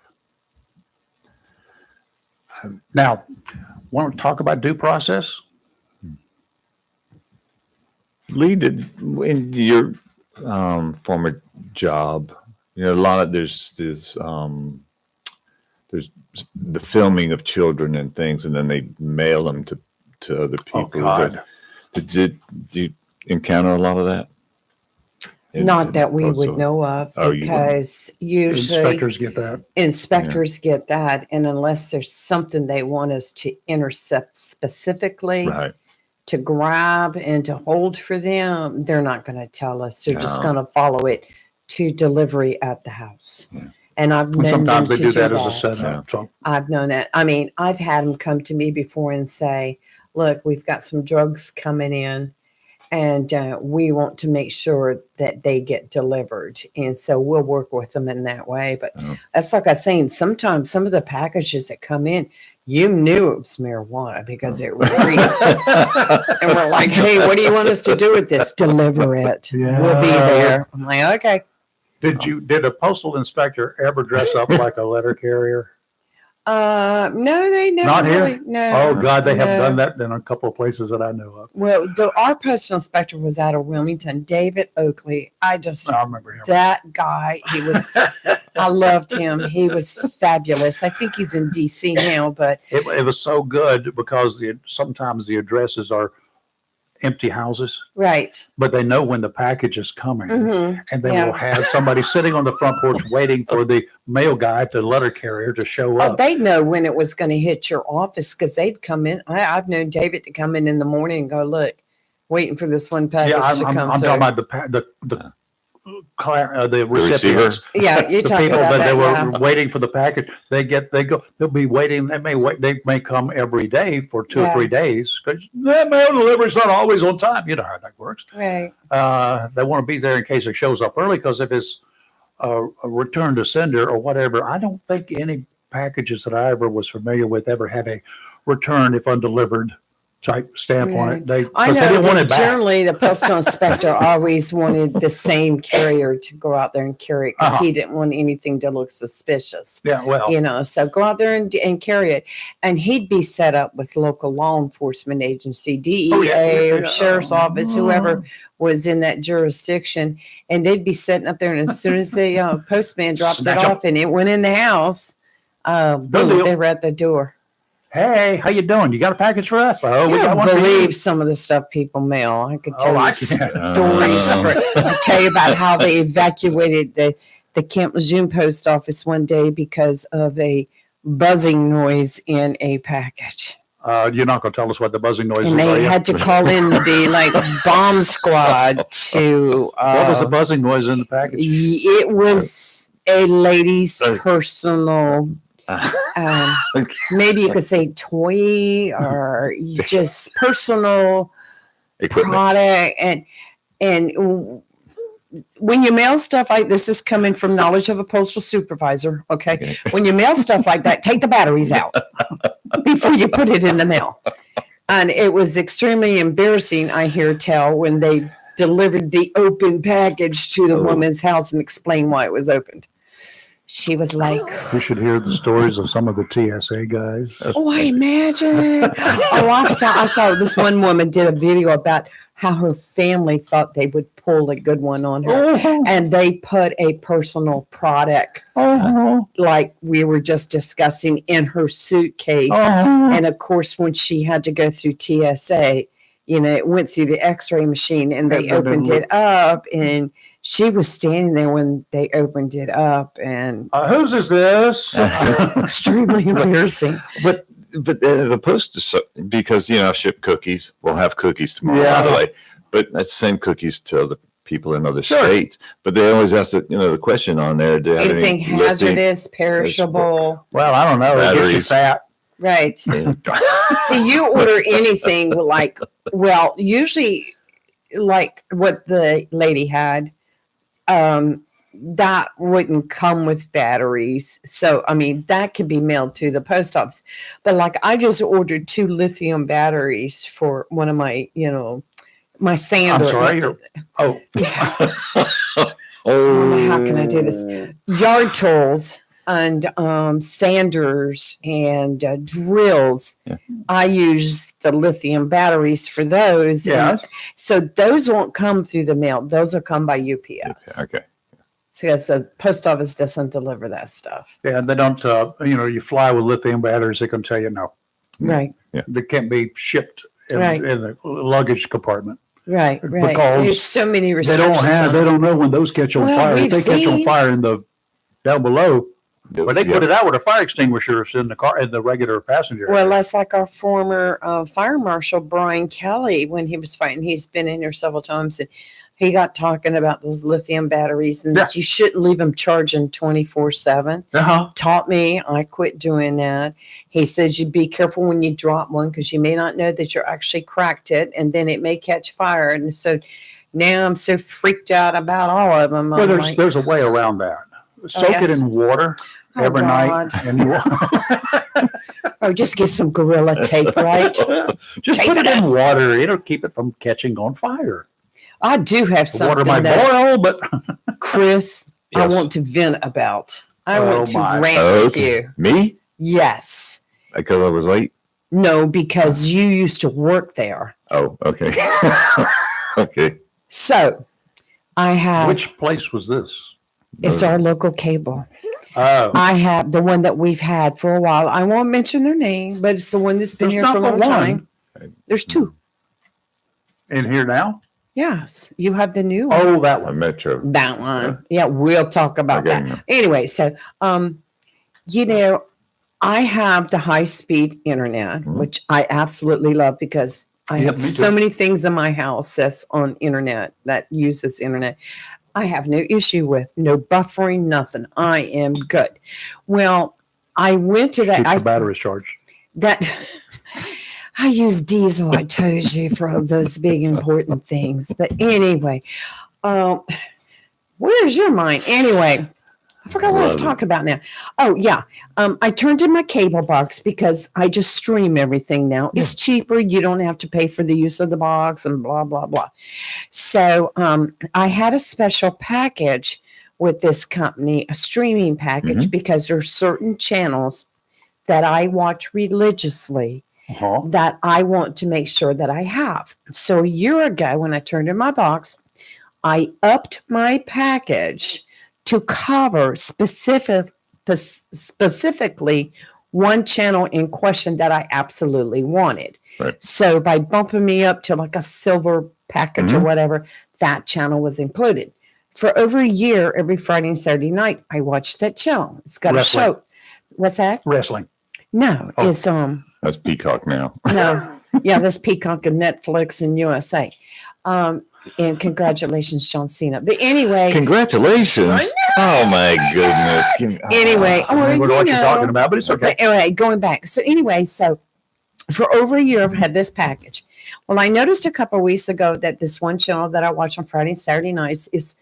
Now, want to talk about due process? Lee, in your former job, a lot of there's the filming of children and things, and then they mail them to other people. Oh, God. Did you encounter a lot of that? Not that we would know of, because usually inspectors get that. Get that, and unless there's something they want us to intercept specifically, right, to grab and to hold for them, they're not going to tell us. They're just going to follow it to delivery at the house. Yeah. And I've known sometimes them they do that that as a setup. So. I've known that. I mean, I've had them come to me before and say, "Look, we've got some drugs coming in, and we want to make sure that they get delivered." And so we'll work with them in that way. But that's like I was saying, sometimes some of the packages that come in, you knew it was marijuana because it was real. And we're like, "Hey, what do you want us to do with this? Deliver it. Yeah. We'll be there." I'm like, "Okay." Did a postal inspector ever dress up like a letter carrier? No, they never. Not here? Really, no. Oh God, they have done that in a couple of places that I know of. Well, our postal inspector was out of Wilmington, David Oakley. I remember him. That guy. He was. I loved him. He was fabulous. I think he's in DC now, but it was so good because sometimes the addresses are empty houses, right? But they know when the package is coming, Mm-hmm. and they will have somebody sitting on the front porch waiting for the mail guy, the letter carrier, to show up. Oh, they'd know when it was going to hit your office because they'd come in. I've known David to come in the morning and go, "Look, waiting for this one package to come I'm through." talking about the recipients. Yeah, you're the talking people about that they were yeah. waiting for the package. They'll be waiting. They may come every day for 2 or 3 days because the mail delivery is not always on time. You know how that works. Right. They want to be there in case it shows up early, because if it's a return to sender or whatever, I don't think any packages that I ever was familiar with ever had a return if undelivered type stamp on it. They, I because they know didn't want that it back. generally the postal inspector always wanted the same carrier to go out there and carry it because Uh-huh. he didn't want anything to look suspicious. Yeah, well, You know, so go out there and carry it. And he'd be set up with local law enforcement agency, DEA Oh, yeah. or sheriff's office, whoever was in that jurisdiction. And they'd be sitting up there. And as soon as the postman dropped Snatch it 'em. off and it went in the house, boom, deal. they were at the door. hey, how you doing? You got a package for us? Oh, we You got don't one for you. believe some of the stuff people mail. I could tell Oh, you I can. stories. I tell you about how they evacuated the Camp Lejeune post office one day because of a buzzing noise in a package. You're not going to tell us what the buzzing noise And is, are they you? had to call in the bomb squad to. What was the buzzing noise in the package? It was a lady's personal. Maybe you could say toy or just personal Equipment. product, and when you mail stuff like this is coming from knowledge of a postal supervisor. Okay, when you mail stuff like that, take the batteries out before you put it in the mail. And it was extremely embarrassing, I hear tell, when they delivered the open package to the woman's house and explained why it was opened. She was like, We should hear the stories of some of the TSA guys. "Oh, I imagine." I saw this one woman did a video about how her family thought they would pull a good one on her, and they put a personal product, like we were just discussing, in her suitcase. And of course, when she had to go through TSA, you know, it went through the X-ray machine, and they opened it up, and she was standing there when they opened it up, and Whose is this? extremely embarrassing. But the post is so, because ship cookies. We'll have cookies tomorrow, Yeah. by the way. But that's the same cookies to other people in other Sure. states. But they always ask the question on there. Do you have Anything any lithium- hazardous, perishable, Well, I don't know. It gets you Batteries. fat. right? Yeah. See, you order anything like, well, usually like what the lady had, that wouldn't come with batteries. So, I mean, that could be mailed to the post office. But like, I just ordered 2 lithium batteries for one of my, my sander. I'm sorry. Oh, How can I do this? Yard tools and sanders and drills. Yeah. I use the lithium batteries for those. yes. So those won't come through the mail. Those will come by UPS. Okay. Because the post office doesn't deliver that stuff. Yeah, they don't, you fly with lithium batteries, they can tell you no. Right, They can't be shipped in, Right. in the luggage compartment. right. Because There's so many They restrictions. they don't know when those catch on Well, fire. If we've they catch on seen- fire in the, down below, well, they Yeah. put it out with a fire extinguisher in the car, in the regular passenger. Well, area. that's like our former fire marshal, Brian Kelly, when he was fighting. He's been in here several times, and he got talking about those lithium batteries and that you shouldn't leave them charging 24/7. Uh-huh. Taught me. I quit doing that. He says you be careful when you drop one because you may not know that you're actually cracked it, and then it may catch fire. And so now I'm so freaked out about all of them. Well, I'm like, there's a way around that. Soak it yes. in water Oh, every God. night, and you or just get some Gorilla Tape, right? just Tape put it it in water. It'll keep it from catching on fire. I do have The water something might that, boil, but Chris, I Yes. want to vent about. I Oh, want to my. rant with Okay. you. Me? Yes. Because I was late. No, because you used to work there. Oh, okay. Okay. So I have, which place was this? it's our local cable. Oh, I have the one that we've had for a while. I won't mention their name, but it's the one that's been There's here not for a but long one. time. There's 2. in here now? Yes. You have the new one. Oh, that A one. Metro. That one. Yeah, we'll talk about Okay. that. Anyway, so I have the high speed internet, Mhm. which I absolutely love because I Yep, have me so too. many things in my house that's on internet that uses internet. I have no issue with no buffering, nothing. I am good. Well, I went to Keep that. the batteries charged. I use diesel. I told you for all those big important things. But anyway, where's your mind? Anyway, I forgot what I was Love it. talking about now. Oh, yeah. I turned in my cable box because I just stream everything now. It's cheaper. You don't have to pay for the use of the box and blah, blah, blah. So I had a special package with this company, a streaming package, because there's certain channels that I watch religiously that I want to make sure that I have. So a year ago, when I turned in my box, I upped my package to cover specifically one channel in question that I absolutely wanted. Right. So by bumping me up to like a silver package or whatever, that channel was included. For over a year, every Friday and Saturday night, I watched that channel. It's got Wrestling. a show. What's that? Wrestling. No, it's That's Peacock now. no, yeah, that's Peacock and Netflix and USA. And congratulations, John Cena. But anyway, Congratulations. I know. Oh my goodness. anyway, I don't know what you're talking about, but it's okay. But anyway, going back. So anyway, so for over a year, I've had this package. Well, I noticed a couple of weeks ago that this one channel that I watch on Friday and Saturday nights is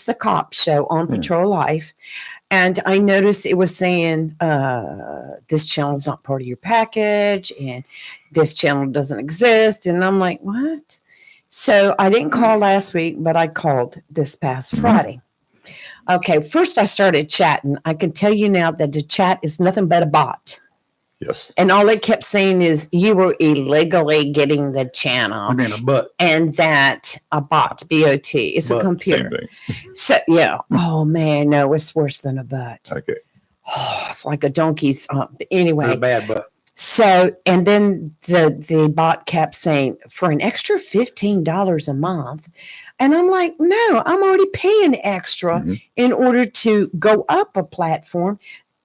the cop show on Patrol Life. And I noticed it was saying this channel is not part of your package and this channel doesn't exist. And I'm like, what? So I didn't call last week, but I called this past Friday. Okay, first I started chatting. I can tell you now that the chat is nothing but a bot. Yes. And all it kept saying is you were illegally getting the channel. I mean, a butt. And that a bot, B-O-T, it's a But computer. Same thing. So, yeah. Oh, man, no, it's worse than a butt. Okay. Oh, it's like a donkey's. Anyway. A bad butt. So, and then the bot kept saying for an extra $15 a month. And I'm like, no, I'm already paying extra in order to go up a platform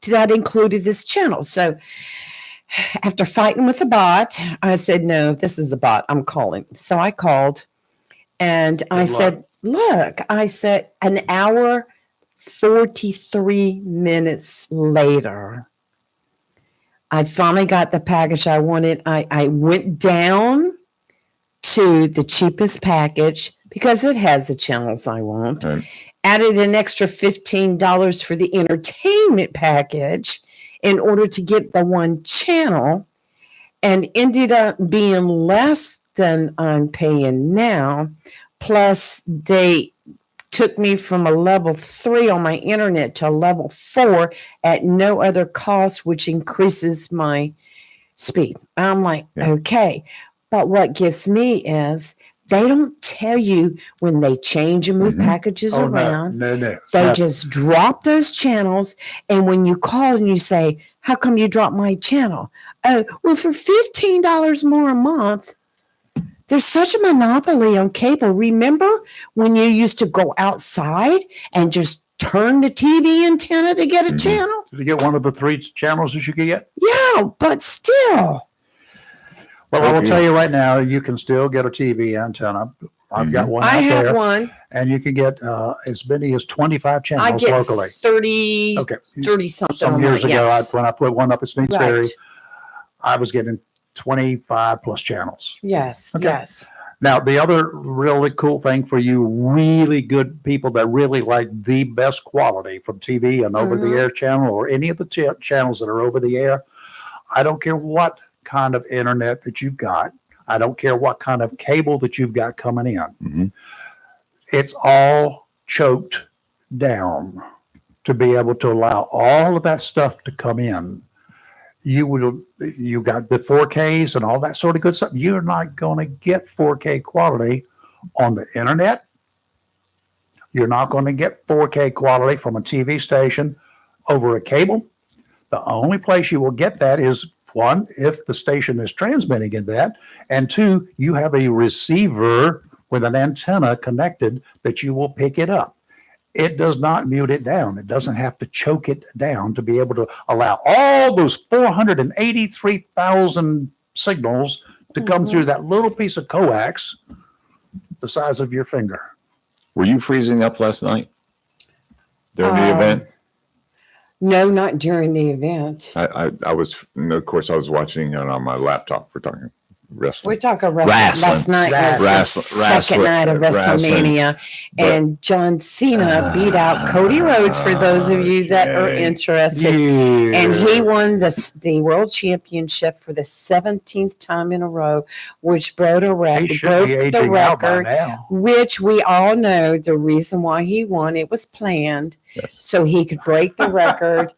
that included this channel. So after fighting with the bot, I said, no, this is a bot. I'm calling. So I called and I said, look, I said an hour, 43 minutes later, I finally got the package I wanted. I went down to the cheapest package because it has the channels I want. Right. Added an extra $15 for the entertainment package in order to get the one channel, and ended up being less than I'm paying now. Plus, they took me from a level 3 on my internet to a level 4 at no other cost, which increases my speed. I'm like, okay. But what gets me is they don't tell you when they change and move packages around. No. They just drop those channels. And when you call and you say, how come you dropped my channel? Oh, well, for $15 more a month, there's such a monopoly on cable. Remember when you used to go outside and just turn the TV antenna to get a channel? Did you get one of the 3 channels that you could get? Yeah, but still. Well, I will tell you right now, you can still get a TV antenna. I've got one out I have there, one. and you can get as many as 25 I channels get locally. 30, Okay. 30 something. Some on years mine, ago, yes. when I put one up at Sneaks Right. Ferry, I was getting 25 plus channels. Yes, Okay. yes. Now, the other really cool thing for you really good people that really like the best quality from TV and over-the-air channel or any of the channels that are over the air, I don't care what kind of internet that you've got. I don't care what kind of cable that you've got coming in. It's all choked down to be able to allow all of that stuff to come in. You got the 4Ks and all that sort of good stuff. You're not going to get 4K quality on the internet. You're not going to get 4K quality from a TV station over a cable. The only place you will get that is, one, if the station is transmitting in that, and 2, you have a receiver with an antenna connected that you will pick it up. It does not mute it down. It doesn't have to choke it down to be able to allow all those 483,000 signals to come through that little piece of coax the size of your finger. Were you freezing up last night during the event? No, not during the event. I was, of course, I was watching it on my laptop. We're talking wrestling. We're talking wrestling. Last night was the second night of WrestleMania, and John Cena beat out Cody Rhodes. For those of you that are interested, and he won the world championship for the 17th time in a row, which broke the record. Which we all know the reason why he won. It was planned, so he could break the record,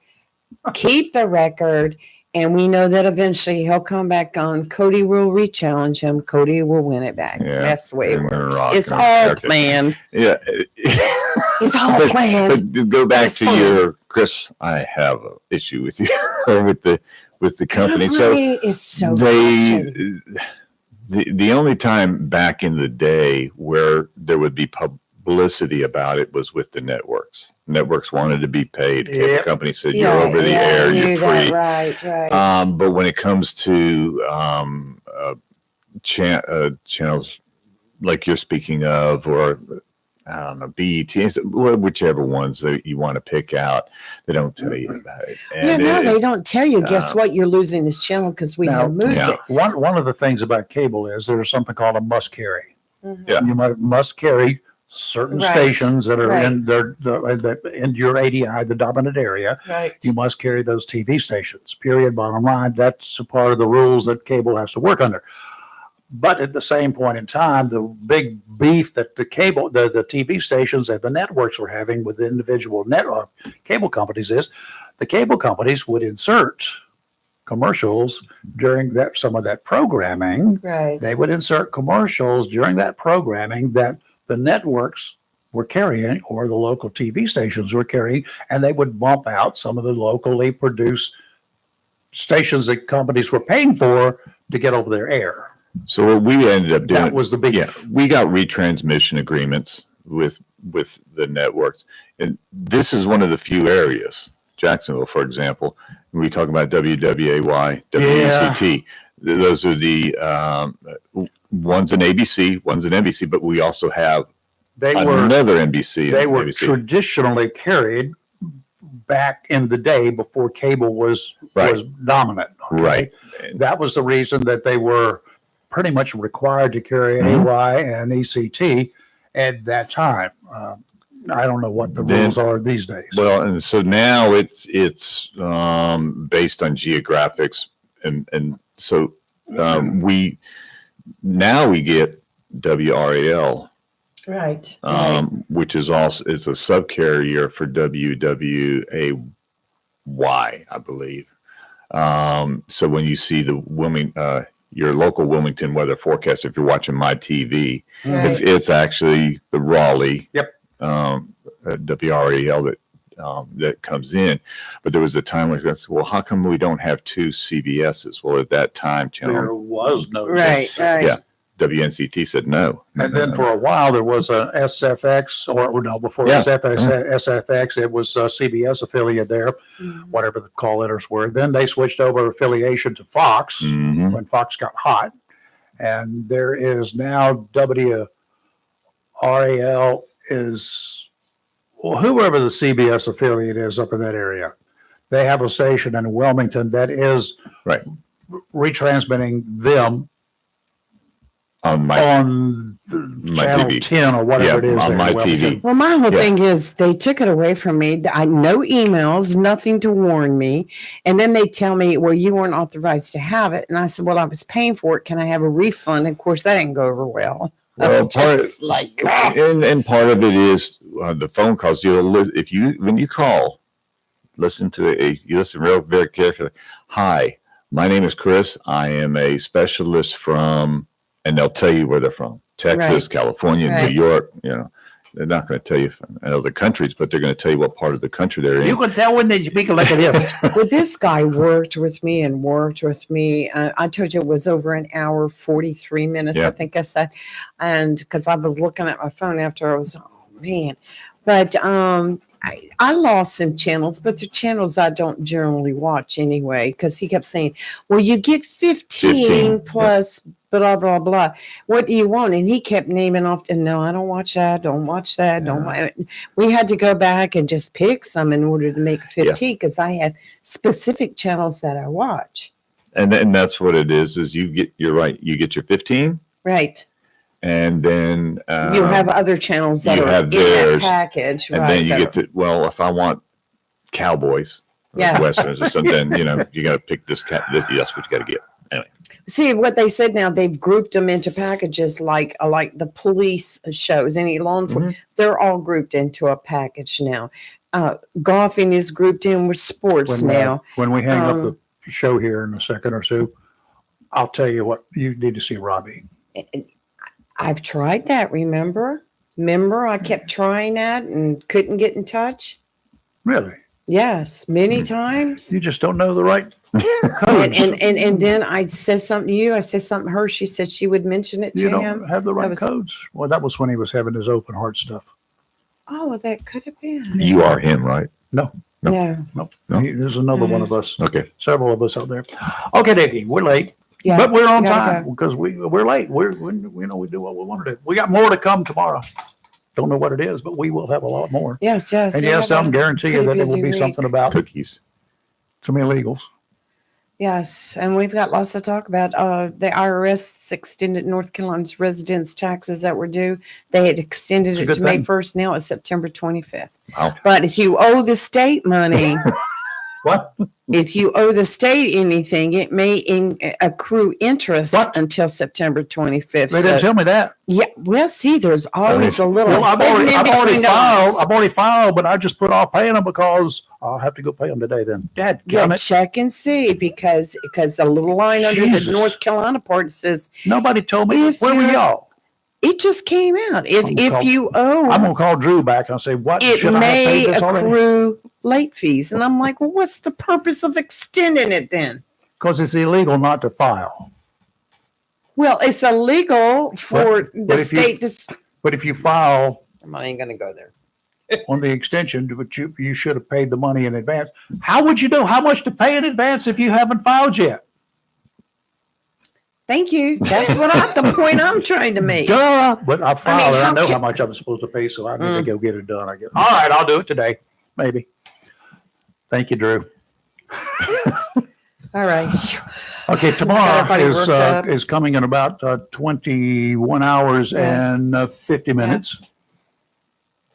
keep the record. And we know that eventually he'll come back on. Cody will re-challenge him. Cody will win it back. Yeah. That's the way it works. It's all planned. Yeah. It's all planned. But to go back to your, Chris, I have an issue with you with the company. So it's so the only time back in the day where there would be publicity about it was with the networks. Networks wanted to be paid. Cable company said, you're over the air, you're free. Right. But when it comes to channels like you're speaking of, or I don't know, BET, whichever ones that you want to pick out, they don't tell you about it. And they don't tell you. Guess what? You're losing this channel because we have moved it. One of the things about cable is there's something called a must carry. Mm-hmm. Yeah. You must carry certain stations that are in in your ADI, the dominant area. Right. You must carry those TV stations. Period. Bottom line. That's a part of the rules that cable has to work under. But at the same point in time, the big beef that the TV stations and the networks were having with the individual cable companies is the cable companies would insert commercials during some of that programming. Right. They would insert commercials during that programming that the networks were carrying or the local TV stations were carrying, and they would bump out some of the locally produced stations that companies were paying for to get over their air. So what we ended up doing, that was the big, we got retransmission agreements with the networks. And this is one of the few areas, Jacksonville, for example, when we talk about WWAY, WECT, those are the one's an ABC, one's an NBC, but we also have another NBC. They were traditionally carried back in the day before cable was dominant. Okay? Right. That was the reason that they were pretty much required to carry AY and ECT at that time. I don't know what the rules are these days. Well, and so now it's based on geographics, and so we get WRAL, right, which is also a subcarrier for WWAY, I believe. So when you see the your local Wilmington weather forecast, if you're watching my TV, it's actually the Raleigh. Yep. WRAL that comes in. But there was a time where we said, well, how come we don't have two CBSs? Well, at that time, there was no. Right. Yeah. WNCT said no. And then for a while there was a SFX, before SFX, it was a CBS affiliate there, whatever the call letters were. Then they switched over affiliation to Fox when Fox got hot. And there is now WRAL is, whoever the CBS affiliate is up in that area. They have a station in Wilmington that is retransmitting them on channel TV. 10 or whatever it is. On my TV. Well, my whole thing is they took it away from me. I no emails, nothing to warn me. And then they tell me, well, you weren't authorized to have it. And I said, well, I was paying for it. Can I have a refund? And of course, that didn't go over well. Well, part of it is the phone calls. When you call, listen to it. You listen very carefully. Hi, my name is Chris. I am a specialist from, and they'll tell you where they're from. Texas, California, New York. They're not going to tell you other countries, but they're going to tell you what part of the country they're in. You can tell when they speak like this. Well, this guy worked with me. I told you it was over an hour, 43 minutes, I think I said. And because I was looking at my phone after I was, But I lost some channels, but the channels I don't generally watch anyway, because he kept saying, well, you get 15 plus blah, blah, blah. What do you want? And he kept naming off, and no, I don't watch that, don't watch that, don't watch. We had to go back and just pick some in order to make 15, because I have specific channels that I watch. And then that's what it is you're right. You get your 15 Right. and then You have other channels that you are have in theirs, that package, and right? then you that get to, well, if I want cowboys, or Yeah. westerns or something, then, you got to pick this cat. That's what you got to get. See what they said now, they've grouped them into packages like the police shows, any law enforcement, they're all grouped into a package now. Golfing is grouped in with sports now. When we hang up the show here in a second or two, I'll tell you what, you need to see Robbie. I've tried that, remember? I kept trying that and couldn't get in touch. Really? Yes, many times. You just don't know the right And, codes. and then I said something to you. I said something to her. She said she would mention it You to don't him. have the right was- codes. Well, that was when he was having his open heart stuff. Oh, that could have been. You are him, right? No. No, there's another one of us. Okay. Several of us out there. Okay, Dickie, we're late, Yeah. but we're on gotta time because we're late. We do what we want to do. We got more to come tomorrow. Don't know what it is, but we will have a lot more. Yes. And we yes, have I'm a guarantee you pretty that it busy will be week. something about Cookies. some illegals. Yes, and we've got lots to talk about. The IRS extended North Carolina's residence taxes that were due. They had extended It's a it good to May thing. 1st. Now it's September 25th. Wow. But if you owe the state money, What? if you owe the state anything, it may accrue interest What? until September 25th. They didn't So, tell me that. yeah, well, see, there's always a little. Well, I've hidden in already between the filed. lines. I've already filed, but I just put off paying them because I'll have to go pay them today. Then, Dad, Yeah, damn it! check and see because the little line under Jesus. the North Carolina part says Nobody told me. If Where were you're- y'all? it just came out. I'm gonna If call- you owe, I'm gonna call Drew back and say, "What it should I have may paid this already?" accrue late fees. And I'm like, well, what's the purpose of extending it then? Because it's illegal not to file. Well, it's illegal for But the if you- state to. But if you file I ain't going to go there. on the extension, but you should have paid the money in advance. How would you know how much to pay in advance if you haven't filed yet? Thank you. That's the point I'm trying to make. Duh. But I filed and I how know can- how much I'm supposed to pay, so I need to go get it done. I guess. All right, I'll do it today, maybe. Thank you, Drew. All right. Okay, tomorrow Everybody worked up. is coming in about 21 hours and Yes. 50 minutes.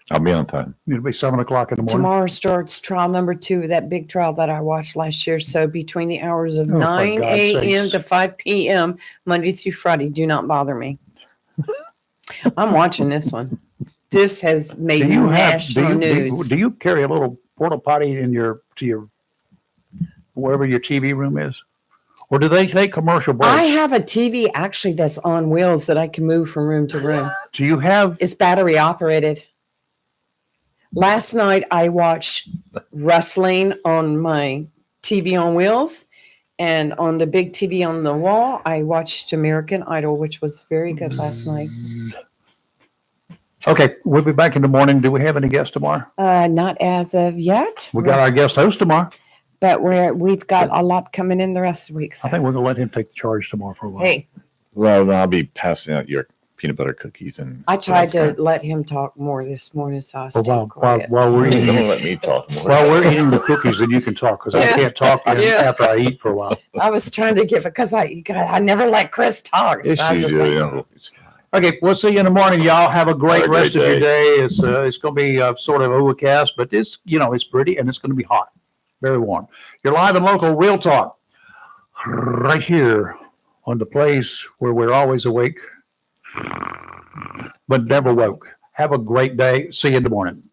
I'll be on time. It'll be 7:00 in the morning. Tomorrow starts trial number 2 of that big trial that I watched last year. So between the hours of Oh, for 9 God's a.m. sakes. to 5 p.m., Monday through Friday, do not bother me. I'm watching this one. This has made Do you national news. do you carry a little porta potty in your wherever your TV room is, or do they take commercial breaks? I have a TV actually that's on wheels that I can move from room to room. Do you have? It's battery operated. Last night I watched wrestling on my TV on wheels, and on the big TV on the wall, I watched American Idol, which was very good last night. Okay, we'll be back in the morning. Do we have any guests tomorrow? Not as of yet, We got our guest host tomorrow. but we've got a lot coming in the rest of the week. So. I think we're gonna let him take the charge tomorrow for a while. Hey, Well, I'll be passing out your peanut butter cookies and. I tried to let him talk more this morning, so I stayed Well, quiet. while we're Don't eating, let me talk more. while we're eating the cookies, then you can talk because I Yeah. can't talk Yeah. after I eat for a while. I was trying to give it because I never let Chris talk. So Yes, I was you just do. like, Yeah, it's fine. Okay, we'll see you in the morning, y'all. Have a great Have a great rest of your day. day. It's going to be sort of overcast, but it's it's pretty and it's going to be hot, very warm. You're live and local, real talk, right here on the place where we're always awake, but never woke. Have a great day. See you in the morning.